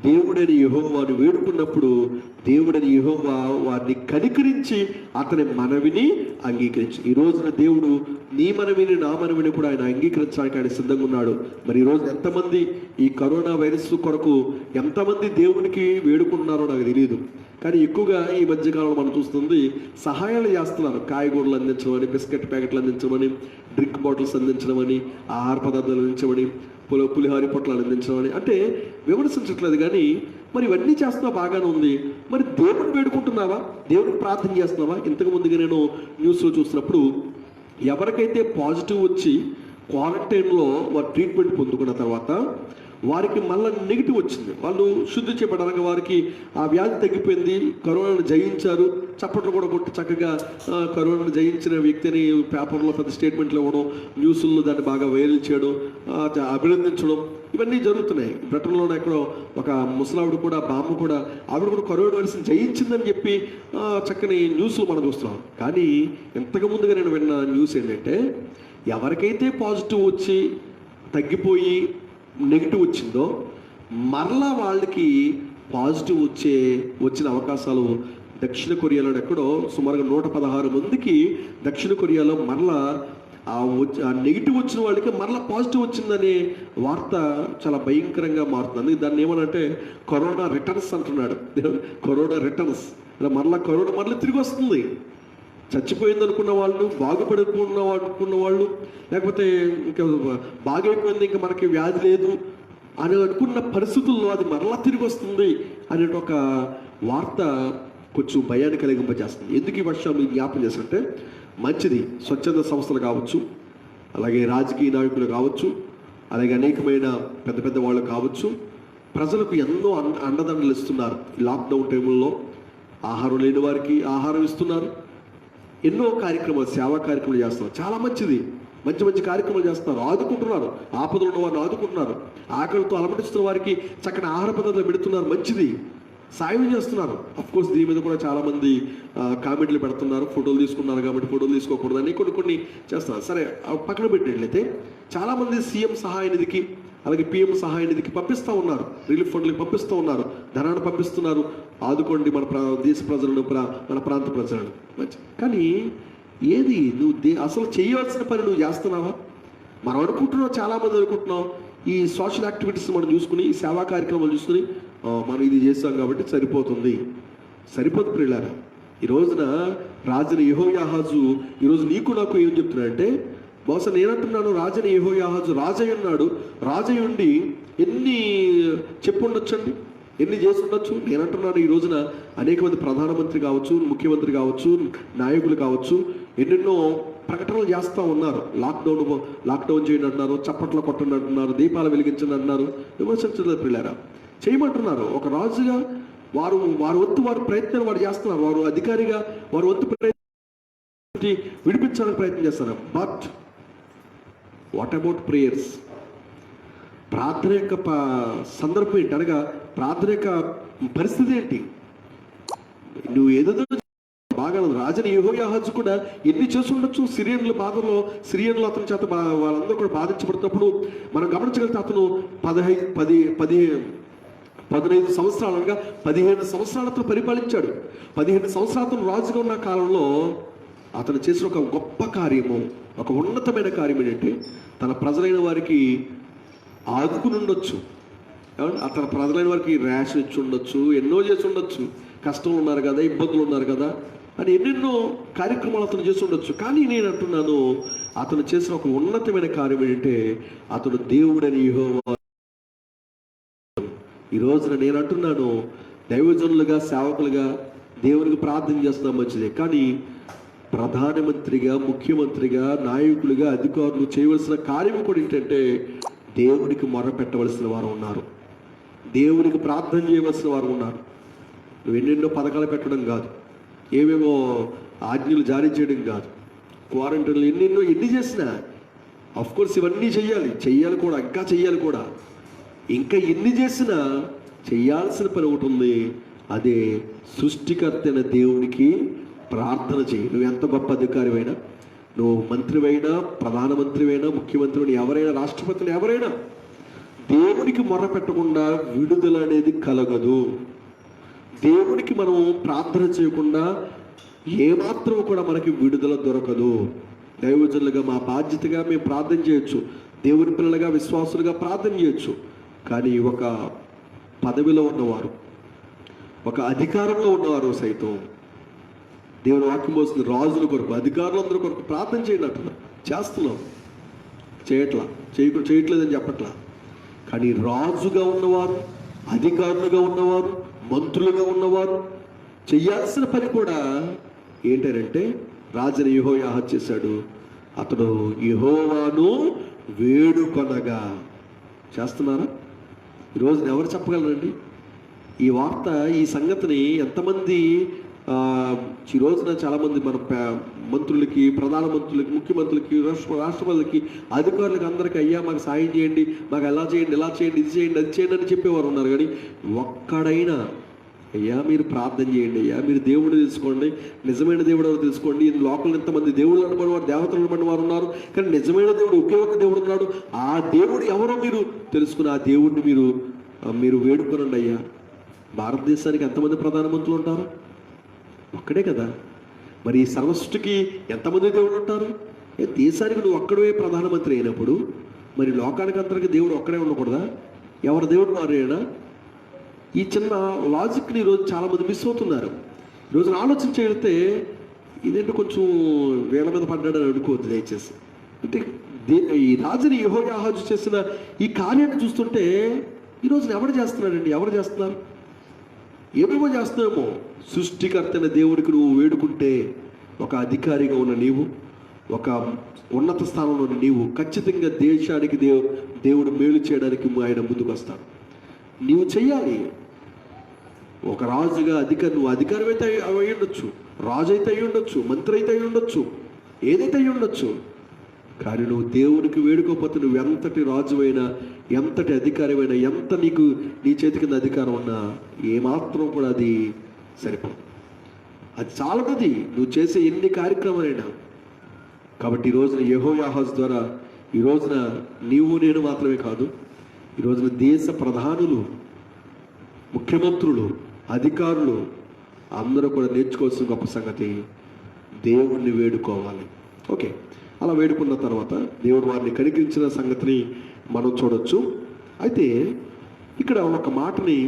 దేవుడని యెహోవాను వేడుకున్నప్పుడు దేవుడని యెహోవా వారిని కనికరించి అతని మనవిని అంగీకరించి, ఈ రోజున దేవుడు నీ మనవిని నా మనవిని కూడా ఆయన అంగీకరించడానికి ఆయన సిద్ధంగా ఉన్నాడు. మరి ఈరోజు ఎంతమంది ఈ కరోనా వైరస్ కొరకు ఎంతమంది దేవునికి వేడుకుంటున్నారో నాకు తెలియదు. కానీ ఎక్కువగా ఈ మధ్యకాలంలో మనం చూస్తుంది సహాయాలు చేస్తున్నారు. కాయగూరలు అందించమని, బిస్కెట్ ప్యాకెట్లు అందించమని, డ్రింక్ బాటిల్స్ అందించడమని, ఆహార పదార్థాలు అందించమని, పులిహారి పొట్లాలు అందించమని, అంటే విమర్శించట్లేదు. కానీ మరి ఇవన్నీ చేస్తున్నా బాగానే ఉంది. మరి దేవుడిని వేడుకుంటున్నావా? దేవుడికి ప్రార్థన చేస్తున్నావా? ఇంతకు ముందుగా నేను న్యూస్లో చూసినప్పుడు ఎవరికైతే పాజిటివ్ వచ్చి క్వారంటైన్లో వారు ట్రీట్మెంట్ పొందుకున్న తర్వాత వారికి మళ్ళీ నెగిటివ్ వచ్చింది, వాళ్ళు శుద్ధి చేయబడడానికి వారికి ఆ వ్యాధి తగ్గిపోయింది, కరోనాను జయించారు, చప్పట్లు కూడా కొట్టి చక్కగా కరోనాను జయించిన వ్యక్తిని పేపర్లో పెద్ద స్టేట్మెంట్లు ఇవ్వడం, న్యూస్లో దాన్ని బాగా వైరల్ చేయడం, అభినందించడం, ఇవన్నీ జరుగుతున్నాయి. బ్రిటన్లోనే ఎక్కడో ఒక ముసలావిడ కూడా, బామ్మ కూడా, ఆవిడ కూడా కరోనా వైరస్ జయించిందని చెప్పి చక్కని న్యూస్లు మనం చూస్తున్నాం. కానీ ఇంతకు ముందుగా నేను విన్న న్యూస్ ఏంటంటే, ఎవరికైతే పాజిటివ్ వచ్చి తగ్గిపోయి నెగిటివ్ వచ్చిందో మరలా వాళ్ళకి పాజిటివ్ వచ్చిన అవకాశాలు దక్షిణ కొరియాలో ఎక్కడో సుమారుగా 116 మందికి దక్షిణ కొరియాలో మరలా ఆ నెగిటివ్ వచ్చిన వాళ్ళకి మరలా పాజిటివ్ వచ్చిందనే వార్త చాలా భయంకరంగా మారుతుంది. దాన్ని ఏమనంటే కరోనా రిటర్న్స్ అంటున్నాడు. కరోనా రిటర్న్స్, మరలా కరోనా మరలా తిరిగి వస్తుంది. చచ్చిపోయింది అనుకున్న వాళ్ళు, అనుకున్న వాళ్ళు, లేకపోతే ఇంకా బాగైపోయింది, ఇంకా మనకి వ్యాధి లేదు అని అనుకున్న పరిస్థితుల్లో అది మరలా తిరిగి వస్తుంది అనే ఒక వార్త కొంచెం భయాన్ని కలిగింపజేస్తుంది. ఎందుకు ఈ విషయం మీకు జ్ఞాపకం చేస్తుంటే, మంచిది, స్వచ్ఛంద సంస్థలు కావచ్చు, అలాగే రాజకీయ నాయకులు కావచ్చు, అలాగే అనేకమైన పెద్ద పెద్ద వాళ్ళు కావచ్చు, ప్రజలకు ఎన్నో అండదండలు ఇస్తున్నారు. లాక్డౌన్ టైంలో ఆహారం లేని వారికి ఆహారం ఇస్తున్నారు. ఎన్నో కార్యక్రమాలు, సేవా కార్యక్రమాలు చేస్తున్నారు. చాలా మంచిది, మంచి మంచి కార్యక్రమాలు చేస్తున్నారు, ఆదుకుంటున్నారు, ఆపదలు ఉన్న వారిని ఆదుకుంటున్నారు, ఆకలితో అలమటిస్తున్న వారికి చక్కని ఆహార పదార్థాలు పెడుతున్నారు, మంచిది, సాయం చేస్తున్నారు. అఫ్కోర్స్ దీని మీద కూడా చాలామంది కామెంట్లు పెడుతున్నారు, ఫోటోలు తీసుకున్నారు కాబట్టి ఫోటోలు తీసుకోకూడదని కొన్ని చేస్తున్నారు. సరే, పక్కన పెట్టినట్లయితే చాలామంది సీఎం సహాయ నిధికి, అలాగే పిఎం సహాయ నిధికి పంపిస్తూ ఉన్నారు, రిలీఫ్ ఫండ్లకి పంపిస్తూ ఉన్నారు, ధనాన్ని పంపిస్తున్నారు. ఆదుకోండి మన దేశ ప్రజలను, మన ప్రాంత ప్రజలను. మంచి, కానీ ఏది నువ్వు అసలు చేయవలసిన పని నువ్వు చేస్తున్నావా? మనం అనుకుంటున్నాం, చాలామంది అనుకుంటున్నాం, ఈ సోషల్ యాక్టివిటీస్ మనం చూసుకుని, ఈ సేవా కార్యక్రమాలు చూసుకుని మనం ఇది చేస్తాం కాబట్టి సరిపోతుంది. ప్రియులారా, ఈ రోజున రాజుని యెహోయాహాజు ఈరోజు నీకు నాకు ఏం చెప్తున్నాడంటే, బహుశా నేనంటున్నాను, రాజుని యెహోయాహాజు రాజయ్య ఉన్నాడు, రాజయ్య ఉండి ఎన్ని చెప్పుండొచ్చండి, ఎన్ని చేసి ఉండొచ్చు. నేనంటున్నాను, ఈ రోజున అనేక మంది ప్రధానమంత్రి కావచ్చు, ముఖ్యమంత్రి కావచ్చు, నాయకులు కావచ్చు, ఎన్నెన్నో ప్రకటనలు చేస్తూ ఉన్నారు. లాక్డౌన్ చేయండి అంటున్నారు, చప్పట్లు కొట్టండి అంటున్నారు, దీపాలు వెలిగించండి అంటున్నారు. విమర్శించలేదు ప్రియులారా, చేయమంటున్నారు. ఒక రాజుగా వారు వంతు వారి ప్రయత్నాలు వారు చేస్తున్నారు. వారు అధికారిగా వారు వంతు ప్రయత్నం విడిపించడానికి ప్రయత్నం చేస్తున్నారు. But what about prayers? ప్రార్థన యొక్క సందర్భం ఏంటి, అనగా ప్రార్థన యొక్క పరిస్థితి ఏంటి? నువ్వు ఏదో బాగా రాజని యెహోయాహాజు కూడా ఎన్ని చేసి ఉండొచ్చు. సిరియన్లు అతని చేత వాళ్ళందరూ కూడా బాధించబడుతున్నప్పుడు మనం గమనించగలిగితే అతను 15 సంవత్సరాలు, అనగా 15 సంవత్సరాలతో పరిపాలించాడు. 15 సంవత్సరాలతో రాజుగా ఉన్న కాలంలో అతను చేసిన ఒక గొప్ప కార్యము, ఒక ఉన్నతమైన కార్యం ఏంటంటే, తన ప్రజలైన వారికి ఆదుకుని ఉండొచ్చు. అతని ప్రజలైన వారికి రేషన్ ఇచ్చి ఉండొచ్చు, ఎన్నో చేసి ఉండొచ్చు. కష్టంలో ఉన్నారు కదా, ఇబ్బందులు ఉన్నారు కదా అని ఎన్నెన్నో కార్యక్రమాలు అతను చేసి ఉండొచ్చు. కానీ నేను అంటున్నాను, అతను చేసిన ఒక ఉన్నతమైన కార్యం ఏంటంటే, అతను దేవుడని యెహోవా. ఈ రోజున నేను అంటున్నాను, దైవజనులుగా, సేవకులుగా దేవునికి ప్రార్థన చేస్తున్నాం, మంచిదే. కానీ ప్రధానమంత్రిగా, ముఖ్యమంత్రిగా, నాయకులుగా, అధికారులు చేయవలసిన కార్యం కూడా ఏంటంటే, దేవునికి మొరపెట్టవలసిన వారు ఉన్నారు, దేవునికి ప్రార్థన చేయవలసిన వారు ఉన్నారు. నువ్వు ఎన్నెన్నో పథకాలు పెట్టడం కాదు, ఏమేమో ఆజ్ఞలు జారీ చేయడం కాదు, క్వారంటైన్లు ఎన్ని చేసినా అఫ్కోర్స్ ఇవన్నీ చెయ్యాలి కూడా, ఇంకా చెయ్యాలి కూడా. ఇంకా ఎన్ని చేసినా చెయ్యాల్సిన పని ఒకటి ఉంది, అదే సృష్టికర్త అయిన దేవునికి ప్రార్థన చేయి. నువ్వు ఎంత గొప్ప అధికారివైనా, నువ్వు మంత్రివైనా, ప్రధానమంత్రివైనా, ముఖ్యమంత్రిని, ఎవరైనా, రాష్ట్రపతిని, ఎవరైనా దేవునికి మొర్ర పెట్టకుండా విడుదల అనేది కలగదు. దేవునికి మనం ప్రార్థన చేయకుండా ఏమాత్రం కూడా మనకి విడుదల దొరకదు. దైవజనులుగా మా బాధ్యతగా మేము ప్రార్థన చేయొచ్చు, దేవుని పిల్లలుగా, విశ్వాసులుగా ప్రార్థన చేయొచ్చు. కానీ ఒక పదవిలో ఉన్నవారు, ఒక అధికారంలో ఉన్నవారు సైతం దేవుని వాక్యం పోస్తుంది, రాజుల కొరకు, అధికారులందరి కొరకు ప్రార్థన చేయండి అంటున్నా. చేస్తున్నాం, చేయట్లేదని చెప్పట్లా. కానీ రాజుగా ఉన్నవారు, అధికారులుగా ఉన్నవారు, మంత్రులుగా ఉన్నవారు చెయ్యాల్సిన పని కూడా ఏంటంటే, రాజుని యెహోయాహాజు చేశాడు, అతడు యెహోవాను వేడుకొనగా. చేస్తున్నారా? ఈరోజు ఎవరు చెప్పగలరండి ఈ వార్త, ఈ సంగతిని? ఎంతమంది ఈ రోజున చాలామంది మన మంత్రులకి, ప్రధానమంత్రులకి, ముఖ్యమంత్రులకి, రాష్ట్రపతులకి, అధికారులకి అందరికీ, అయ్యా మాకు సాయం చేయండి, మాకు ఎలా చేయండి, ఇలా చేయండి, ఇది చేయండి, అది చేయండి అని చెప్పేవారు ఉన్నారు. కానీ ఒక్కడైనా, అయ్యా మీరు ప్రార్థన చేయండి, అయ్యా మీరు దేవుడు తెలుసుకోండి, నిజమైన దేవుడు ఎవరు తెలుసుకోండి. ఈ లోకంలో ఎంతమంది దేవుళ్ళు అనబడి వారు, దేవతలు అనబడి వారు ఉన్నారు, కానీ నిజమైన దేవుడు ఒకే ఒక దేవుడు ఉన్నాడు. ఆ దేవుడు ఎవరో మీరు తెలుసుకుని ఆ దేవుడిని మీరు వేడుకోనండి అయ్యా. భారతదేశానికి ఎంతమంది ప్రధానమంత్రులు ఉంటారు? ఒక్కడే కదా. మరి ఈ సర్వసృష్టికి ఎంతమంది దేవుడు ఉంటారు? దేశానికి నువ్వు ఒక్కడే ప్రధానమంత్రి అయినప్పుడు మరి లోకానికి అందరికి దేవుడు ఒక్కడే ఉండకూడదా? ఎవరి దేవుడు మారేనా? ఈ చిన్న లాజిక్ని ఈరోజు చాలామంది మిస్ అవుతున్నారు. ఈరోజు ఆలోచన చేస్తే ఇదేంటి కొంచెం వేల మీద పడ్డాడని అనుకోవద్దు దయచేసి. అంటే ఈ రాజుని యెహోయాహాజు చేసిన ఈ కార్యాన్ని చూస్తుంటే ఈరోజు ఎవరు చేస్తున్నాడండి? ఎవరు చేస్తున్నారు? ఏమేమో చేస్తున్నామో. సృష్టికర్తైన దేవుడికి నువ్వు వేడుకుంటే, ఒక అధికారిగా ఉన్న నీవు, ఒక ఉన్నత స్థానంలో ఉన్న నీవు ఖచ్చితంగా దేశానికి దేవుడు మేలు చేయడానికి ఆయన ముందుకు వస్తాడు. నీవు చెయ్యాలి. ఒక రాజుగా నువ్వు అధికారం అయితే అయి ఉండొచ్చు, రాజు అయితే అయి ఉండొచ్చు, మంత్రి అయితే అయి ఉండొచ్చు, ఏదైతే అయి ఉండొచ్చు. కానీ నువ్వు దేవునికి వేడుకోకపోతే నువ్వు ఎంతటి రాజువైనా, ఎంతటి అధికారమైనా, ఎంత నీ చేతి కింద అధికారం ఉన్నా ఏమాత్రం కూడా అది సరిపోదు. అది చాలది నువ్వు చేసే ఎన్ని కార్యక్రమాలైనా. కాబట్టి ఈ రోజున యెహోయాహాజు ద్వారా ఈ రోజున నీవు నేను మాత్రమే కాదు, ఈ రోజున దేశ ప్రధానులు, ముఖ్యమంత్రులు, అధికారులు అందరూ కూడా నేర్చుకోవాల్సిన గొప్ప సంగతి దేవుణ్ణి వేడుకోవాలి. ఓకే, అలా వేడుకున్న తర్వాత దేవుడు వారిని కనికరించిన సంగతిని మనం చూడొచ్చు. అయితే ఇక్కడ ఒక మాటని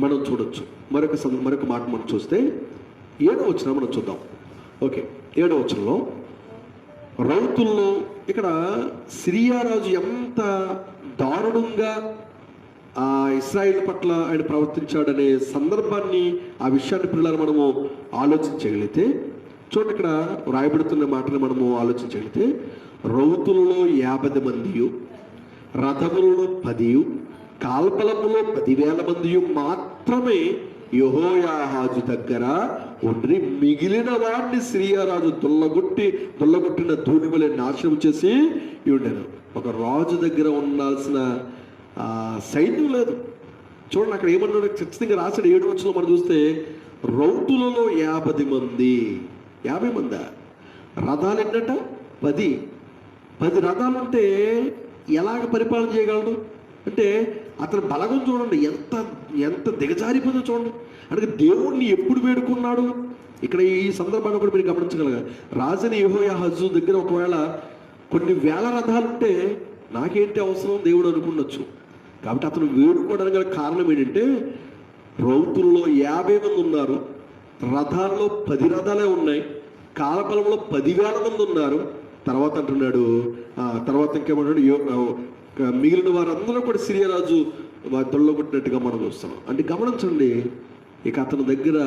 మనం చూడొచ్చు. మరొక మాట మనం చూస్తే 7వ వచనం మనం చూద్దాం. ఓకే, 7వ వచనంలో రౌతుల్లో ఇక్కడ సిరియా రాజు ఎంత దారుణంగా ఆ ఇశ్రాయేలు పట్ల ఆయన ప్రవర్తించాడనే సందర్భాన్ని, ఆ విషయాన్ని పిల్లలు మనము ఆలోచించగలిగితే చూడండి, ఇక్కడ రాయబడుతున్న మాటను మనము ఆలోచించగలిగితే రౌతులలో 50 మందియు, రథములలో 10, కాల్పలములో 10,000 మందియు మాత్రమే యెహోయాహాజు దగ్గర ఉండి మిగిలిన వాడిని సిరియారాజు దుల్లగొట్టిన ధూళివలె నాశనం చేసి ఉండెను. ఒక రాజు దగ్గర ఉండాల్సిన సైన్యం లేదు. చూడండి అక్కడ ఏమన్నాడు, ఖచ్చితంగా రాశాడు. 7వ వచనంలో మనం చూస్తే రౌతులలో 50 మంది. 50 మంది. రథాలు ఏంటంట 10 రథాలు ఉంటే ఎలాగ పరిపాలన చేయగలడు అంటే అతని బలగం చూడండి, ఎంత దిగజారిపోయిందో చూడండి. అంటే దేవుణ్ణి ఎప్పుడు వేడుకున్నాడు? ఇక్కడ ఈ సందర్భాన్ని కూడా మీరు గమనించగలగా, రాజుని యెహోయాహాజు దగ్గర ఒకవేళ కొన్ని వేల రథాలు ఉంటే నాకేంటి అవసరం దేవుడు అనుకున్నచ్చు. కాబట్టి అతను వేడుకోవడానికి గల కారణం ఏంటంటే రౌతుల్లో 50 మంది ఉన్నారు, రథాల్లో 10 రథాలే ఉన్నాయి, కాలపలంలో 10,000 మంది ఉన్నారు. తర్వాత అంటున్నాడు, తర్వాత ఇంకేమంటాడు, మిగిలిన వారందరూ కూడా సిరియా రాజు దొల్లగొట్టినట్టుగా మనం చూస్తున్నాం. అంటే గమనించండి, ఇక అతని దగ్గర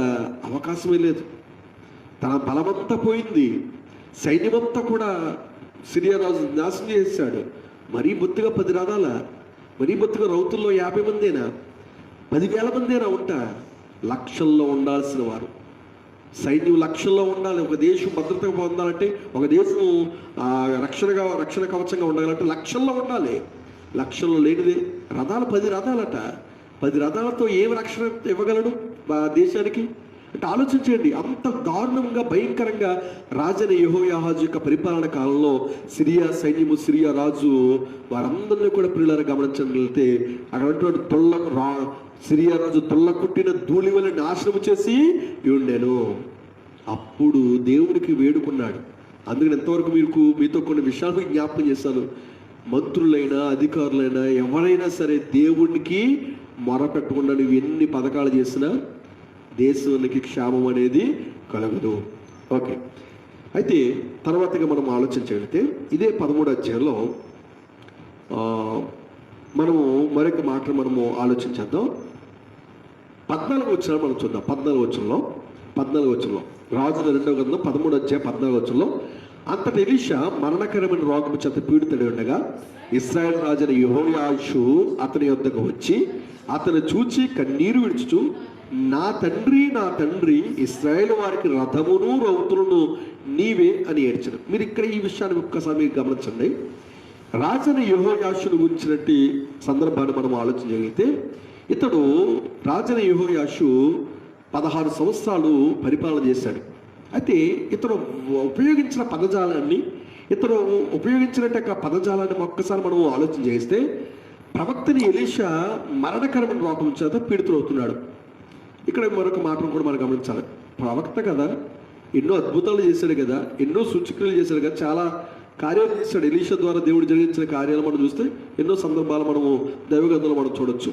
అవకాశమే లేదు. తన బలమంతా పోయింది, సైన్యమంతా కూడా సిరియా రాజు నాశనం చేశాడు. మరీ బొత్తుగా 10 రథాల, మరీ బొత్తుగా రౌతుల్లో 50 మందేనా, 10,000 మందేనా ఉంటా? లక్షల్లో ఉండాల్సిన వారు, సైన్యం లక్షల్లో ఉండాలి. ఒక దేశం భద్రతగా పొందాలంటే, ఒక దేశం రక్షణ కవచంగా ఉండాలంటే లక్షల్లో ఉండాలి. లక్షల్లో లేనిదే రథాలు 10 రథాలట. 10 రథాలతో ఏమి రక్షణ ఇవ్వగలడు దేశానికి అంటే ఆలోచించండి. అంత దారుణంగా భయంకరంగా రాజైన యెహోయాహాజు యొక్క పరిపాలన కాలంలో సిరియా సైన్యము, సిరియా రాజు వారందరినీ కూడా పిల్లలు గమనించగలిగితే అక్కడ సిరియా రాజు తొల్లకొట్టిన ధూళివలె నాశనము చేసి ఉండెను. అప్పుడు దేవునికి వేడుకున్నాడు. అందుకని ఎంతవరకు మీతో కొన్ని విషయాలు జ్ఞాపకం చేశాను. మంత్రులైనా, అధికారులైనా, ఎవరైనా సరే దేవునికి మొరపెట్టకుండా నువ్వు ఎన్ని పథకాలు చేసినా దేశానికి క్షేమం అనేది కలగదు. ఓకే, అయితే తర్వాతగా మనం ఆలోచించగలిగితే ఇదే 13వ అధ్యాయంలో మనము మరొక మాట మనము ఆలోచించేద్దాం. 14వ వచనం మనం చూద్దాం. 14వ వచనంలో రాజుల 2వ గ్రంథం 13వ అధ్యాయం 14వ వచనంలో, అంతటి ఎలీషా మరణకరమైన రోగము చేత పీడితుడై ఉండగా ఇశ్రాయేలు రాజైన యెహోయాషు అతని యొద్దకు వచ్చి అతను చూచి కన్నీరు విడుచుచు, నా తండ్రి ఇశ్రాయేలు వారికి రథమును రౌతులను నీవే అని ఏడ్చను. మీరు ఇక్కడ ఈ విషయాన్ని ఒక్కసారి గమనించండి. రాజైన యెహోయాషును గురించినట్టు సందర్భాన్ని మనం ఆలోచించగలిగితే, ఇతడు రాజైన యెహోయాషు 16 సంవత్సరాలు పరిపాలన చేశాడు. అయితే ఇతడు ఉపయోగించిన పదజాలాన్ని, ఇతడు ఉపయోగించినట్టు పదజాలాన్ని ఒక్కసారి మనం ఆలోచన చేస్తే, ప్రవక్తని ఎలీషా మరణకరమైన రోగం చేత పీడితులవుతున్నాడు. ఇక్కడ మరొక మాటను కూడా మనం గమనించాలి. ప్రవక్త కదా, ఎన్నో అద్భుతాలు చేశాడు కదా, ఎన్నో సూచక్రియలు చేశాడు కదా, చాలా కార్యాలు చేశాడు. ఎలీషా ద్వారా దేవుడు జరిగించిన కార్యాలు మనం చూస్తే ఎన్నో సందర్భాలు మనము దైవగ్రంథంలో మనం చూడొచ్చు.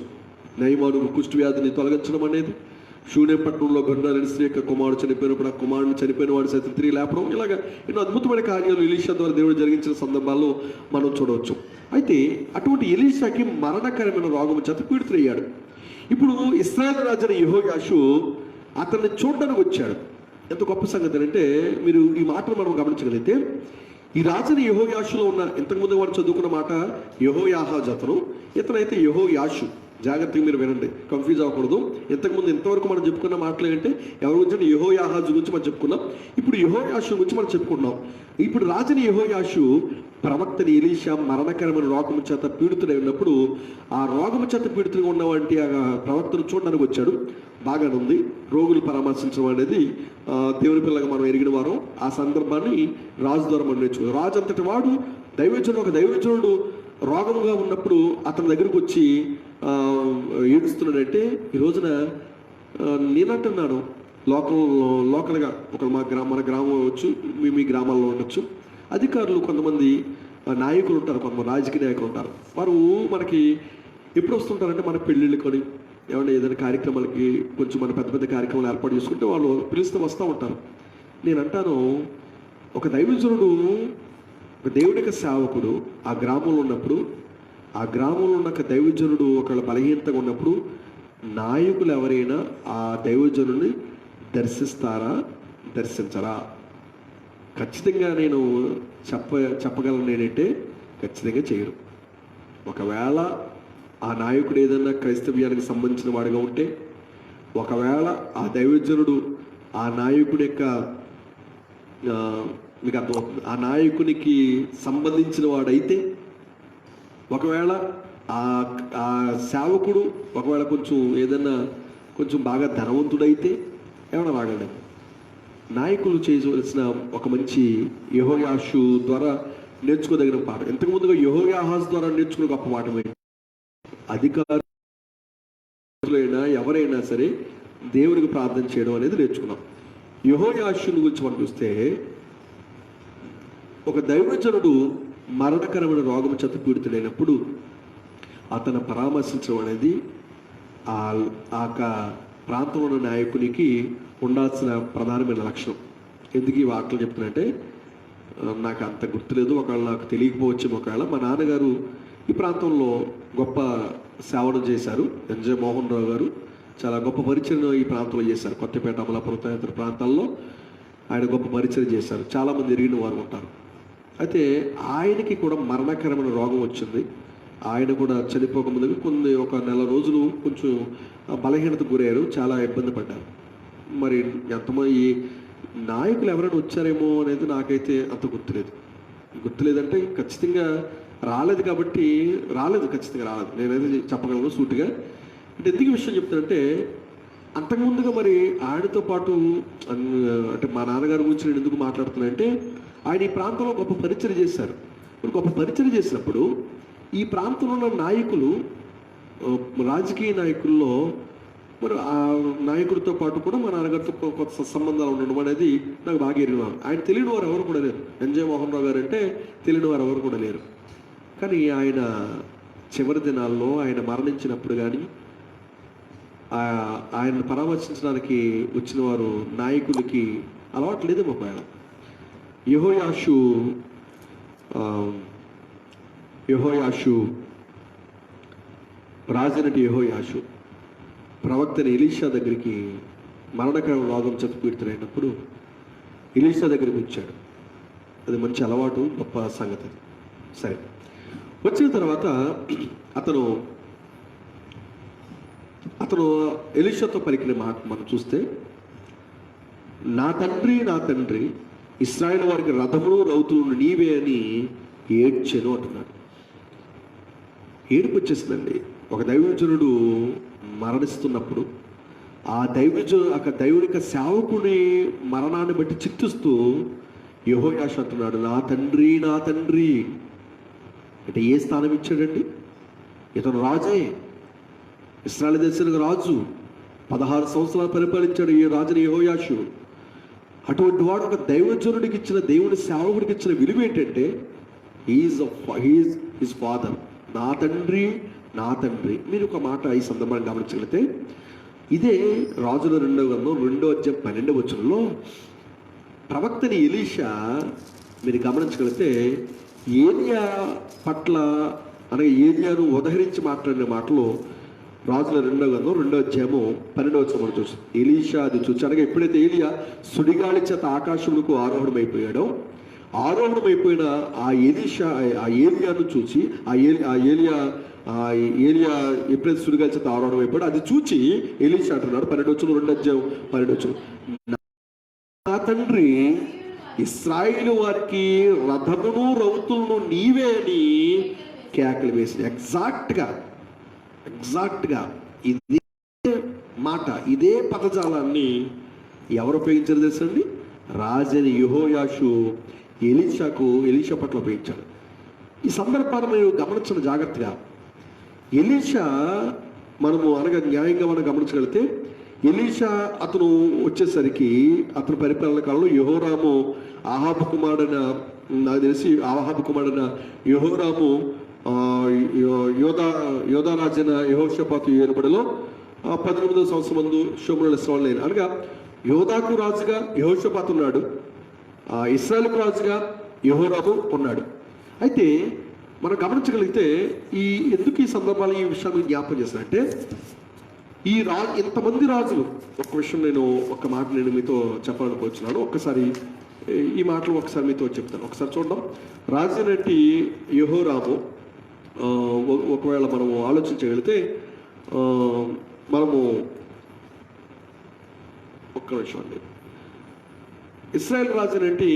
నయమాను కుష్టి వ్యాధిని తొలగించడం అనేది, శూన్యపట్నంలో గొండాలని స్త్రీ యొక్క కుమారుడు చనిపోయినప్పుడు ఆ కుమారుడు చనిపోయిన వాడు సైతం తిరిగి లేపడం, ఇలాగ ఎన్నో అద్భుతమైన కార్యాలు ఎలీషా ద్వారా దేవుడు జరిగించిన సందర్భాల్లో మనం చూడవచ్చు. అయితే అటువంటి ఎలీషాకి మరణకరమైన రోగం చేత పీడితుడయ్యాడు. ఇప్పుడు ఇశ్రాయేలు రాజైన యెహోయాషు అతన్ని చూడడానికి వచ్చాడు. ఎంత గొప్ప సంగతి అంటే, మీరు ఈ మాటను మనం గమనించగలిగితే, ఈ రాజుని యెహోయాషులో ఉన్న, ఇంతకుముందు వాడు చదువుకున్న మాట యెహోయాహాజు అతను, ఇతనైతే యెహోయాషు. జాగ్రత్తగా మీరు వినండి, కన్ఫ్యూజ్ అవ్వకూడదు. ఇంతవరకు మనం చెప్పుకున్న మాటలు ఏంటంటే, ఎవరి గురించి? యెహోయాహాజు గురించి మనం చెప్పుకున్నాం. ఇప్పుడు యెహోయాషు గురించి మనం చెప్పుకున్నాం. ఇప్పుడు రాజుని యెహోయాషు ప్రవక్తని ఎలీషా మరణకరమైన రోగము చేత పీడితుడై ఉన్నప్పుడు, ఆ రోగము చేత పీడితులుగా ఉన్నవంటి ఆ ప్రవక్తను చూడడానికి వచ్చాడు. బాగానే ఉంది, రోగులు పరామర్శించడం అనేది దేవుని పిల్లగా మనం ఎరిగిన వారం. ఆ సందర్భాన్ని రాజు ద్వారా మనం నేర్చుకున్నాం. రాజు అంతటి వాడు ఒక దైవజనుడు రోగముగా ఉన్నప్పుడు అతని దగ్గరకు వచ్చి ఏడుస్తున్నాడంటే, ఈ రోజున నేనంటున్నాను, లోకల్గా మన గ్రామం అవ్వచ్చు, మీ గ్రామాల్లో ఉండొచ్చు, అధికారులు కొంతమంది నాయకులు ఉంటారు, కొంతమంది రాజకీయ నాయకులు ఉంటారు. వారు మనకి ఎప్పుడు వస్తుంటారంటే, మన పెళ్ళిళ్ళు కొని ఏమన్నా ఏదైనా కార్యక్రమాలకి కొంచెం మన పెద్ద పెద్ద కార్యక్రమాలు ఏర్పాటు చేసుకుంటే వాళ్ళు పిలిస్తే వస్తూ ఉంటారు. నేను అంటాను, ఒక దైవజనుడు, ఒక దేవుడికి సేవకుడు ఆ గ్రామంలో ఉన్నప్పుడు, ఆ గ్రామంలో ఉన్న ఒక దైవజనుడు ఒకవేళ బలహీనతగా ఉన్నప్పుడు, నాయకులు ఎవరైనా ఆ దైవజనుడిని దర్శిస్తారా, దర్శించరా? ఖచ్చితంగా నేను చెప్పగలను ఏంటంటే, ఖచ్చితంగా చేయరు. ఒకవేళ ఆ నాయకుడు ఏదైనా క్రైస్తవ్యానికి సంబంధించిన వాడిగా ఉంటే, ఒకవేళ ఆ దైవజనుడు ఆ నాయకుడి యొక్క మీకు అర్థమవుతుంది, ఆ నాయకునికి సంబంధించిన వాడైతే, ఒకవేళ ఆ సేవకుడు ఒకవేళ కొంచెం బాగా ధనవంతుడైతే ఏమైనా రాగండి. నాయకులు చేయవలసిన ఒక మంచి యెహోయాషు ద్వారా నేర్చుకోదగిన పాఠం, ఇంతకుముందుగా యెహోయాహాజు ద్వారా నేర్చుకునే గొప్ప పాఠం ఏంటి? అధికారులైనా ఎవరైనా సరే దేవునికి ప్రార్థన చేయడం అనేది నేర్చుకున్నాం. యెహోయాషుని గురించి మనం చూస్తే, ఒక దైవజనుడు మరణకరమైన రోగం చేత పీడితుడైనప్పుడు అతను పరామర్శించడం అనేది ఆ ప్రాంతంలో ఉన్న నాయకునికి ఉండాల్సిన ప్రధానమైన లక్షణం. ఎందుకు ఈ వార్తలు చెప్తున్నానంటే, నాకు అంత గుర్తులేదు, ఒకవేళ నాకు తెలియకపోవచ్చు. ఒకవేళ మా నాన్నగారు ఈ ప్రాంతంలో గొప్ప సేవలు చేశారు. ఎన్జే మోహన్ రావు గారు చాలా గొప్ప పరిచయం ఈ ప్రాంతంలో చేశారు. కొత్తపేట, అమలాపురం తదితర ప్రాంతాల్లో ఆయన గొప్ప పరిచయం చేశారు. చాలామంది ఎరిగిన వారు ఉంటారు. అయితే ఆయనకి కూడా మరణకరమైన రోగం వచ్చింది. ఆయన కూడా చనిపోకముందుగా ఒక నెల రోజులు కొంచెం బలహీనతకు గురయ్యారు, చాలా ఇబ్బంది పడ్డారు. మరి ఎంతమంది నాయకులు ఎవరైనా వచ్చారేమో అనేది నాకైతే అంత గుర్తులేదంటే ఖచ్చితంగా రాలేదు. కాబట్టి ఖచ్చితంగా రాలేదు, నేనైతే చెప్పగలను సూటిగా. అంటే ఎందుకు విషయం చెప్తానంటే, అంతకుముందుగా మరి ఆయనతో పాటు అంటే మా నాన్నగారి గురించి నేను ఎందుకు మాట్లాడుతున్నానంటే, ఆయన ఈ ప్రాంతంలో గొప్ప పరిచయం చేశారు. గొప్ప పరిచయం చేసినప్పుడు ఈ ప్రాంతంలో ఉన్న నాయకులు, రాజకీయ నాయకుల్లో మరి ఆ నాయకుడితో పాటు కూడా మా నాన్నగారితో కొత్త సంబంధాలు ఉండడం అనేది నాకు బాగా ఎరిగినాను. ఆయన తెలియని వారు ఎవరు కూడా లేరు. ఎన్జే మోహన్ రావు గారు అంటే తెలియని వారు ఎవరు కూడా లేరు. కానీ ఆయన చివరి దినాల్లో ఆయన మరణించినప్పుడు కానీ ఆయన్ని పరామర్శించడానికి వచ్చిన వారు నాయకులకి అలవాటు లేదేమో. ఒకవేళ యెహోయాషు రాజనటి యెహోయాషు ప్రవక్తని ఎలీషా దగ్గరికి మరణకరమైన రోగం చేత పీడితుడైనప్పుడు ఎలీషా దగ్గరికి వచ్చాడు. అది మంచి అలవాటు, గొప్ప సంగతి. సరే, వచ్చిన తర్వాత అతను ఎలీషాతో పలికిన మాట మనం చూస్తే, నా తండ్రి ఇశ్రాయేలు వారికి రథములు రౌతులు నీవే అని ఏడ్చెను అంటున్నాడు. ఏడుపు వచ్చేసిందండి. ఒక దైవజనుడు మరణిస్తున్నప్పుడు ఆ దైవుడిక సేవకుని మరణాన్ని బట్టి చింతిస్తూ యెహోయాషు అంటున్నాడు, నా తండ్రి అంటే ఏ స్థానం ఇచ్చాడండి? ఇతను రాజే, ఇశ్రాయేలు దేశానికి రాజు. 16 సంవత్సరాలు పరిపాలించాడు ఈ రాజుని యెహోయాషు. అటువంటి వాడు ఒక దైవజనుడికి ఇచ్చిన, దేవుని సేవకుడికి ఇచ్చిన విలువ ఏంటంటే హీఈస్ హిస్ ఫాదర్, నా తండ్రి నా తండ్రి. మీరు ఒక మాట ఈ సందర్భాన్ని గమనించగలిగితే, ఇదే రాజుల 2వ గ్రంథం 2వ అధ్యాయం 12వ వచనంలో ప్రవక్తని ఎలీషా మీరు గమనించగలిగితే ఏలియా పట్ల అనగా ఏలియాను ఉదహరించి మాట్లాడిన మాటలు రాజుల 2వ గ్రంథం 2వ అధ్యాయము 12వ వచనం చూస్తుంది. ఎలీషా అది చూసి, అనగా ఎప్పుడైతే ఏలియా సుడిగాలి చేత ఆకాశములకు ఆరోహణమైపోయాడో, ఆరోహణమైపోయిన ఆ ఏలియాను చూసి ఏలియా ఎప్పుడైతే సుడిగాలి చేత ఆరోహణమైపోయాడో అది చూచి ఎలీషా అంటున్నాడు 12వ వచనం 2వ అధ్యాయం 12వ వచనం, నా తండ్రి ఇశ్రాయేలు వారికి రథమును రౌతులను నీవే అని కేకలు వేసింది. ఎగ్జాక్ట్గా ఇదే మాట, ఇదే పదజాలాన్ని ఎవరు ఉపయోగించారు తెలుసండి? రాజని యెహోయాషు ఎలీషా పట్ల ఉపయోగించాడు. ఈ సందర్భాన్ని మీరు గమనించండి జాగ్రత్తగా. ఎలీషా మనము అనగా న్యాయంగా మనం గమనించగలిగితే, ఎలీషా అతను వచ్చేసరికి అతని పరిపాలన కాలంలో యెహోరాము ఆహాబు కుమారుడైన, నాకు తెలిసి ఆహాబు కుమారుడైన యెహోరాము యోధారాజైన యెహోషాపాతు ఏర్పడిలో 18వ సంవత్సరం ముందు షోమ్రోను ఇశ్రాయేలు, అనగా యోధాకు రాజుగా యెహోషాపాతు ఉన్నాడు, ఇశ్రాయేలుకు రాజుగా యెహోరాము ఉన్నాడు. అయితే మనం గమనించగలిగితే ఎందుకు ఈ సందర్భాలు ఈ విషయాన్ని జ్ఞాపకం చేస్తానంటే, ఇంతమంది రాజులు, ఒక విషయం ఒక మాట నేను మీతో చెప్పాలనుకుంటున్నాను. ఒక్కసారి ఈ మాటలు ఒకసారి మీతో చెప్తాను. ఒకసారి చూద్దాం. రాజు నటి యెహోరాము, ఒకవేళ మనము ఆలోచించగలిగితే మనము ఒక్క నిమిషం అండి. ఇశ్రాయేల్ రాజు నటి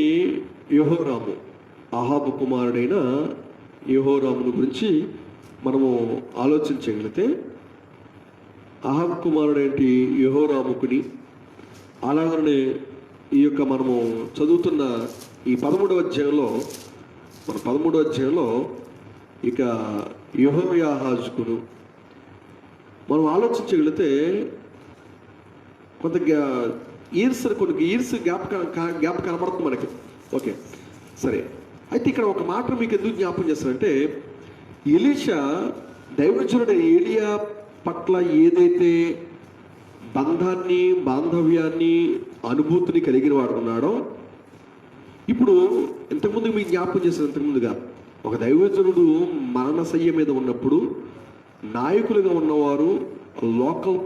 యెహోరాము, ఆహాబు కుమారుడైన యెహోరామును గురించి మనము ఆలోచించగలిగితే, ఆహాబు కుమారుడేంటి యెహోరాముకుని, అలాగనే ఈ యొక్క మనము చదువుతున్న ఈ 13వ అధ్యాయంలో ఇక యెహోయాహాజుకును మనం ఆలోచించగలిగితే కొంత కొన్ని ఇయర్స్ గ్యాప్ కనబడుతుంది మనకి. ఓకే, సరే. అయితే ఇక్కడ ఒక మాట మీకు ఎందుకు జ్ఞాపకం చేస్తానంటే, ఎలీషా దైవజనుడు ఏలియా పట్ల ఏదైతే బాంధవ్యాన్ని అనుభూతిని కలిగిన వాడు ఉన్నాడో, ఇప్పుడు ఇంతకుముందు మీకు జ్ఞాపకం చేశాను. ఇంతకుముందుగా ఒక దైవజనుడు మరణశయ్య మీద ఉన్నప్పుడు నాయకులుగా ఉన్నవారు, లోకల్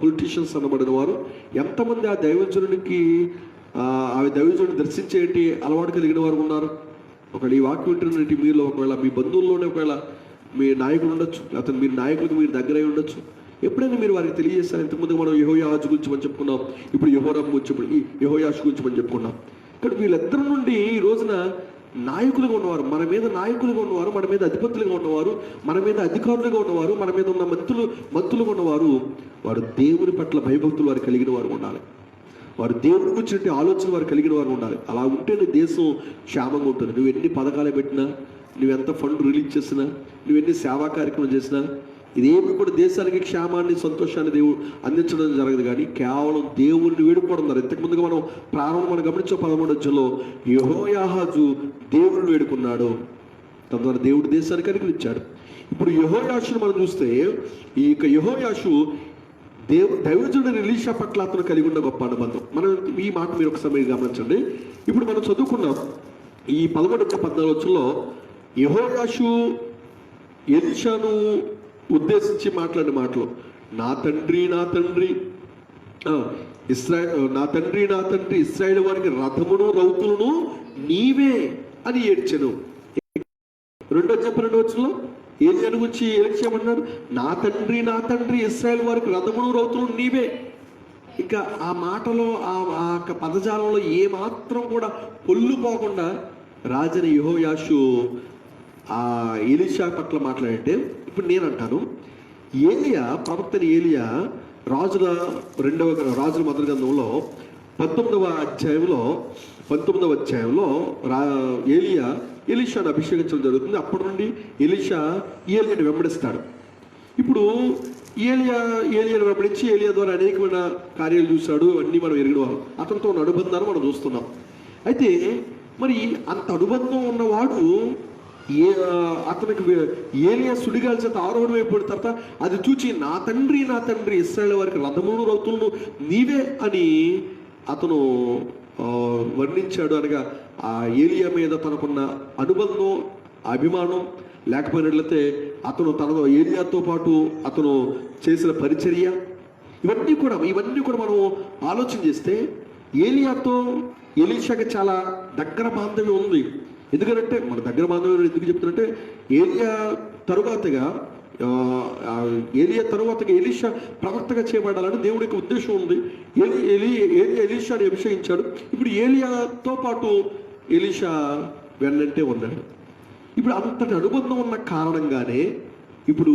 పొలిటీషియన్స్ అనబడిన వారు ఎంతమంది ఆ దైవజనుడికి దైవజనుడిని దర్శించేటి అలవాటు కలిగిన వారు ఉన్నారు? ఒకవేళ ఈ వాక్యం వింటున్నట్టు మీలో ఒకవేళ మీ బంధువుల్లోనే ఒకవేళ మీ నాయకులు ఉండొచ్చు, లేకపోతే మీరు నాయకులకు మీరు దగ్గరై ఉండొచ్చు. ఎప్పుడైనా మీరు వారికి తెలియజేస్తారు. ఇంతకుముందు మనం యెహోయాహాజు గురించి మనం చెప్పుకున్నాం, ఇప్పుడు యెహోరాము గురించి, ఇప్పుడు యెహోయాషు గురించి మనం చెప్పుకున్నాం. ఇక్కడ వీళ్ళిద్దరి నుండి ఈ రోజున నాయకులుగా ఉన్నవారు, మన మీద నాయకులుగా ఉన్నవారు, మన మీద అధిపతులుగా ఉన్నవారు, మన మీద అధికారులుగా ఉన్నవారు, మన మీద ఉన్న మంత్రులుగా ఉన్నవారు, వారు దేవుని పట్ల భయభక్తులు వారు కలిగిన వారు ఉండాలి. వారు దేవుడికి వచ్చినట్టు ఆలోచన వారు కలిగిన వారు ఉండాలి. అలా ఉంటేనే దేశం క్షేమంగా ఉంటుంది. నువ్వు ఎన్ని పథకాలు పెట్టినా, నువ్వెంత ఫండ్ రిలీజ్ చేసినా, నువ్వెన్ని సేవా కార్యక్రమం చేసినా, ఇదేమి కూడా దేశానికి క్షేమాన్ని, సంతోషాన్ని దేవుడు అందించడం జరగదు. కానీ కేవలం దేవుడిని వేడుకోవడం ద్వారా. ఇంతకుముందుగా మనం గమనించే 13వ అధ్యాయంలో యెహోయాహాజు దేవుడిని వేడుకున్నాడు, తద్వారా దేవుడు దేశానికి అనుగ్రహించాడు. ఇప్పుడు యెహోయాషును మనం చూస్తే, ఈ యొక్క యెహోయాషు దైవజనుడు ఎలీషా పట్ల అతను కలిగి ఉన్న గొప్ప అనుబంధం. మనం ఈ మాట మీరు ఒకసారి గమనించండి. ఇప్పుడు మనం చదువుకున్నాం ఈ 13-14 యెహోయాషు ఎలీషాను ఉద్దేశించి మాట్లాడిన మాటలు, నా తండ్రి నా తండ్రి ఇశ్రాయేలు వారికి రథమును రౌతులను నీవే అని ఏడ్చెను. 2:12 ఏలియాను గురించి ఏడ్చేయమన్నాడు, నా తండ్రి ఇశ్రాయేలు వారికి రథమును రౌతులను నీవే. ఇంకా ఆ మాటలో ఆ పదజాలంలో ఏమాత్రం కూడా పొల్లుపోకుండా రాజని యెహోయాషు ఎలీషా పట్ల మాట్లాడంటే, ఇప్పుడు నేను అంటాను, ప్రవక్తని ఏలియా రాజుల మొదటి గ్రంథంలో 19వ అధ్యాయంలో ఎలీషాను అభిషేకించడం జరుగుతుంది. అప్పటి నుండి ఎలీషా ఏలియాని వెంబడిస్తాడు. ఇప్పుడు ఏలియాను వెంబడించి ఏలియా ద్వారా అనేకమైన కార్యాలు చూశాడు, అన్నీ మనం ఎరిగిన వాళ్ళం. అతనితో ఉన్న అనుబంధాన్ని మనం చూస్తున్నాం. అయితే మరి అంత అనుబంధం ఉన్నవాడు అతనికి ఏలియా సుడిగాల చేత ఆరోహణం అయిపోయిన తర్వాత అది చూచి నా తండ్రి ఇశ్రాయేలు వారికి రథములను రౌతులను నీవే అని అతను వర్ణించాడు. అనగా ఆ ఏలియా మీద తనకున్న అనుబంధం, అభిమానం లేకపోయినట్లయితే అతను తనతో ఏలియాతో పాటు అతను చేసిన పరిచర్య ఇవన్నీ కూడా మనం ఆలోచన చేస్తే ఏలియాతో ఎలీషాకి చాలా దగ్గర బాంధవ్యం ఉంది. ఎందుకంటే మన దగ్గర బాంధవ్యం ఎందుకు చెప్తున్నట్టే ఏలియా తరువాతగా ఎలీషా ప్రవక్తగా చేయబడాలని దేవుడి యొక్క ఉద్దేశం ఉంది. ఎలీషాని అభిషేకించాడు. ఇప్పుడు ఏలియాతో పాటు ఎలీషా వెన్నంటే ఉన్నాడు. ఇప్పుడు అంతటి అనుబంధం ఉన్న కారణంగానే ఇప్పుడు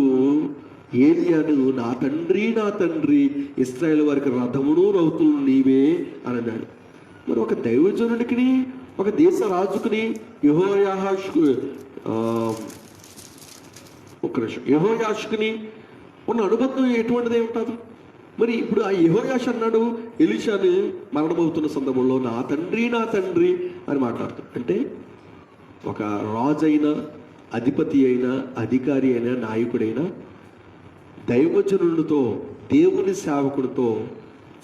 ఏలియాను నా తండ్రి ఇశ్రాయేలు వారికి రథమును రౌతులు నీవే అని అన్నాడు. మరి ఒక దైవజనుడికి, ఒక దేశ రాజుకుని యెహోయాషుకుని ఉన్న అనుబంధం ఎటువంటిదే ఉంటుంది. మరి ఇప్పుడు ఆ యెహోయాషు అన్నాడు ఎలీషాని మరణమవుతున్న సందర్భంలో నా తండ్రి అని మాట్లాడుతాడు. అంటే ఒక రాజైన, అధిపతి అయినా, అధికారి అయినా, నాయకుడైనా దైవజనులతో, దేవుని సేవకుడితో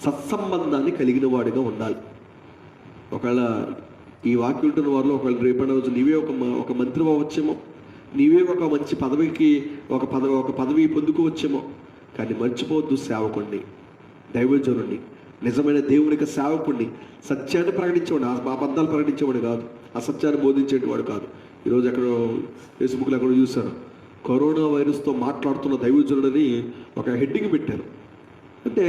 సత్సంబంధాన్ని కలిగిన వాడిగా ఉండాలి. ఒకవేళ ఈ వాక్యం ఉంటున్న వారిలో ఒకవేళ రేపటి రోజు నీవే ఒక మంత్రి అవ్వచ్చేమో, నీవే ఒక మంచి పదవికి ఒక పదవి పొందుకోవచ్చేమో, కానీ మర్చిపోవద్దు సేవకుడిని, దైవజనుడిని, నిజమైన దేవునికి సేవకుడిని, సత్యాన్ని ప్రకటించేవాడు, అబద్ధాలు ప్రకటించేవాడు కాదు, అసత్యాన్ని బోధించేవాడు కాదు. ఈరోజు ఎక్కడో ఫేస్బుక్లో ఎక్కడో చూశాను, కరోనా వైరస్తో మాట్లాడుతున్న దైవజనుడని ఒక హెడ్డింగ్ పెట్టారు. అంటే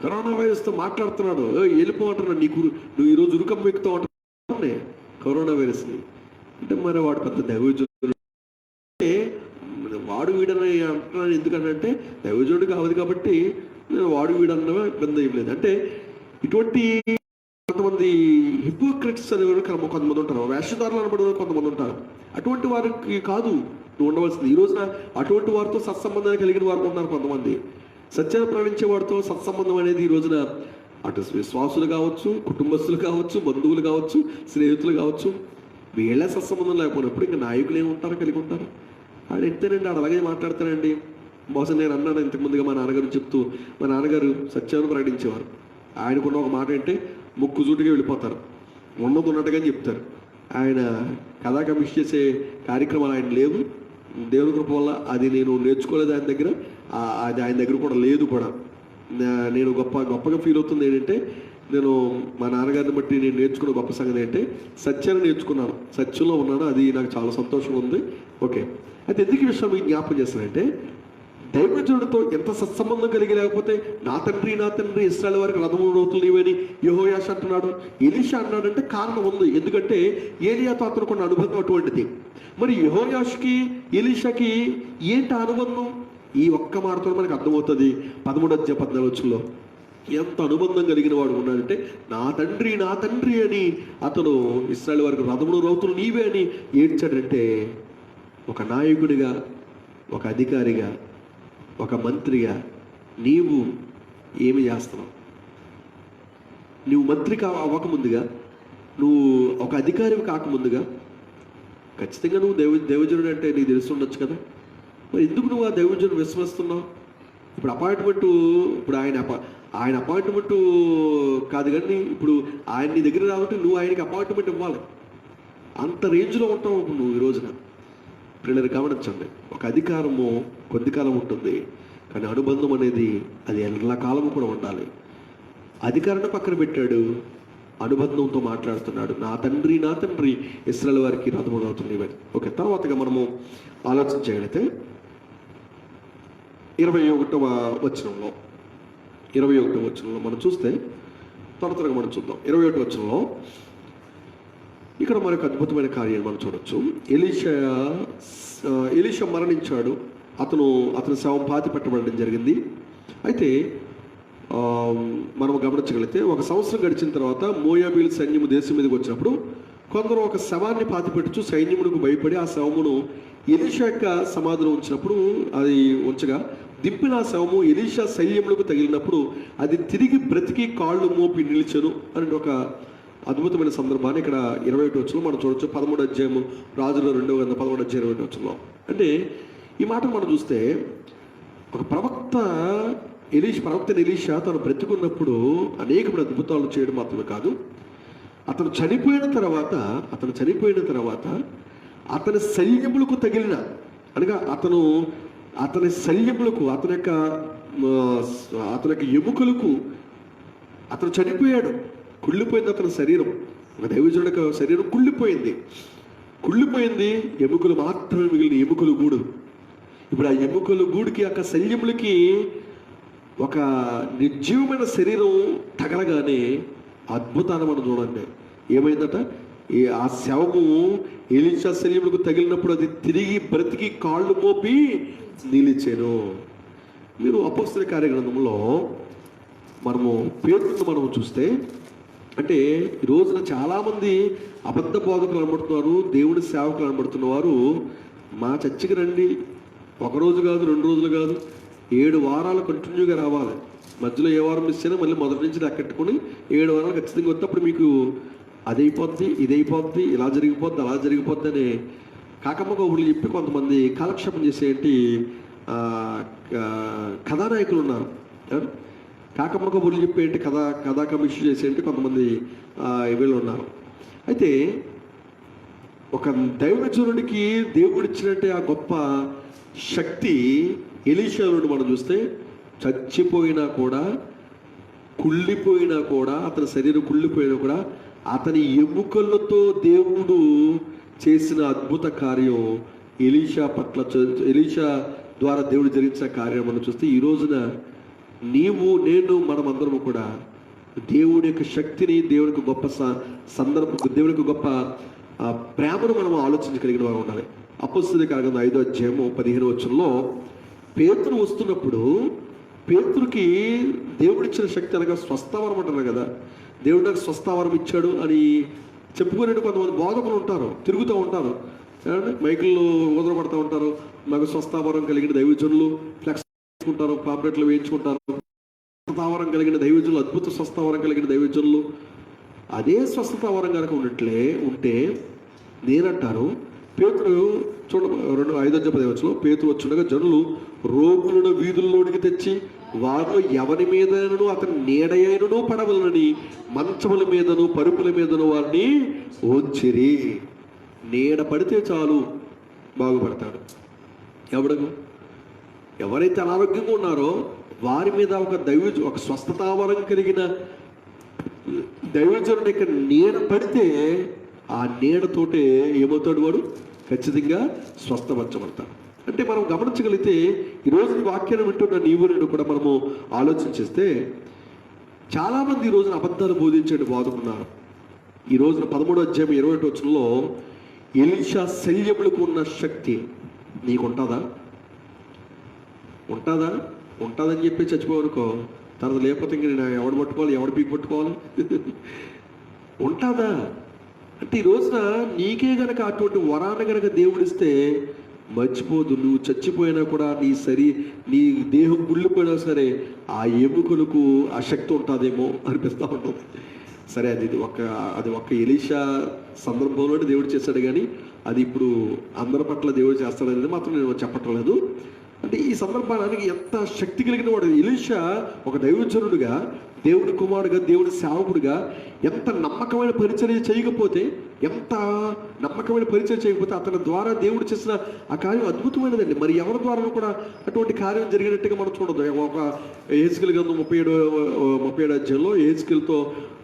కరోనా వైరస్తో మాట్లాడుతున్నాడు, వెళ్ళిపోమంటున్నాడు, నువ్వు ఈరోజు ఉరుకం ఎక్కుతూ ఉంటున్నా కరోనా వైరస్ని. అంటే మరి వాడు పెద్ద దైవజనుడు, అంటే వాడు వీడని అంటున్నాను. ఎందుకంటే దైవజనుడు కావదు కాబట్టి నేను వాడు వీడన్న ఇబ్బంది ఏం లేదు. అంటే ఇటువంటి కొంతమంది హిపోక్రిట్స్ అనేవారు కొంతమంది ఉంటారు, వేషధారులు అనబడే కొంతమంది ఉంటారు. అటువంటి వారికి కాదు నువ్వు ఉండవలసింది. ఈ రోజున అటువంటి వారితో సత్సంబంధాన్ని కలిగిన వారు ఉన్నారు. కొంతమంది సత్యాన్ని ప్రకటించే వారితో సత్సంబంధం అనేది ఈ రోజున అటు విశ్వాసులు కావచ్చు, కుటుంబస్తులు కావచ్చు, బంధువులు కావచ్చు, స్నేహితులు కావచ్చు, వీళ్ళ సత్సంబంధం లేకపోయినప్పుడు ఇంకా నాయకులు ఏముంటారో కలిగి ఉంటారు. ఆడు ఎంతేనండి, ఆడు అలాగే మాట్లాడతానండి. బహుశా నేను అన్నాను ఇంతకుముందుగా, మా నాన్నగారు చెప్తూ, మా నాన్నగారు సత్యాన్ని ప్రకటించేవారు. ఆయనకున్న ఒక మాట అంటే ముక్కుసూటిగా వెళ్ళిపోతారు, ఉన్నట్టుగా చెప్తారు. ఆయన కథాక మిస్ చేసే కార్యక్రమాలు ఆయన లేవు. దేవుని కృప వల్ల అది నేను నేర్చుకోలేదు ఆయన దగ్గర, అది ఆయన దగ్గర కూడా లేదు కూడా. నేను గొప్పగా ఫీల్ అవుతుంది ఏంటంటే, నేను మా నాన్నగారిని బట్టి నేను నేర్చుకున్న గొప్ప సంగతి ఏంటంటే సత్యాన్ని నేర్చుకున్నాను, సత్యంలో ఉన్నాను. అది నాకు చాలా సంతోషంగా ఉంది. ఓకే, అయితే ఎందుకు ఈ విషయం మీకు జ్ఞాపకం చేస్తానంటే, దైవజనుడితో ఎంత సత్సంబంధం కలిగి లేకపోతే నా తండ్రి ఇశ్రాయేలు వారికి రథములు రౌతులు నీవని యెహోయాషు అంటున్నాడు, ఎలీషా అన్నాడంటే కారణం ఉంది. ఎందుకంటే ఏలియాతో అతనుకున్న అనుబంధం అటువంటిది. మరి యెహోయాషుకి ఎలీషాకి ఏంటి అనుబంధం? ఈ ఒక్క మాటతో మనకు అర్థమవుతుంది. 13-14 ఎంత అనుబంధం కలిగిన వాడు ఉన్నాడంటే, నా తండ్రి అని అతను ఇశ్రాయేలు వారికి రథములు రౌతులు నీవే అని ఏడ్చాడంటే, ఒక నాయకుడిగా, ఒక అధికారిగా, ఒక మంత్రిగా నీవు ఏమి చేస్తున్నావు? నువ్వు మంత్రి అవ్వకముందుగా, నువ్వు ఒక అధికారివి కాకముందుగా ఖచ్చితంగా నువ్వు దైవజనుడు అంటే నీకు తెలిసి ఉండొచ్చు కదా. మరి ఎందుకు నువ్వు ఆ దైవజనుడు విశ్వసిస్తున్నావు? ఇప్పుడు అపాయింట్మెంటు, ఇప్పుడు ఆయన అపాయింట్మెంటు కాదు కానీ ఇప్పుడు ఆయన నీ దగ్గర రావాలంటే నువ్వు ఆయనకి అపాయింట్మెంట్ ఇవ్వాలి. అంత రేంజ్లో ఉంటావు నువ్వు ఈ రోజున. పిల్లలు గమనించండి, ఒక అధికారము కొద్ది కాలం ఉంటుంది, కానీ అనుబంధం అనేది అది ఎల్లకాలము కూడా ఉండాలి. అధికారాన్ని పక్కన పెట్టాడు, అనుబంధంతో మాట్లాడుతున్నాడు. నా తండ్రి ఇశ్రాయేలు వారికి రథములు అవుతుంది. ఓకే, తర్వాతగా మనము ఆలోచన చేయగలిగితే 21వ వచనంలో మనం చూస్తే త్వరగా మనం చూద్దాం. 21వ వచనంలో ఇక్కడ మరొక అద్భుతమైన కార్యాన్ని మనం చూడొచ్చు. ఎలీషా మరణించాడు, అతని శవం పాతి పెట్టబడడం జరిగింది. అయితే మనం గమనించగలిగితే 1 సంవత్సరం గడిచిన తర్వాత మోయాబీల సైన్యము దేశం మీదకి వచ్చినప్పుడు కొందరు ఒక శవాన్ని పాతిపెట్టుచు సైన్యమునకు భయపడి ఆ శవమును ఎలీషా యొక్క సమాధిలో ఉంచినప్పుడు అది ఉంచగా దింపిన ఆ శవము ఎలీషా శల్యములకు తగిలినప్పుడు అది తిరిగి బ్రతికి కాళ్ళు మోపి నిలిచెను అని ఒక అద్భుతమైన సందర్భాన్ని ఇక్కడ 21 వచనంలో మనం చూడొచ్చు. 13వ అధ్యాయము రాజుల 2వ గ్రంథం 11వ అధ్యాయం 21 వచనంలో. అంటే ఈ మాటను మనం చూస్తే ఒక ప్రవక్త ఎలీషా తను బ్రతికున్నప్పుడు అనేకమైన అద్భుతాలు చేయడం మాత్రమే కాదు, అతను చనిపోయిన తర్వాత అతని శల్యములకు తగిలిన, అనగా అతని శల్యములకు అతని యొక్క ఎముకలకు, అతను చనిపోయాడు, కుళ్ళిపోయింది అతని శరీరం, ఒక దైవజనుడి యొక్క శరీరం కుళ్ళిపోయింది, ఎముకలు మాత్రమే మిగిలిన ఎముకలు గూడు. ఇప్పుడు ఆ ఎముకలు గూడికి ఆ శల్యములకి ఒక నిర్జీవమైన శరీరం తగలగానే అద్భుతాన్ని మనం చూడండి. ఏమైందట, ఆ శవము ఎలీషా శల్యములకు తగిలినప్పుడు అది తిరిగి బ్రతికి కాళ్ళు మోపి నిలిచెను. మీరు అపోస్తల కార్యగ్రంథంలో మనము పేతురును చూస్తే, అంటే ఈ రోజున చాలామంది అబద్ధ బోధకులు అనబడుతున్నారు, దేవుడి సేవకులు అనబడుతున్న వారు మా చర్చికి రండి, ఒకరోజు కాదు 2 రోజులు కాదు 7 వారాలు కంటిన్యూగా రావాలి, మధ్యలో ఏ వారం మిస్ అయినా మళ్ళీ మొదటి నుంచి లెక్కెట్టుకుని 7 వారాలు ఖచ్చితంగా వస్తే అప్పుడు మీకు అదైపోద్ది, ఇదైపోద్ది, ఇలా జరిగిపోద్ది, అలా జరిగిపోద్ది అని కాకమ్మ కబుర్లు చెప్పి కొంతమంది కాలక్షేపం చేసేటి కథానాయకులు ఉన్నారు. కాకమ్మ కబుర్లు చెప్పేంటి కథా కమిషన్ చేసేంటి కొంతమంది వీళ్ళు ఉన్నారు. అయితే ఒక దైవజనుడికి దేవుడిచ్చినట్టే ఆ గొప్ప శక్తి ఎలీషా నుండి మనం చూస్తే, చచ్చిపోయినా కూడా, కుళ్ళిపోయినా కూడా, అతని శరీరం కుళ్ళిపోయినా కూడా అతని ఎముకలతో దేవుడు చేసిన అద్భుత కార్యం, ఎలీషా ద్వారా దేవుడు జరిగించిన కార్యం మనం చూస్తే, ఈ రోజున నీవు నేను మనమందరము కూడా దేవుని యొక్క శక్తిని, దేవుని యొక్క గొప్ప దేవుని యొక్క గొప్ప ప్రేమను మనం ఆలోచించగలిగిన వారు ఉండాలి. అపోస్తలుల కార్యగ్రంథం 5వ అధ్యాయము 15వ వచనంలో పేతురు వస్తున్నప్పుడు పేతురుకి దేవుడిచ్చిన శక్తి అనగా స్వస్థవరం అంటారు కదా, దేవుడు నాకు స్వస్థవరం ఇచ్చాడు అని చెప్పుకునేట్టు కొంతమంది బోధకులు ఉంటారు, తిరుగుతూ ఉంటారు, మైకుల్లో ఊదరపడుతూ ఉంటారు. నాకు స్వస్థవరం కలిగిన దైవజనులు ఫ్లెక్స్ వేసుకుంటారు, పాంప్లెట్లు వేయించుకుంటారు. స్వస్థతావరం కలిగిన దైవజనులు, అద్భుత స్వస్థవరం కలిగిన దైవజనులు. అదే స్వస్థతావరం కనుక ఉంటే నేనంటారు, పేతురు చూడ 5:10 పేతురు వచ్చుండగా జనులు రోగులను వీధుల్లోనికి తెచ్చి వారు ఎవరి మీదనూ అతని నీడయైనను పడవలనని మంచముల మీదను పరుపుల మీదను వారిని ఉంచిరి. నీడ పడితే చాలు బాగుపడతాడు. ఎవరైతే అనారోగ్యంగా ఉన్నారో వారి మీద ఒక స్వస్థతావరం కలిగిన దైవజనుడి యొక్క నీడ పడితే ఆ నీడతోటే ఏమవుతాడు, వాడు ఖచ్చితంగా స్వస్థపరచబడతాడు. అంటే మనం గమనించగలిగితే ఈరోజు వాక్యాన్ని వింటున్న నీవు నేను కూడా మనము ఆలోచించేస్తే, చాలామంది ఈ రోజున అబద్ధాలు బోధించే బోధకున్నారు. ఈ రోజున 13వ అధ్యాయం 21వ వచనంలో ఎలీషా శల్యములకు ఉన్న శక్తి నీకు ఉంటుందని చెప్పి చచ్చిపోవనుకో, తర్వాత లేకపోతే ఇంక నేను ఎవడు పట్టుకోవాలి, ఎవడు పీకి పట్టుకోవాలి, ఉంటుందా అంటే ఈ రోజున నీకే గనక అటువంటి వరాన్ని గనక దేవుడిస్తే మర్చిపోదు. నువ్వు చచ్చిపోయినా కూడా నీ దేహం గుళ్ళిపోయినా సరే ఆ ఎముకలకు ఆ శక్తి ఉంటుందేమో అనిపిస్తూ ఉంటుంది. సరే, అది ఒక్క ఎలీషా సందర్భంలోనే దేవుడు చేశాడు, కానీ అది ఇప్పుడు అందరి పట్ల దేవుడు చేస్తాడనేది మాత్రం నేను చెప్పటం లేదు. అంటే ఈ సందర్భానికి ఎంత శక్తి కలిగిన వాడు ఎలీషా, ఒక దైవజనుడుగా, దేవుడి కుమారుడుగా, దేవుడి సేవకుడుగా ఎంత నమ్మకమైన పరిచర్య చేయకపోతే అతని ద్వారా దేవుడు చేసిన ఆ కార్యం అద్భుతమైనదండి. మరి ఎవరి ద్వారా కూడా అటువంటి కార్యం జరిగినట్టుగా మనం చూడదు. ఒక యెహెజ్కేలు గ్రంథం 37వ అధ్యాయంలో యెహెజ్కేలుతో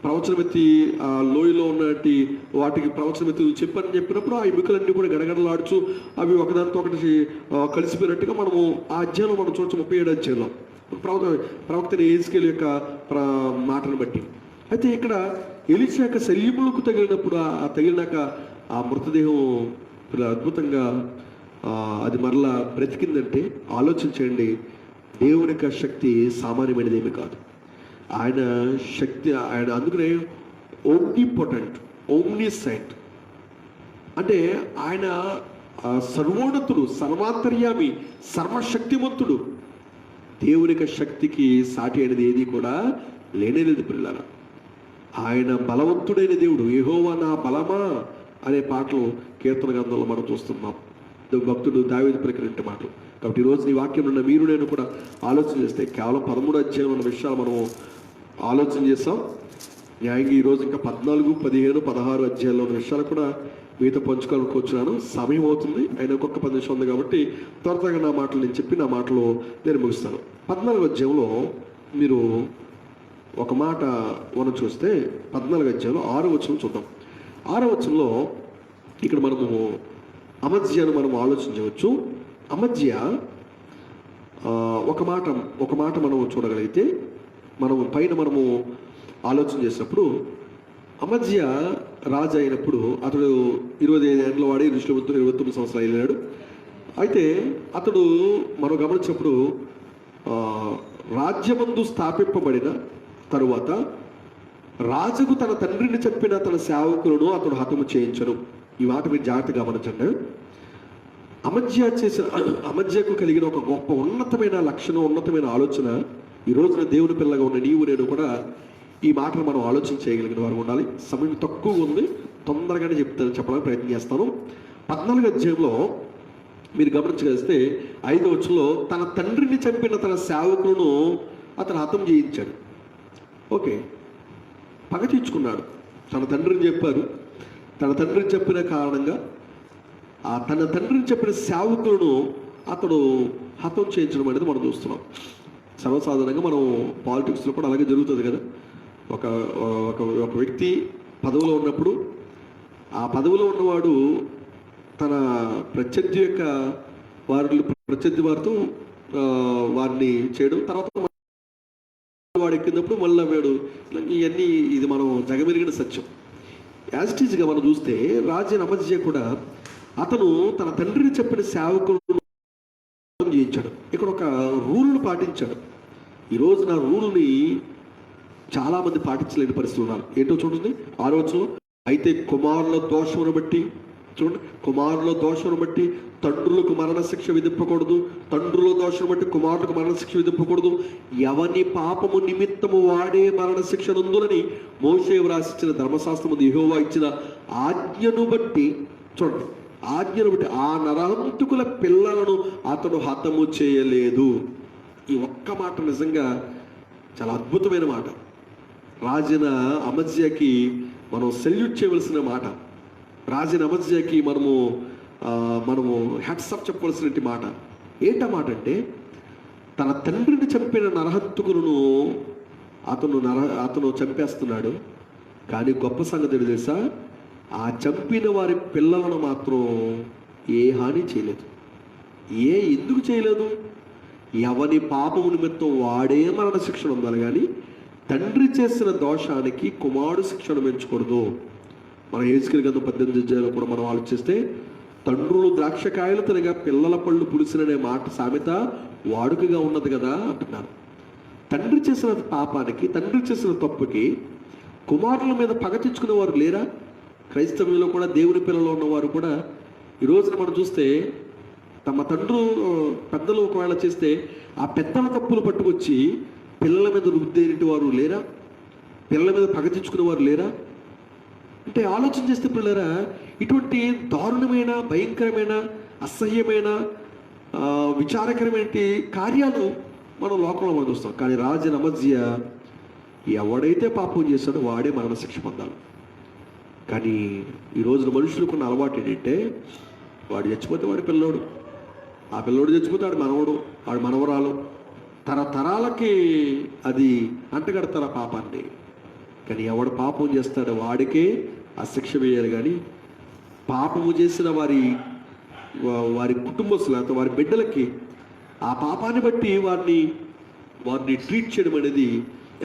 ప్రవచనమెత్తి ఆ లోయలో ఉన్నటి వాటికి ప్రవచనమెత్తి చెప్పినప్పుడు ఆ ఎముకలన్నీ కూడా గడగడలాడుచు అవి ఒకదానితో ఒకటి కలిసిపోయినట్టుగా మనము ఆ అధ్యాయంలో మనం చూడొచ్చు. 37వ అధ్యాయంలో ప్రవక్త యెహెజ్కేలు యొక్క మాటను బట్టి. అయితే ఇక్కడ ఎలీషా యొక్క శల్యములకు తగిలినాక ఆ మృతదేహం అద్భుతంగా అది మరలా బ్రతికిందంటే ఆలోచించండి. దేవుని యొక్క శక్తి సామాన్యమైనదేమీ కాదు. ఆయన శక్తి, ఆయన అందుకనే ఓమ్నిపోటెంట్, ఓమ్నిసైంట్ అంటే ఆయన సర్వోన్నతుడు, సర్వాంతర్యామి, సర్వశక్తిమంతుడు. దేవుని యొక్క శక్తికి సాటి అయినది ఏది కూడా లేనేలేదు పిల్లల. ఆయన బలవంతుడైన దేవుడు. యెహోవా నా బలమా అనే పాటలు కీర్తన గ్రంథంలో మనం చూస్తున్నాం. భక్తుడు దావీదు పలికిన మాటలు. కాబట్టి ఈరోజు ఈ వాక్యం ఉన్న మీరు నేను కూడా ఆలోచన చేస్తే కేవలం 13 అధ్యాయం ఉన్న విషయాలు మనం ఆలోచన చేస్తాం. న్యాయంగా ఈరోజు ఇంకా 14, 15, 16 అధ్యాయంలో ఉన్న విషయాలు కూడా మీతో పంచుకోవాలనుకుంటున్నాను. సమయం అవుతుంది, అయినా ఒక్కొక్క 10 నిమిషం ఉంది కాబట్టి త్వరగా నా మాటలు నేను చెప్పి నా మాటలు నేను ముగిస్తాను. 14 అధ్యాయంలో మీరు ఒక మాట మనం చూస్తే 14 అధ్యాయంలో 6వ వచనం చూద్దాం. 6వ వచనంలో ఇక్కడ మనము అమజ్యాను మనం ఆలోచించవచ్చు. అమజ్య ఒక మాట మనం చూడగలిగితే మనం పైన మనము ఆలోచన చేసినప్పుడు అమజ్య రాజు అయినప్పుడు అతడు 25 ఏళ్ళ వాడి ఋషుల 29 సంవత్సరాలు వెళ్ళాడు. అయితే అతడు మనం గమనించినప్పుడు రాజ్యమందు స్థాపింపబడిన తరువాత రాజుకు తన తండ్రిని చెప్పిన తన సేవకులను అతడు హతము చేయించను. ఈ మాట మీరు జాగ్రత్తగా గమనించండి. అమజ్యకు కలిగిన ఒక గొప్ప ఉన్నతమైన లక్షణం, ఉన్నతమైన ఆలోచన. ఈ రోజున దేవుని పిల్లగా ఉన్న నీవు నేను కూడా ఈ మాటను మనం ఆలోచన చేయగలిగిన వారు ఉండాలి. సమయం తక్కువ ఉంది, తొందరగానే చెప్పడానికి ప్రయత్నం చేస్తాను. 14వ అధ్యాయంలో మీరు గమనించగలిస్తే 5వ వచనంలో తన తండ్రిని చంపిన తన సేవకులను అతను హతం చేయించాడు. ఓకే, పగ తీర్చుకున్నాడు. తన తండ్రిని చెప్పారు. తన తండ్రిని చెప్పిన కారణంగా తన తండ్రిని చెప్పిన సేవకులను అతడు హతం చేయించడం అనేది మనం చూస్తున్నాం. సర్వసాధారణంగా మనం పాలిటిక్స్లో కూడా అలాగే జరుగుతుంది కదా. ఒక వ్యక్తి పదవిలో ఉన్నప్పుడు ఆ పదవిలో ఉన్నవాడు తన ప్రత్యర్థి వారితో వారిని చేయడం, తర్వాత వాడు ఎక్కినప్పుడు మళ్ళీ వాడు ఇవన్నీ ఇది మనం జగమెరిగిన సత్యం. యాజిటీజ్గా మనం చూస్తే రాజు అమజ్య కూడా అతను తన తండ్రిని చెప్పిన సేవకులను చేయించాడు. ఇక్కడ ఒక రూల్ను పాటించాడు. ఈరోజు నా రూల్ని చాలామంది పాటించలేని పరిస్థితులు ఉన్నారు. ఏంటో చూడండి 6వ వచనం. అయితే కుమారుల దోషమును బట్టి చూడండి, కుమారుల దోషమును బట్టి తండ్రులకు మరణశిక్ష విధింపకూడదు, తండ్రుల దోషం బట్టి కుమారులకు మరణశిక్ష విధింపకూడదు, ఎవని పాపము నిమిత్తము వాడే మరణశిక్ష నందులని మోషే వ్రాసిచ్చిన ధర్మశాస్త్రము యెహోవా ఇచ్చిన ఆజ్ఞను బట్టి చూడండి, ఆజ్ఞను బట్టి ఆ నరహంతకుల పిల్లలను అతడు హతము చేయలేదు. ఈ ఒక్క మాట నిజంగా చాలా అద్భుతమైన మాట. రాజైన అమజ్యాకి మనం సెల్యూట్ చేయవలసిన మాట. రాజైన అమజ్యాకి మనము హ్యాట్సప్ చెప్పవలసిన మాట. ఏంటమాట అంటే తన తండ్రిని చంపిన నరహంతకులను అతను చంపేస్తున్నాడు. కానీ గొప్ప సంగతి తెలుసా, ఆ చంపిన వారి పిల్లలను మాత్రం ఏ హాని చేయలేదు. ఎందుకు చేయలేదు? ఎవని పాపము నిమిత్తం వాడే మరణ శిక్షణ ఉండాలి, కానీ తండ్రి చేసిన దోషానికి కుమారుడు శిక్షణ పెంచకూడదు. మనం హెజ్కేలు గ్రంథం 18 అధ్యాయంలో కూడా మనం ఆలోచిస్తే తండ్రులు ద్రాక్షకాయలు తినగా పిల్లల పళ్ళు పులిసిననే మాట సామెత వాడుకగా ఉన్నది కదా అంటున్నారు. తండ్రి చేసిన పాపానికి, తండ్రి చేసిన తప్పుకి కుమారుల మీద పగ తెచ్చుకునే వారు లేరా? క్రైస్తవ్యంలో కూడా దేవుని పిల్లలు ఉన్నవారు కూడా ఈ రోజున మనం చూస్తే తమ పెద్దలు ఒకవేళ చేస్తే ఆ పెద్దల తప్పులు పట్టుకొచ్చి పిల్లల మీద రుద్దేటి వారు లేరా? పిల్లల మీద పగ తెచ్చుకునే వారు లేరా? అంటే ఆలోచన చేస్తే పిల్లరా, ఇటువంటి దారుణమైన, భయంకరమైన, అసహ్యమైన, విచారకరమైన కార్యాలు మనం లోకంలో మనం చూస్తాం. కానీ రాజైన అమజ్య ఎవడైతే పాపం చేస్తాడో వాడే మరణశిక్ష పొందాలి. కానీ ఈ రోజున మనుషులకు ఉన్న అలవాటు ఏంటంటే, వాడు చచ్చిపోతే వాడి పిల్లోడు, ఆ పిల్లోడు చచ్చిపోతే వాడు మనవడు, వాడు మనవరాలు, తరతరాలకి అది అంటగడతారు ఆ పాపాన్ని. కానీ ఎవడు పాపం చేస్తాడో వాడికే ఆ శిక్ష వేయాలి. కానీ పాపము చేసిన వారి కుటుంబస్తులు ಅಥವಾ వారి బిడ్డలకి ఆ పాపాన్ని బట్టి వారిని ట్రీట్ చేయడం అనేది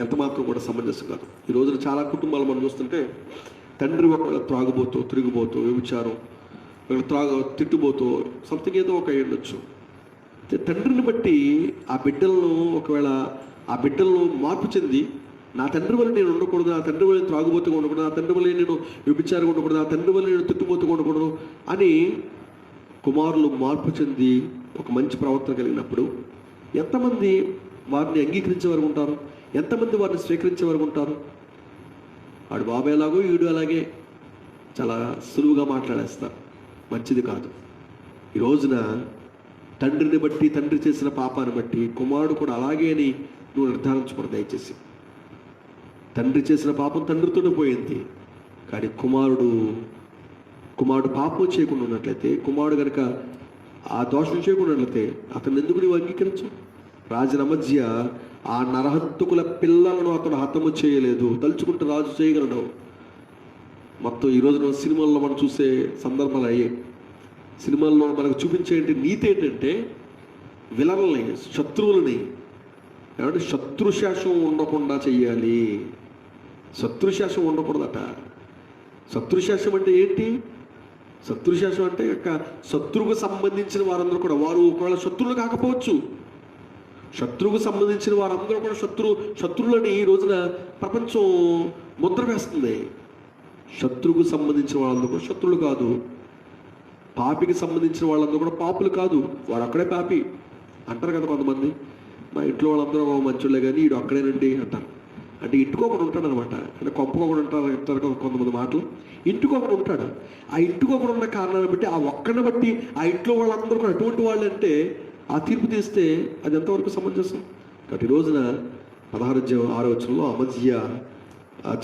ఎంత మాత్రం కూడా సమంజసం కాదు. ఈ రోజున చాలా కుటుంబాలు మనం చూస్తుంటే తండ్రి ఒకవేళ త్రాగుబోతూ, తిరిగిపోతూ, వ్యభిచారం, తిట్టుబోతూ సంథింగ్ ఏదో ఒక ఉండొచ్చు. తండ్రిని బట్టి ఆ బిడ్డలను మార్పు చెంది, నా తండ్రి వల్ల నేను ఉండకూడదు, నా తండ్రి వల్ల త్రాగుబోతుగా ఉండకూడదు, నా తండ్రి వల్ల నేను వ్యభిచారంగా ఉండకూడదు, నా తండ్రి వల్ల నేను తిట్టుబోతుగా ఉండకూడదు అని కుమారులు మార్పు చెంది ఒక మంచి ప్రవర్తన కలిగినప్పుడు ఎంతమంది వారిని అంగీకరించే వరకు ఉంటారు? ఎంతమంది వారిని స్వీకరించే వరకు ఉంటారు? వాడు బాబు ఎలాగో ఈడు అలాగే చాలా సులువుగా మాట్లాడేస్తారు. మంచిది కాదు. ఈ రోజున తండ్రిని బట్టి, తండ్రి చేసిన పాపాన్ని బట్టి కుమారుడు కూడా అలాగే అని నువ్వు నిర్ధారించకూడదు దయచేసి. తండ్రి చేసిన పాపం తండ్రితోనే పోయింది, కానీ కుమారుడు పాపం చేయకుండా ఉన్నట్లయితే, కుమారుడు కనుక ఆ దోషం చేయకుండా ఉన్నట్లయితే అతను ఎందుకు నువ్వు అంగీకరించు? రాజుల మధ్య ఆ నరహంతకుల పిల్లలను అతను హతము చేయలేదు. తలుచుకుంటే రాజు చేయగలడు. మొత్తం ఈ రోజున సినిమాల్లో మనం చూసే సందర్భాలు అయ్యాయి. సినిమాల్లో మనకు చూపించే నీతి ఏంటంటే, విలన్లని, శత్రువులని ఏమంటే శత్రుశాసం ఉండకుండా చెయ్యాలి. శత్రుశాసం ఉండకూడదట. శత్రుశాసం అంటే ఏంటి? శత్రుశాసం అంటే శత్రువుకు సంబంధించిన వారందరూ కూడా, వారు ఒకవేళ శత్రువులు కాకపోవచ్చు, శత్రువుకు సంబంధించిన వారందరూ కూడా శత్రువులని ఈ రోజున ప్రపంచం ముద్ర వేస్తుంది. శత్రువుకు సంబంధించిన వాళ్ళందరూ కూడా శత్రువులు కాదు. పాపికి సంబంధించిన వాళ్ళందరూ కూడా పాపులు కాదు. వాడు అక్కడే పాపి అంటారు కదా కొంతమంది. మా ఇంట్లో వాళ్ళందరూ మంచోళ్ళే కానీ వీడు అక్కడేనండి అంటారు. అంటే ఇంటికొకడు ఉంటాడు అనమాట. అంటే కొంపకొకడు అంటారు కదా కొంతమంది మాటలు. ఇంటికొకడు ఉంటాడు. ఆ ఇంటికొకడు ఉన్న కారణాన్ని బట్టి, ఆ ఒక్కడిని బట్టి ఆ ఇంట్లో వాళ్ళందరూ కూడా అటువంటి వాళ్ళు అంటే ఆ తీర్పు తీస్తే అది ఎంతవరకు సమంజసం? కాబట్టి ఈ రోజున 16వ అమజ్య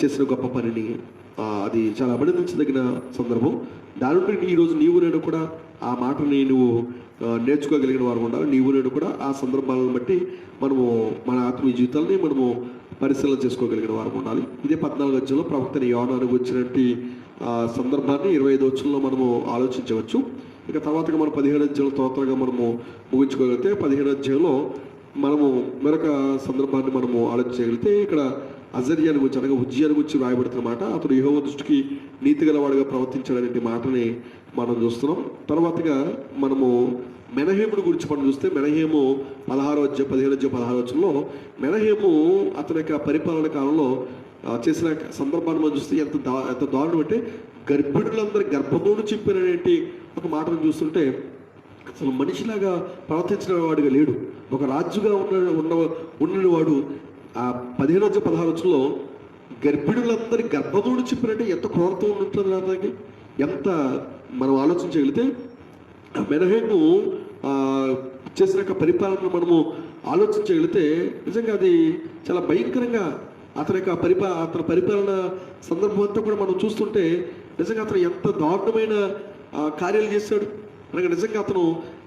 చేసిన గొప్ప పనిని, అది చాలా అభినందించదగిన సందర్భం. దాని నుండి ఈరోజు నీవు నేను కూడా ఆ మాటని నువ్వు నేర్చుకోగలిగిన వారు ఉండాలి. నీవు నేను కూడా ఆ సందర్భాలను బట్టి మనము మన ఆత్మీయ జీవితాలని మనము పరిశీలన చేసుకోగలిగిన వారు ఉండాలి. ఇదే 14వ అధ్యాయంలో ప్రవక్త యోహాను వచ్చినటువంటి సందర్భాన్ని 25వ వచనంలో మనము ఆలోచించవచ్చు. ఇక తర్వాతగా మనం 17వ అధ్యాయంలో తొందరగా మనము ముగించుకోగలిగితే, 17వ అధ్యాయంలో మనము మరొక సందర్భాన్ని మనము ఆలోచించగలిగితే, ఇక్కడ అజర్యాని గురించి అనగా ఉజ్జియాని గురించి రాయబడుతున్న మాట. అతడు యెహోవా దృష్టికి నీతిగలవాడుగా ప్రవర్తించాడనే మాటని మనం చూస్తున్నాం. తర్వాతగా మనము మెనహేముని గురించి మనం చూస్తే, మెనహేము 15వ వచనంలో మెనహేము అతని యొక్క పరిపాలన కాలంలో చేసిన సందర్భాన్ని మనం చూస్తే ఎంత దారుణం అంటే, గర్భిణులందరి గర్భమును చింపినటువంటి ఒక మాటను చూస్తుంటే అసలు మనిషిలాగా ప్రవర్తించిన వాడిగా లేడు. ఒక రాజుగా ఉన్నవాడు ఆ 15వ వచనంలో గర్భిణులందరి గర్భమును చింపినట్టే ఎంత క్రూరత్వం ఉంటుంది దానికి. ఎంత మనం ఆలోచించగలిగితే మెనహేము చేసిన పరిపాలన మనము ఆలోచించగలిగితే నిజంగా అది చాలా భయంకరంగా అతని పరిపాలన సందర్భం అంతా కూడా మనం చూస్తుంటే నిజంగా అతను ఎంత దారుణమైన కార్యాలు చేశాడు. అనగా నిజంగా అతను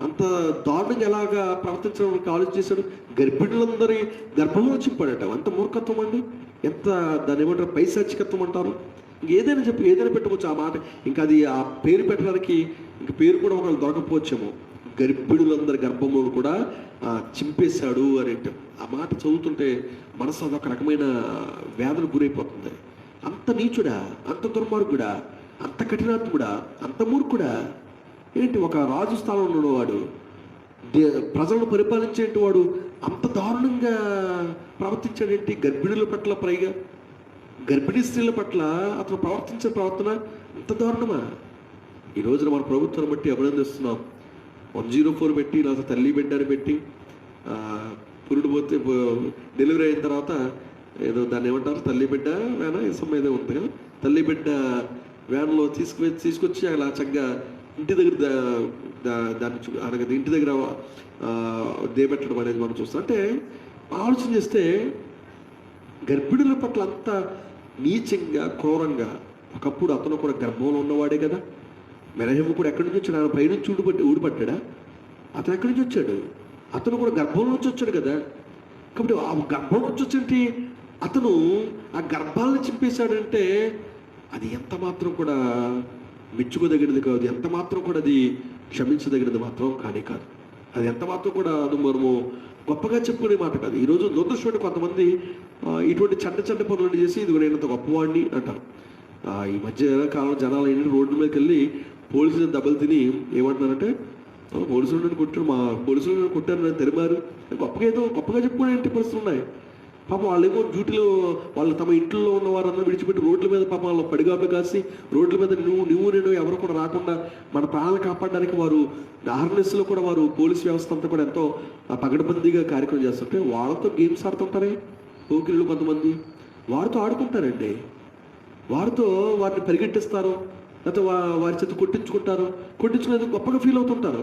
అంత దారుణంగా ఎలాగా ప్రవర్తించడానికి ఆలోచన చేశాడు. గర్భిణులందరి గర్భంలో చింపాడట. అంత మూర్ఖత్వం అండి. ఎంత దాన్ని ఏమంటారు, పైశాచికత్వం అంటారు. ఏదైనా పెట్టవచ్చు ఆ మాట. ఇంకా అది ఆ పేరు పెట్టడానికి ఇంక పేరు కూడా ఒకళ్ళు దొరకపోవచ్చేమో. గర్భిణులందరి గర్భమును కూడా చింపేశాడు అని అంటే ఆ మాట చదువుతుంటే మనసు అదొక రకమైన వేదన గురైపోతుంది. అంత నీచుడా, అంత దుర్మార్గుడా, అంత కఠినాత్ముడా, అంత మూర్ఖుడా ఏంటి? ఒక రాజు స్థానంలో ఉన్నవాడు, ప్రజలను పరిపాలించేటి వాడు అంత దారుణంగా ప్రవర్తించాడేంటి? గర్భిణుల పట్ల, పైగా గర్భిణీ స్త్రీల పట్ల అతను ప్రవర్తించే ప్రవర్తన అంత దారుణమా? ఈ రోజున మన ప్రభుత్వాన్ని బట్టి అభినందిస్తున్నాం. 104 పెట్టి, లేదా తల్లి బిడ్డని పెట్టి, పురుడు పోతే డెలివరీ అయిన తర్వాత ఏదో దాన్ని ఏమంటారు, తల్లి బిడ్డ వ్యాన్ ఇసం ఏదో ఉంది కదా, తల్లి బిడ్డ వ్యాన్లో తీసుకొచ్చి అలా చక్కగా ఇంటి దగ్గర దాన్ని అనగా ఇంటి దగ్గర దేబెట్టడం అనేది మనం చూస్తాం. అంటే ఆలోచన చేస్తే గర్భిణుల పట్ల అంత నీచంగా, క్రూరంగా. ఒకప్పుడు అతను కూడా గర్భంలో ఉన్నవాడే కదా. మెనహేము కూడా ఎక్కడి నుంచి వచ్చాడు? ఆయన పైనుంచి ఊడిపడ్డా? అతను ఎక్కడి నుంచి వచ్చాడు? అతను కూడా గర్భంలో నుంచి వచ్చాడు కదా. కాబట్టి ఆ గర్భం నుంచి వచ్చేంటి అతను ఆ గర్భాలను చింపేశాడంటే అది ఎంత మాత్రం కూడా మెచ్చుకోదగినది కాదు. ఎంత మాత్రం కూడా అది క్షమించదగినది మాత్రం కానీ కాదు. అది ఎంత మాత్రం కూడా మనము గొప్పగా చెప్పుకునే మాట కాదు. ఈరోజు దురదృష్టమైన కొంతమంది ఇటువంటి చెడ్డ పనులను చేసి ఇదిగో నేను అంత గొప్పవాడిని అంటారు. ఈ మధ్య కాలం జనాలు ఏంటంటే రోడ్డు మీదకి వెళ్ళి పోలీసులు దెబ్బలు తిని ఏమంటున్నారంటే, పోలీసులు నన్ను కొట్టారు, మా పోలీసులు నన్ను కొట్టారు, నన్ను తెరిమారు, గొప్పగా చెప్పుకునే పరిస్థితులు ఉన్నాయి. పాపం వాళ్ళేమో డ్యూటీలో వాళ్ళు తమ ఇంట్లో ఉన్న వారందరూ విడిచిపెట్టి రోడ్ల మీద పాపం వాళ్ళు పడిగాపులు కాసి రోడ్ల మీద నువ్వు నేను ఎవరు కూడా రాకుండా మన ప్రాణాలు కాపాడడానికి వారు హార్నెస్లో కూడా వారు పోలీస్ వ్యవస్థ అంతా కూడా ఎంతో పగడబందీగా కార్యక్రమం చేస్తుంటే వాళ్ళతో గేమ్స్ ఆడుతుంటారే పోకిళ్ళు కొంతమంది, వారితో ఆడుకుంటారండి, వారితో వారిని పరిగెట్టిస్తారు, లేకపోతే వారి చేత కొట్టించుకునేందుకు గొప్పగా ఫీల్ అవుతుంటారు.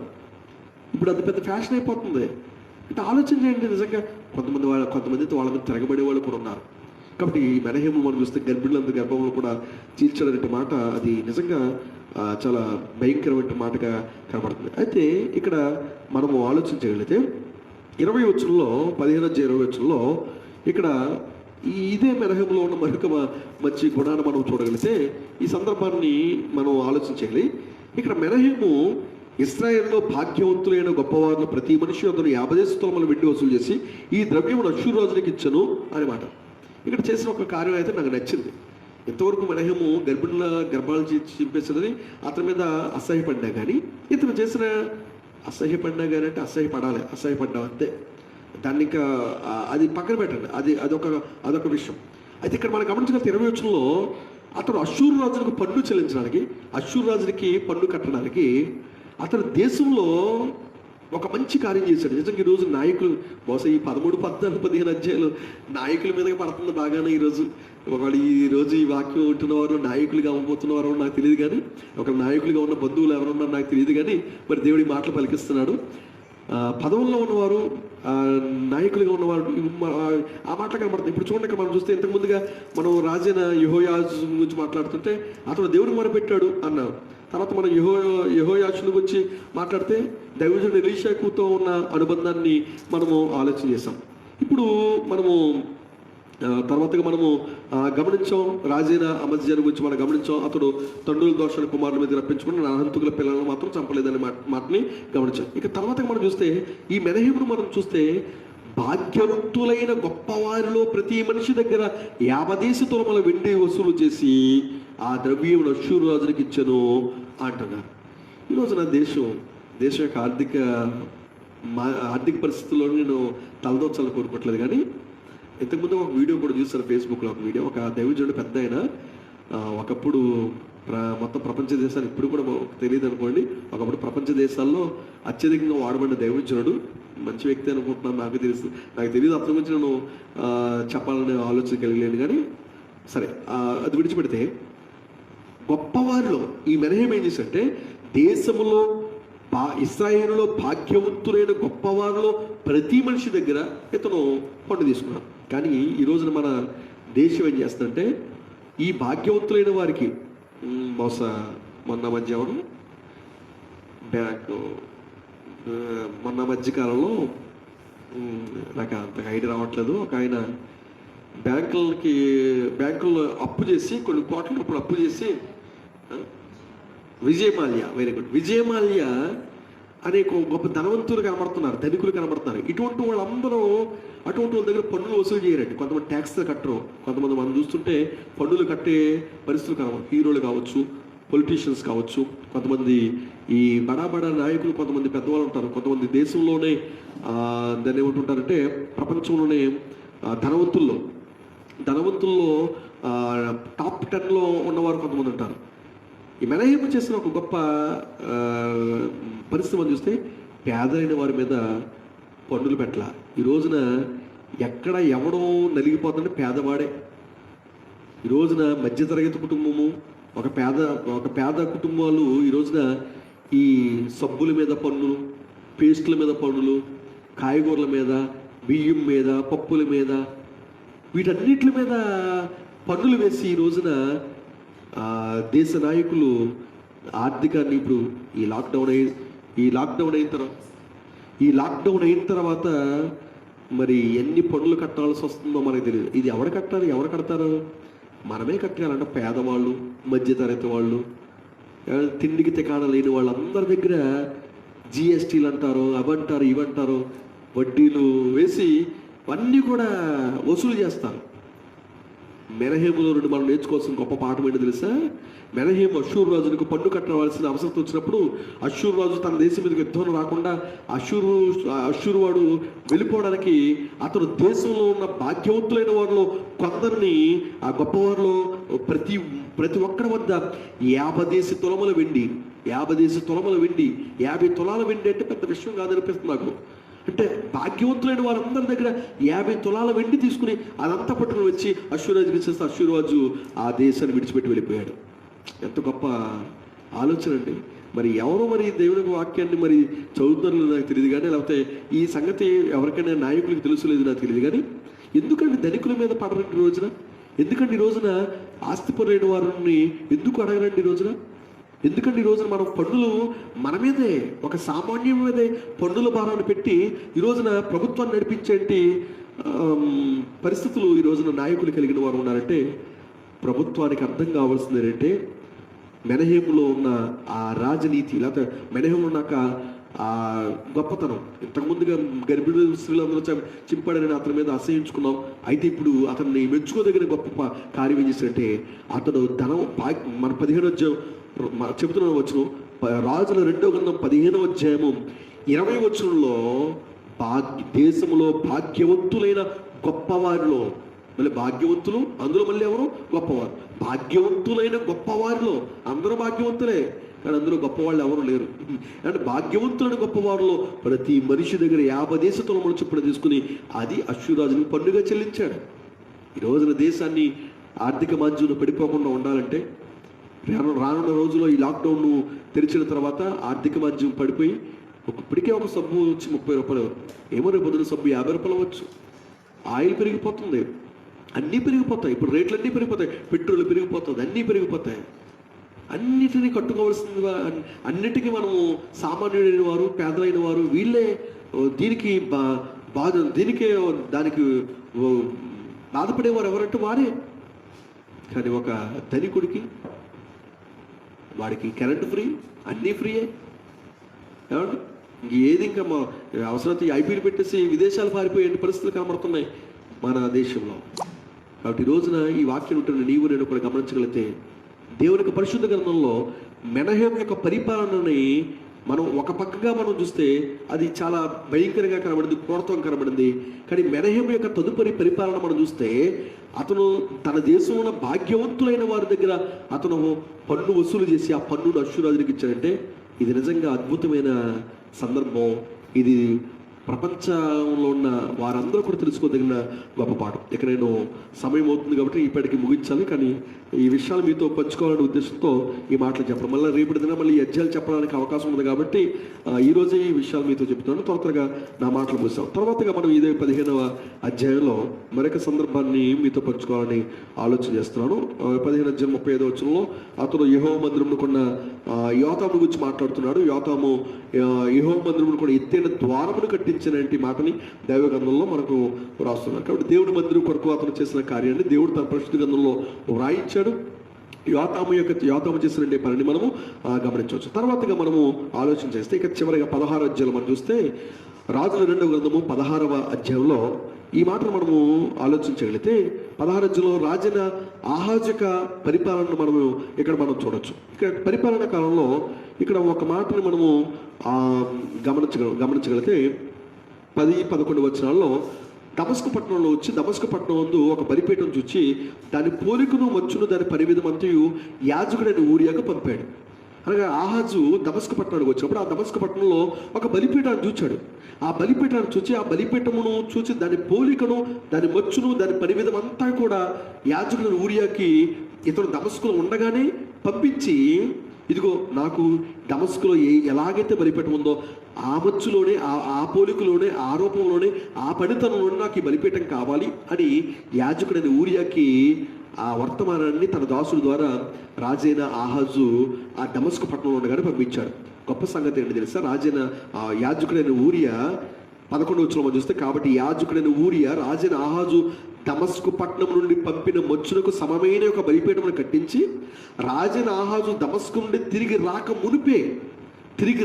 ఇప్పుడు అది పెద్ద ఫ్యాషన్ అయిపోతుంది. అంటే ఆలోచన చేయండి, నిజంగా కొంతమందితో వాళ్ళ మీద తిరగబడే వాళ్ళు కూడా ఉన్నారు. కాబట్టి ఈ మెనహేము మనం చూస్తే గర్భిణులందరూ గర్భంలో కూడా చీల్చడనే మాట అది నిజంగా చాలా భయంకరమైన మాటగా కనబడుతుంది. అయితే ఇక్కడ మనము ఆలోచించగలిగితే 20 వచనంలో 15-20 వచనంలో ఇక్కడ ఇదే మెనహేములో ఉన్న మరొక మంచి గుణాన్ని మనం చూడగలిగితే ఈ సందర్భాన్ని మనం ఆలోచించాలి. ఇక్కడ మెనహేము ఇశ్రాయేలులో భాగ్యవంతులైన గొప్పవారిలో ప్రతి మనిషి అందరూ 50 తులముల వెండి వసూలు చేసి ఈ ద్రవ్యమును అష్షూరు రాజునికి ఇచ్చను అనే మాట. ఇక్కడ చేసిన ఒక కార్యం అయితే నాకు నచ్చింది. ఇంతవరకు మెనహేము గర్భాలు చింపేసినది అతని మీద అసహ్యపడ్డా కానీ, ఇతను చేసిన అసహ్యపడ్డా కానీ అంటే అసహ్యపడ్డా అంతే, దాన్ని ఇంకా అది పక్కన పెట్టండి, అదొక విషయం. అయితే ఇక్కడ మనం గమనించగలిగితే 20 వచనంలో అతను అష్షూరు రాజునికి పన్ను చెల్లించడానికి, అష్షూరు రాజునికి పన్ను కట్టడానికి అతను దేశంలో ఒక మంచి కార్యం చేశాడు. నిజంగా ఈరోజు నాయకులు బహుశా ఈ 13, 14, 15 అధ్యాయులు నాయకుల మీదకి పడుతుంది బాగానే. ఒకళ్ళు ఈరోజు ఈ వాక్యం ఉంటున్నవారు నాయకులుగా అవ్వబోతున్నవారు నాకు తెలియదు, కానీ ఒక నాయకులుగా ఉన్న బంధువులు ఎవరున్నారు నాకు తెలియదు, కానీ మరి దేవుడి మాటలు పలికిస్తున్నాడు. పదవుల్లో ఉన్నవారు, నాయకులుగా ఉన్నవారు ఆ మాటలు కనబడుతుంది. ఇప్పుడు చూడండి, ఇక్కడ మనం చూస్తే ఇంతకుముందుగా మనం రాజైన యెహోయాషు గురించి మాట్లాడుతుంటే అతను దేవుడిని మొరపెట్టాడు అన్నారు. తర్వాత మనం యెహోయాషుని గురించి మాట్లాడితే దైవజనుడు ఎలీషాకుతో ఉన్న అనుబంధాన్ని మనము ఆలోచన చేసాం. ఇప్పుడు మనము తర్వాతగా మనము గమనించాం, రాజైన అమజ్యాని గురించి మనం గమనించాం. అతడు తండ్రుల దోషాన్ని కుమారుల మీద రప్పించుకుని నా హంతుకుల పిల్లలను మాత్రం చంపలేదనే మాటని గమనించాం. ఇక తర్వాతగా మనం చూస్తే ఈ మెనహేమును మనం చూస్తే భాగ్యవంతులైన గొప్పవారిలో ప్రతి మనిషి దగ్గర 50 తులముల వెండి వసూలు చేసి ఆ ద్రవ్యమును అష్షూరు రాజునికి ఇచ్చను అంటున్నారు. ఈరోజున దేశం యొక్క ఆర్థిక పరిస్థితుల్లో నేను తలదోచాలని కోరుకోవట్లేదు, కానీ ఇంతకుముందు ఒక వీడియో కూడా చూసాను ఫేస్బుక్లో. ఒక వీడియో, ఒక దైవజనుడు పెద్ద ఆయన ఒకప్పుడు మొత్తం ప్రపంచ దేశాలు, ఇప్పుడు కూడా తెలియదు అనుకోండి, ఒకప్పుడు ప్రపంచ దేశాల్లో అత్యధికంగా వాడబడిన దైవజనుడు, మంచి వ్యక్తి అనుకుంటున్నాను, నాకు తెలియదు అతని గురించి నేను చెప్పాలనే ఆలోచన కలిగలేను, కానీ సరే అది విడిచిపెడితే గొప్పవారిలో ఈ మెనహేము ఏం చేశాడంటే దేశంలో ఇశ్రాయేలులో భాగ్యవంతులైన గొప్పవారిలో ప్రతి మనిషి దగ్గర ఇతను పన్ను తీసుకున్నాడు. కానీ ఈ రోజున మన దేశం ఏం చేస్తుందంటే ఈ భాగ్యవంతులైన వారికి బహుశా మొన్న మధ్యకాలంలో నాకు అంతగా ఐడియా రావట్లేదు, ఒక ఆయన బ్యాంకుల్లో అప్పు చేసి కొన్ని కోట్ల రూపాయలు అప్పు చేసి, విజయమాల్యా, వెరీ గుడ్, విజయమాల్యా అనే గొప్ప ధనవంతులు కనబడుతున్నారు, ధనికులు కనబడుతున్నారు. ఇటువంటి వాళ్ళందరూ అటువంటి వాళ్ళ దగ్గర పన్నులు వసూలు చేయరండి. కొంతమంది ట్యాక్స్లు కట్టరు, కొంతమంది మనం చూస్తుంటే పన్నులు కట్టే పరిస్థితులు కనబడు. హీరోలు కావచ్చు, పొలిటీషియన్స్ కావచ్చు, కొంతమంది ఈ బడా నాయకులు, కొంతమంది పెద్దవాళ్ళు ఉంటారు, కొంతమంది దేశంలోనే దాన్ని ఏమంటుంటారంటే ప్రపంచంలోనే ధనవంతుల్లో టాప్ 10లో ఉన్నవారు కొంతమంది ఉంటారు. ఈ మెనహేము చేసిన ఒక గొప్ప పరిస్థితి మనం చూస్తే పేదలైన వారి మీద పన్నులు పెట్టాల. ఈ రోజున ఎక్కడ ఎవడో నలిగిపోతుందంటే పేదవాడే. ఈ రోజున మధ్యతరగతి కుటుంబము, ఒక పేద కుటుంబాలు ఈ రోజున ఈ సబ్బుల మీద పన్నులు, పేస్టుల మీద పన్నులు, కాయగూరల మీద, బియ్యం మీద, పప్పుల మీద, వీటన్నిటి మీద పన్నులు వేసి ఈ రోజున దేశ నాయకులు ఆర్థికాన్ని ఇప్పుడు ఈ లాక్డౌన్ అయిన తర్వాత మరి ఎన్ని పన్నులు కట్టాల్సి వస్తుందో మనకు తెలియదు. ఇది ఎవరు కడతారు? మనమే కట్టాలంటే పేదవాళ్ళు, మధ్యతరగతి వాళ్ళు, తిండికి తికాణ లేని వాళ్ళందరి దగ్గర జిఎస్టీలు అంటారు, అవంటారు, ఇవంటారు, వడ్డీలు వేసి అన్నీ కూడా వసూలు చేస్తారు. మెనహేములో నుండి మనం నేర్చుకోవాల్సిన గొప్ప పాఠం ఏంటో తెలుసా? మెనహేము అష్షూరు రాజునికి పన్ను కట్టవలసిన అవసరం వచ్చినప్పుడు అష్షూరు రాజు తన దేశం మీదకి యుద్ధం రాకుండా అష్షూరు వాడు వెళ్ళిపోవడానికి అతను దేశంలో ఉన్న భాగ్యవంతులైన వారిలో కొందరిని, ఆ గొప్పవారిలో ప్రతి ఒక్కరి వద్ద 50 తులముల వెండి 50 తులాల వెండి అంటే పెద్ద విషయం కాదనిపిస్తుంది నాకు. అంటే భాగ్యవంతులైన వారందరి దగ్గర 50 తులాల వెండి తీసుకుని అదంతా పట్టుకుని వచ్చి అష్షూరాజుకి ఇచ్చేస్తే అష్షూరాజు ఆ దేశాన్ని విడిచిపెట్టి వెళ్ళిపోయాడు. ఎంత గొప్ప ఆలోచన అండి. మరి ఎవరో మరి దేవుని వాక్యాన్ని మరి చదువుతారో నాకు తెలియదు కానీ, లేకపోతే ఈ సంగతి ఎవరికైనా నాయకులకు తెలుసులేదు నాకు తెలియదు కానీ, ఎందుకంటే ధనికుల మీద పడరండి రోజున? ఎందుకంటే ఈ రోజున ఆస్తిపరులైన వారిని ఎందుకు అడగరండి ఈ రోజున? ఎందుకంటే ఈ రోజున మనం పన్నులు మన మీదే, ఒక సామాన్యం మీదే పన్నుల భారాన్ని పెట్టి ఈ రోజున ప్రభుత్వాన్ని నడిపించేటి పరిస్థితులు ఈ రోజున నాయకులు కలిగిన వారు ఉన్నారంటే, ప్రభుత్వానికి అర్థం కావాల్సింది ఏంటంటే మెనహేములో ఉన్న ఆ రాజనీతి, లేకపోతే మెనహేములో ఉన్నాక ఆ గొప్పతనం. ఇంతకుముందుగా గర్భిణీ స్త్రీలందరూ చింపాడని అతని మీద అసహించుకున్నాం. అయితే ఇప్పుడు అతన్ని మెచ్చుకోదగిన గొప్ప కార్యం ఏం చేశాడంటే, అతడు ధనం మన 15వ అధ్యాయం చెబుతున్న వచ్చును, రాజుల 2వ గ్రంథం 15వ అధ్యాయము 20వ వచనంలో దేశంలో భాగ్యవంతులైన గొప్పవారిలో, మళ్ళీ భాగ్యవంతులు అందులో మళ్ళీ ఎవరు? గొప్పవారు. భాగ్యవంతులైన గొప్పవారిలో, అందరూ భాగ్యవంతులే కానీ అందరూ గొప్పవాళ్ళు ఎవరు లేరు. అంటే భాగ్యవంతులైన గొప్పవారిలో ప్రతి మనిషి దగ్గర 50 తులముల చొప్పున తీసుకుని అది అష్షూరాజుని పన్నుగా చెల్లించాడు. ఈ రోజున దేశాన్ని ఆర్థిక మాంద్యంలో పడిపోకుండా ఉండాలంటే, రానున్న రోజుల్లో ఈ లాక్డౌన్ తెరిచిన తర్వాత ఆర్థిక మాంద్యం పడిపోయి ఇప్పటికే ఒక సబ్బు వచ్చి 30 రూపాయలు, ఏమో రేపు పొద్దున సబ్బు 50 రూపాయలు అవ్వచ్చు. ఆయిల్ పెరిగిపోతుంది, అన్నీ పెరిగిపోతాయి. ఇప్పుడు రేట్లన్నీ పెరిగిపోతాయి, పెట్రోల్ పెరిగిపోతుంది, అన్నీ పెరిగిపోతాయి. అన్నిటినీ కట్టుకోవాల్సింది, అన్నిటికీ మనము సామాన్యుడైన వారు, పేదలైన వారు వీళ్ళే దీనికి దీనికే దానికి బాధపడేవారు ఎవరంటే వారే. కానీ ఒక ధనికుడికి, వాడికి కరెంటు ఫ్రీ, అన్నీ ఫ్రీయే. ఏమండి ఏది ఇంకా మా అవసరమైతే ఐపీఎల్ పెట్టేసి విదేశాలు పారిపోయే పరిస్థితులు కనబడుతున్నాయి మన దేశంలో. కాబట్టి ఈ రోజున ఈ వాక్యం ఉంటున్న నీవు నేను కూడా గమనించగలిగితే, దేవునికి పరిశుద్ధ గ్రంథంలో మెనహేము యొక్క పరిపాలనని మనం ఒక పక్కగా మనం చూస్తే అది చాలా భయంకరంగా కనబడింది, క్రూరత్వం కనబడింది. కానీ మెనహేము యొక్క తదుపరి పరిపాలన మనం చూస్తే, అతను తన దేశంలో ఉన్న భాగ్యవంతులైన వారి దగ్గర అతను పన్ను వసూలు చేసి ఆ పన్నును అష్షూరాజునికి ఇచ్చాడంటే, ఇది నిజంగా అద్భుతమైన సందర్భం. ఇది ప్రపంచంలో ఉన్న వారందరూ కూడా తెలుసుకోదగిన గొప్ప పాఠం. ఇక నేను సమయం అవుతుంది కాబట్టి ఇప్పటికి ముగించాలి, కానీ ఈ విషయాలు మీతో పంచుకోవాలనే ఉద్దేశంతో ఈ మాటలు చెప్పడం, మళ్ళీ రేపటి దిన మళ్ళీ ఈ అధ్యాయాలు చెప్పడానికి అవకాశం ఉంది కాబట్టి ఈరోజే ఈ విషయాలు మీతో చెప్తున్నాను. త్వరగా నా మాటలు ముగిస్తాం. తర్వాతగా మనం ఇదే 15వ అధ్యాయంలో మరొక సందర్భాన్ని మీతో పంచుకోవాలని ఆలోచన చేస్తున్నాను. 15వ అధ్యాయం 35వ వచనంలో అతను యెహోవా మందిరమును కొన్న యోతాము గురించి మాట్లాడుతున్నాడు. యోతాము యెహోవా మందిరమును కూడా ఎత్తైన ద్వారమును కట్టించినటువంటి మాటని దైవ గ్రంథంలో మనకు రాస్తున్నారు. కాబట్టి దేవుడి మందిరం కొరకు అతను చేసిన కార్యాన్ని దేవుడు తన పరిశుద్ధ గ్రంథంలో వ్రాయించాడు. యోతాము చేసిన పనిని మనము గమనించవచ్చు. తర్వాతగా మనము ఆలోచన చేస్తే, ఇక చివరిగా 16వ అధ్యాయంలో మనం చూస్తే, రాజుల 2వ గ్రంథము 16వ అధ్యాయంలో ఈ మాటను మనము ఆలోచించగలిగితే, 16వ అధ్యాయంలో రాజైన ఆహాజు యొక్క పరిపాలనను మనము ఇక్కడ మనం చూడొచ్చు. ఇక్కడ పరిపాలన కాలంలో ఇక్కడ ఒక మాటను మనము గమనించగలిగితే 10-11 వచనాల్లో దమస్కు పట్టణంలో వచ్చి, దమస్కు పట్టణం ముందు ఒక బలిపీఠం చూచి దాని పోలికను వచ్చును దాని పరిమితం అంతయు యాజకుడైన ఊరియాగా పంపాడు. అనగా ఆహాజు దమస్కు పట్టణానికి వచ్చినప్పుడు ఆ దమస్కు పట్టణంలో ఒక బలిపీఠాన్ని చూచాడు. ఆ బలిపీఠాన్ని చూచి, ఆ బలిపీఠమును చూచి దాని పోలికను, దాని మచ్చును, దాని పరిమితం అంతా కూడా యాజకుడైన ఊరియాకి ఇతను దమస్కులో ఉండగానే పంపించి, ఇదిగో నాకు దమస్కులో ఎలాగైతే బలిపీఠం ఉందో ఆ మచ్చులోనే, ఆ పోలికలోనే, ఆ రూపంలోనే, ఆ పనితనంలోనే నాకు ఈ బలిపీఠం కావాలి అని యాజకుడైన ఊరియాకి ఆ వర్తమానాన్ని తన దాసుల ద్వారా రాజైన ఆహాజు ఆ దమస్కు పట్టణంలో ఉండగానే పంపించాడు. గొప్ప సంగతి ఏంటి తెలుసా? రాజైన యాజకుడైన ఊరియా 11వ వచనంలో చూస్తే, కాబట్టి యాజకుడైన ఊరియా రాజైన ఆహాజు దమస్కు పట్టణం నుండి పంపిన మచ్చునకు సమమైన ఒక బలిపీఠమును కట్టించి, రాజైన ఆహాజు దమస్కు నుండి తిరిగి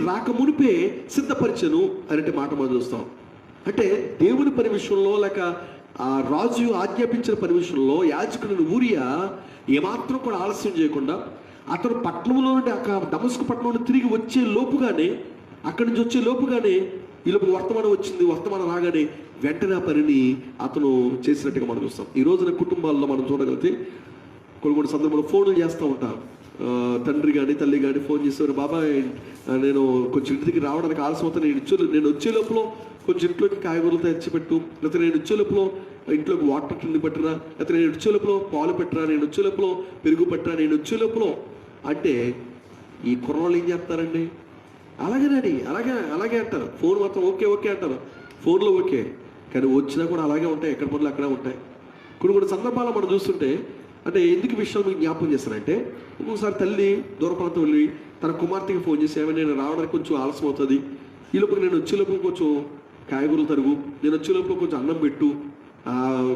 రాక మునిపే సిద్ధపరిచెను అనే మాట మనం చూస్తాం. అంటే దేవుని పని విషయంలో, లేక ఆ రాజు ఆజ్ఞాపించిన పని విషయంలో యాజకుడిని ఊరియా ఏమాత్రం కూడా ఆలస్యం చేయకుండా అతను పట్టణంలో నుండి దమస్కు పట్టణంలో తిరిగి వచ్చే లోపుగానే, అక్కడి నుంచి వచ్చే లోపుగానే ఈ లోపు వర్తమానం వచ్చింది. వర్తమానం రాగానే వెంటనే ఆ పనిని అతను చేసినట్టుగా మనం చూస్తాం. ఈ రోజున కుటుంబాల్లో మనం చూడగలిగితే కొన్ని సందర్భంలో ఫోన్లు చేస్తూ ఉంటారు. తండ్రి కానీ తల్లి కానీ ఫోన్ చేసేవారు, బాబాయ్ నేను కొంచెం ఇంటికి రావడానికి ఆలస్యం అవుతాను, నేను వచ్చే లోపల కొంచెం ఇంట్లోకి కాయగూరలు తెచ్చిపెట్టు, లేకపోతే నేను వచ్చే లోపల ఇంట్లోకి వాటర్ కింద పెట్టరా, లేకపోతే నేను వచ్చే లోపల పాలు పెట్టరా, నేను వచ్చే లోపల పెరుగు పెట్టరా, నేను వచ్చే లోపల అంటే ఈ కుర్రోళ్ళు ఏం చేస్తారండి? అలాగేనండి, అలాగే అంటారు. ఫోన్ మాత్రం ఓకే అంటారు, ఫోన్లో ఓకే, కానీ వచ్చినా కూడా అలాగే ఉంటాయి, ఎక్కడ పనులు అక్కడే ఉంటాయి. కొన్ని సందర్భాల్లో మనం చూస్తుంటే, అంటే ఎందుకు విషయాలు మీకు జ్ఞాపకం చేస్తానంటే, ఒక్కొక్కసారి తల్లి దూర ప్రాంతం వెళ్ళి తన కుమార్తెకి ఫోన్ చేసి, ఏమైనా నేను రావడానికి కొంచెం ఆలస్యం అవుతుంది, ఈ లోపల నేను వచ్చేలోపు కొంచెం కాయగూరలు తరుగు, నేను వచ్చేలోపు కొంచెం అన్నం పెట్టు,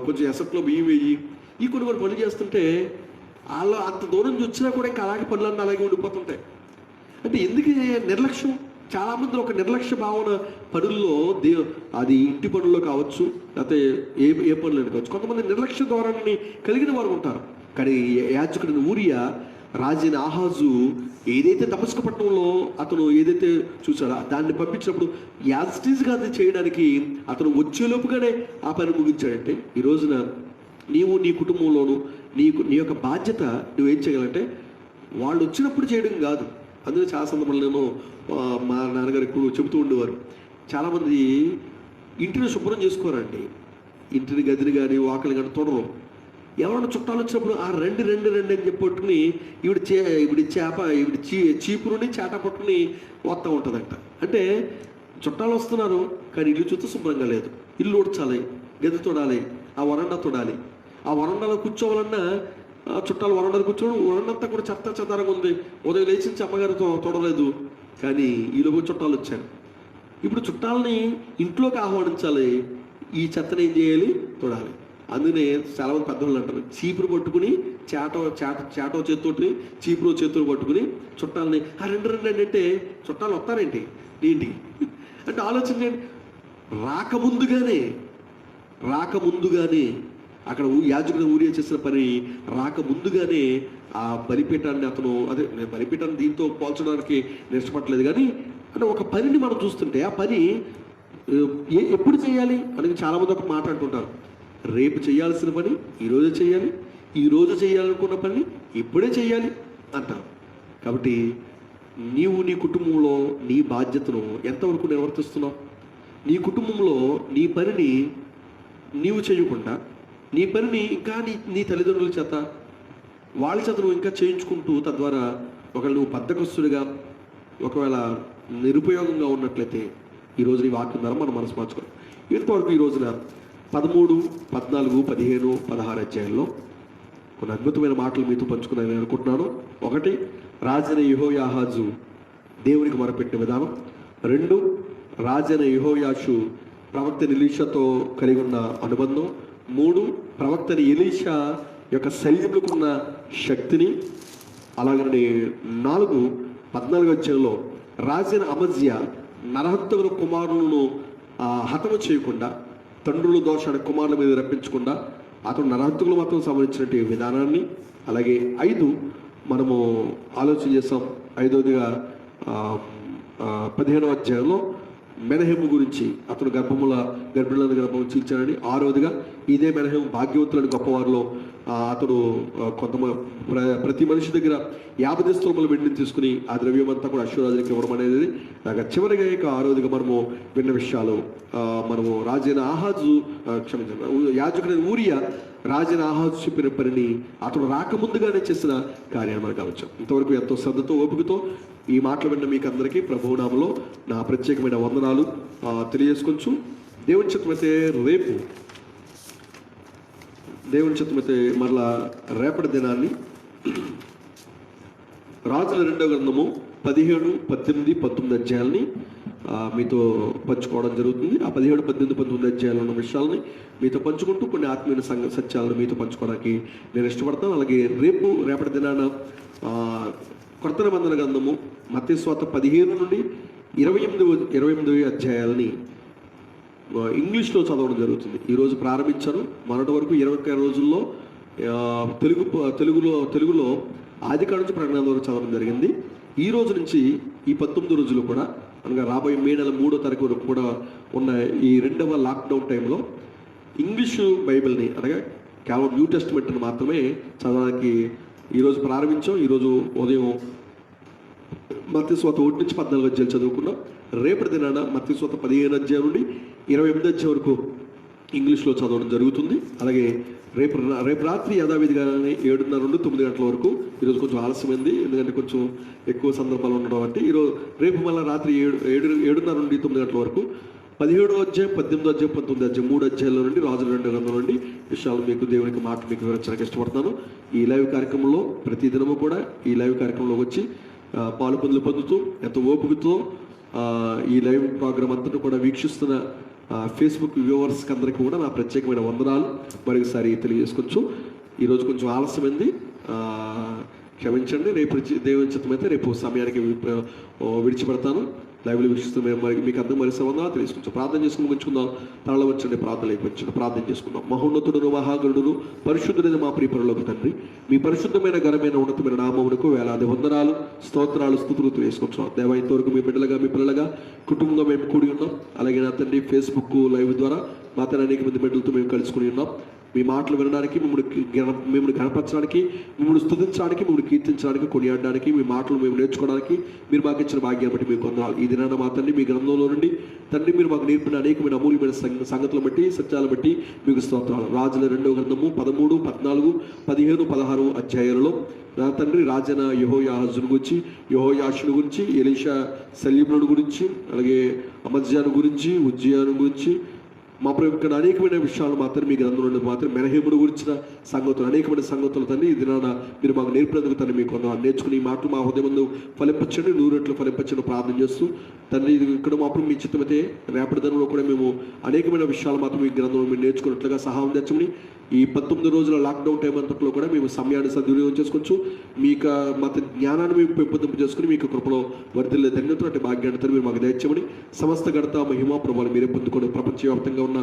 కొంచెం ఎసట్లో బియ్యం వేయి, ఈ కొన్ని పనులు చేస్తుంటే వాళ్ళు అంత దూరం నుంచి వచ్చినా కూడా ఇంకా అలాగే పనులన్నీ అలాగే ఉండిపోతుంటాయి. అంటే ఎందుకు నిర్లక్ష్యం? చాలామంది ఒక నిర్లక్ష్య భావన పనుల్లో అది ఇంటి పనుల్లో కావచ్చు, లేకపోతే ఏ పనులు కావచ్చు, కొంతమంది నిర్లక్ష్య ధోరణిని కలిగిన వారు ఉంటారు. కానీ యాజకుడిని ఊరియా రాజైన ఆహాజు ఏదైతే దమస్కు పట్టణంలో అతను ఏదైతే చూసాడో దాన్ని పంపించినప్పుడు యాజిటీస్గా అది చేయడానికి అతను వచ్చేలోపుగానే ఆ పని ముగించాడంటే, ఈ రోజున నీవు నీ కుటుంబంలోనూ నీ యొక్క బాధ్యత నువ్వేం చేయగలంటే వాళ్ళు వచ్చినప్పుడు చేయడం కాదు. అందుకే చాలా సందర్భాలను మా నాన్నగారు ఎక్కువ చెబుతూ ఉండేవారు, చాలామంది ఇంటిని శుభ్రం చేసుకోరండి, ఇంటిని గదిని కానీ వాకలి కానీ తొడరు. ఎవరైనా చుట్టాలు వచ్చినప్పుడు ఆ రెండు అని చెప్పట్టుకుని ఈవిడ చీపురుని చేట పట్టుకుని వస్తూ ఉంటుందంట. అంటే చుట్టాలు వస్తున్నారు కానీ ఇల్లు చూస్తే శుభ్రంగా లేదు, ఇల్లు ఉడ్చాలి, గది తొడాలి, ఆ వరండా తొడాలి, ఆ వరండాలో కూర్చోవాలన్నా చుట్టాలు వరండాలు కూర్చోవడం, వరండంతా కూడా చెత్తారంగా ఉంది, ఉదయం లేచి అమ్మగారితో తొడలేదు, కానీ ఈలోపు చుట్టాలు వచ్చారు. ఇప్పుడు చుట్టాలని ఇంట్లోకి ఆహ్వానించాలి, ఈ చెత్తని ఏం చేయాలి? తొడాలి. అందుకనే చాలామంది పెద్దవాళ్ళు అంటారు, చీపురు పట్టుకుని చేటో చేతితోటి చీపురు చేతులు పట్టుకుని చుట్టాలని రెండు అంటే చుట్టాలు వస్తారేంటి ఏంటి అంటే ఆలోచించండి. రాకముందుగానే అక్కడ యాజకుడు ఊరియా చేసిన పని రాకముందుగానే ఆ బలిపీఠాన్ని అతను బలిపీఠాన్ని దీంతో పోల్చడానికి నేను ఇష్టపడలేదు, కానీ అంటే ఒక పనిని మనం చూస్తుంటే ఆ పని ఎప్పుడు చేయాలి అని చాలామంది ఒక మాట అంటుంటారు. రేపు చేయాల్సిన పని ఈరోజు చేయాలి, ఈరోజు చేయాలనుకున్న పని ఇప్పుడే చేయాలి అంటారు. కాబట్టి నీవు నీ కుటుంబంలో నీ బాధ్యతను ఎంతవరకు నిర్వర్తిస్తున్నావు? నీ కుటుంబంలో నీ పనిని నీవు చేయకుండా నీ పనిని ఇంకా నీ తల్లిదండ్రుల చేత వాళ్ళ చేత నువ్వు ఇంకా చేయించుకుంటూ, తద్వారా ఒకవేళ నువ్వు బద్ధకస్తుడిగా ఒకవేళ నిరుపయోగంగా ఉన్నట్లయితే ఈరోజు ఈ వాక్యం ద్వారా మనం మనసు మార్చుకోవాలి. ఇంతవరకు ఈ రోజున 13, 14, 15, 16 అధ్యాయంలో కొన్ని అద్భుతమైన మాటలు మీతో పంచుకున్నాను నేను అనుకుంటున్నాను. 1, రాజైన యెహోయాహాజు దేవునికి మొరపెట్టిన విధానం. 2, రాజైన యెహోయాషు ప్రవక్త ఎలీషాతో కలిగి ఉన్న అనుబంధం. 3, ప్రవక్త ఎలీషా యొక్క సైన్యములకు ఉన్న శక్తిని. అలాగనే 4, 14 అధ్యాయంలో రాజైన అమజ్యా నరహంతకుల కుమారులను హతము చేయకుండా, తండ్రుల దోషాన్ని కుమారుల మీద రప్పించకుండా అతను నరహంతకులు మాత్రం సంబంధించినటువంటి విధానాన్ని. అలాగే 5 మనము ఆలోచన చేస్తాం. 5వదిగా 15వ అధ్యాయంలో మెనహేము గురించి, అతను గర్భములను చీల్చాడని. 6వదిగా ఇదే మెనహేము భాగ్యవంతులని గొప్పవారిలో అతడు ప్రతి మనిషి దగ్గర 50 దిస్తోమల వెండిని తీసుకుని ఆ ద్రవ్యం అంతా కూడా అశ్వరాజునికి ఇవ్వడం అనేది. అలాగే చివరిగా 6వదిగా మనము విన్న విషయాలు, మనము రాజైన ఆహాజు యాజకుడైన ఊరియా రాజైన ఆహాజు చెప్పిన పనిని అతడు రాకముందుగానే చేసిన కార్యాన్ని మనం కావచ్చు. ఇంతవరకు ఎంతో శ్రద్ధతో ఓపికతో ఈ మాటలు విన్న మీకు అందరికీ ప్రభునామలో నా ప్రత్యేకమైన వందనాలు తెలియజేసుకొచ్చు. దేవుని చిత్తమైతే మరలా రేపటి దినాన్ని రాజుల 2వ గ్రంథము 17, 18, 19 అధ్యాయాలని మీతో పంచుకోవడం జరుగుతుంది. ఆ 17, 18, 19 అధ్యాయాలు ఉన్న విషయాలని మీతో పంచుకుంటూ కొన్ని ఆత్మీయ సత్యాలను మీతో పంచుకోవడానికి నేను ఇష్టపడతాను. అలాగే రేపటి దినాన కొత్త నిబంధన గ్రంథము మత్తయి సువార్త 15 నుండి 28 అధ్యాయాలని ఇంగ్లీష్లో చదవడం జరుగుతుంది. ఈరోజు ప్రారంభించాను. మొన్నటి వరకు 21 రోజుల్లో తెలుగులో ఆదికాండం నుంచి ప్రకటన వరకు చదవడం జరిగింది. ఈ రోజు నుంచి ఈ 19 రోజులు కూడా, అనగా రాబోయే మే నెల 3వ తారీఖు వరకు కూడా ఉన్న ఈ 2వ లాక్డౌన్ టైంలో ఇంగ్లీషు బైబిల్ని, అనగా కేవలం న్యూ టెస్ట్మెంట్ని మాత్రమే చదవడానికి ఈరోజు ప్రారంభించాం. ఈరోజు ఉదయం మత్తయి సువార్త 1 నుంచి 14 అధ్యాయాలు చదువుకున్నాం. రేపటి దినాన మత్తయి సువార్త 15 అధ్యాయం నుండి 28 అధ్యాయం వరకు ఇంగ్లీష్లో చదవడం జరుగుతుంది. అలాగే రేపు రాత్రి యథావిధిగానే 7:30 నుండి 9 గంటల వరకు, ఈరోజు కొంచెం ఆలస్యమైంది ఎందుకంటే కొంచెం ఎక్కువ సందర్భాలు ఉండడం బట్టి రేపు మళ్ళీ రాత్రి 7:30 నుండి 9 గంటల వరకు 17వ అధ్యాయం, 18వ అధ్యాయం, 19వ అధ్యాయం 3 అధ్యాయాల నుండి రాజుల 2 గ్రంథం నుండి విషయాలు మీకు దేవునికి మాటలు మీకు వివరించడానికి ఇష్టపడుతున్నాను. ఈ లైవ్ కార్యక్రమంలో ప్రతి దినము కూడా ఈ లైవ్ కార్యక్రమంలో వచ్చి పాలు పొందుతూ ఎంతో ఓపికతో ఈ లైవ్ ప్రోగ్రామ్ అంతటా కూడా వీక్షిస్తున్న ఫేస్బుక్ వ్యూవర్స్కి అందరికీ కూడా నా ప్రత్యేకమైన వందనాలు మరొకసారి తెలియజేసుకోవచ్చు. ఈరోజు కొంచెం ఆలస్యమైంది, క్షమించండి. రేపు దేవుని చిత్తమైతే రేపు సమయానికి విడిచిపెడతాను. లైవ్లో వీక్షిస్తున్న మీకు అందరూ మరి వందనాలు తెలియజేసుకుంటాం. ప్రార్థన చేసుకుని ముగించుకుందాం. తరలో వచ్చండి, ప్రార్థనలోకి వచ్చండి, ప్రార్థన చేసుకుందాం. మహోన్నతుడును మహాగణుడును పరిశుద్ధుడైన మా ప్రియ పరలోక తండ్రి, మీ పరిశుద్ధమైన ఘనమైన ఉన్నతమైన నామమునకు వేలాది వందనాలు, స్తోత్రాలు, స్తుతులు తెలియజేసుకుంటున్నాం. దేవా, ఇంతవరకు మీ బిడ్డలుగా మీ పిల్లలుగా కుటుంబంగా మేము కూడి ఉన్నాం. అలాగే నా తండ్రి ఫేస్బుక్ లైవ్ ద్వారా మా తండ్రి అనేక మంది బిడ్డలతో మేము కలుసుకుని ఉన్నాం. మీ మాటలు వినడానికి, మిమ్మల్ని గణపరచడానికి, మిమ్మల్ని స్తుతించడానికి, మిమ్మల్ని కీర్తించడానికి, కొనియాడడానికి, మీ మాటలు మేము నేర్చుకోవడానికి మీరు మాకు ఇచ్చిన భాగ్యాన్ని బట్టి మీకు వందనాలు. ఈ దినాన మా తండ్రి మీ గ్రంథంలో నుండి తండ్రి మీరు మాకు నేర్పిన అనేకమైన అమూల్యమైన సంగతులను బట్టి, సత్యాలను బట్టి మీకు స్తోత్రాలు. రాజుల 2వ గ్రంథము 13, 14, 15, 16 అధ్యాయాలలో నా తండ్రి రాజైన యెహోయాహాజును గురించి, యెహోయాషును గురించి, ఎలీషా శల్యములను గురించి, అలాగే అమజ్యాను గురించి, ఉజ్జియాను గురించి, మా ప్రభుత్వ అనేకమైన విషయాలు మాత్రం మీ గ్రంథంలో మాత్రం మెనహేముడు గురించిన సంగతులు, అనేకమైన సంగతులు తండ్రి ఈ దినాన మీరు మాకు నేర్పినందుకు తండ్రి మీకు నేర్చుకుని ఈ మాటలు మా హృదయం ముందు ఫలింపచ్చండి, 100 రెట్లు ఫలింపచ్చని ప్రార్థన చేస్తూ తండ్రి ఇక్కడ మాత్రం మీ చిత్తమైతే రేపటి దినంలో కూడా మేము అనేకమైన విషయాలు మాత్రం మీ గ్రంథంలో మీరు నేర్చుకున్నట్లుగా సహాయం తెచ్చమని, ఈ 19 రోజుల లాక్డౌన్ టైం అంతట్లో కూడా మేము సమయాన్ని సద్వినియోగం చేసుకోవచ్చు. మీకు మా జ్ఞానాన్ని మేము పెంపొందింపు చేసుకుని మీకు కృపలో వర్ధిల్లే ధన్యతలు భాగ్యాన్ని తను మీరు మాకు దయచేయమని, సమస్త ఘనత మహిమ ప్రభావాలు మీరే పొందుకొని ప్రపంచవ్యాప్తంగా ఉన్న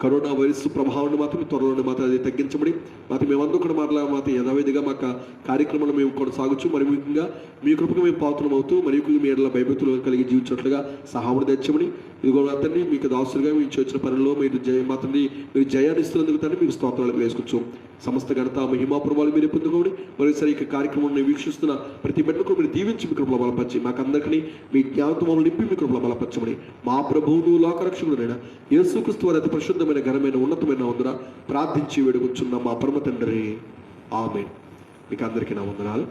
కరోనా వైరస్ ప్రభావాన్ని మాత్రం త్వరలోనే మాత్రం అది తగ్గించమని, మాత్రం మేమందరూ కూడా మాత్రం యథావిధిగా మాకు కార్యక్రమాలు మేము కొనసాగొచ్చు. మరి ముఖ్యంగా మీ కృపకు మేము పాత్రం అవుతూ మరియు మీ ఎడల భయభక్తులు కలిగి జీవించినట్లుగా సహాయం తెచ్చమని, ఇదిగో అతన్ని మీకు దాసులుగా మీకు వచ్చిన పనుల్లో మీరు మాత్రం మీరు జయాన్ని ఇస్తున్నందుకు తండ్రి మీకు స్తోత్రాలు వేసుకోవచ్చు. సమస్త ఘనత మహిమా ప్రభావాలు మీరు పొందుకోండి. మరోసారి ఈ కార్యక్రమాన్ని వీక్షిస్తున్న ప్రతి బిడ్డకు మీరు దీవించి మీ కృపలో బలపరిచి, మాకందరికీ మీ జ్ఞానంతో నింపి మీ కృపలో బలపరచమని, మా ప్రభువును లోకరక్షకుడైన యేసుక్రీస్తు వారి అతి పరిశుద్ధమైన ఘనమైన ఉన్నతమైన వందన ప్రార్థించి వేడుకొంచున్న మా పరమ తండ్రి, ఆమేన్. మీకు అందరికీ నా వందనాలు.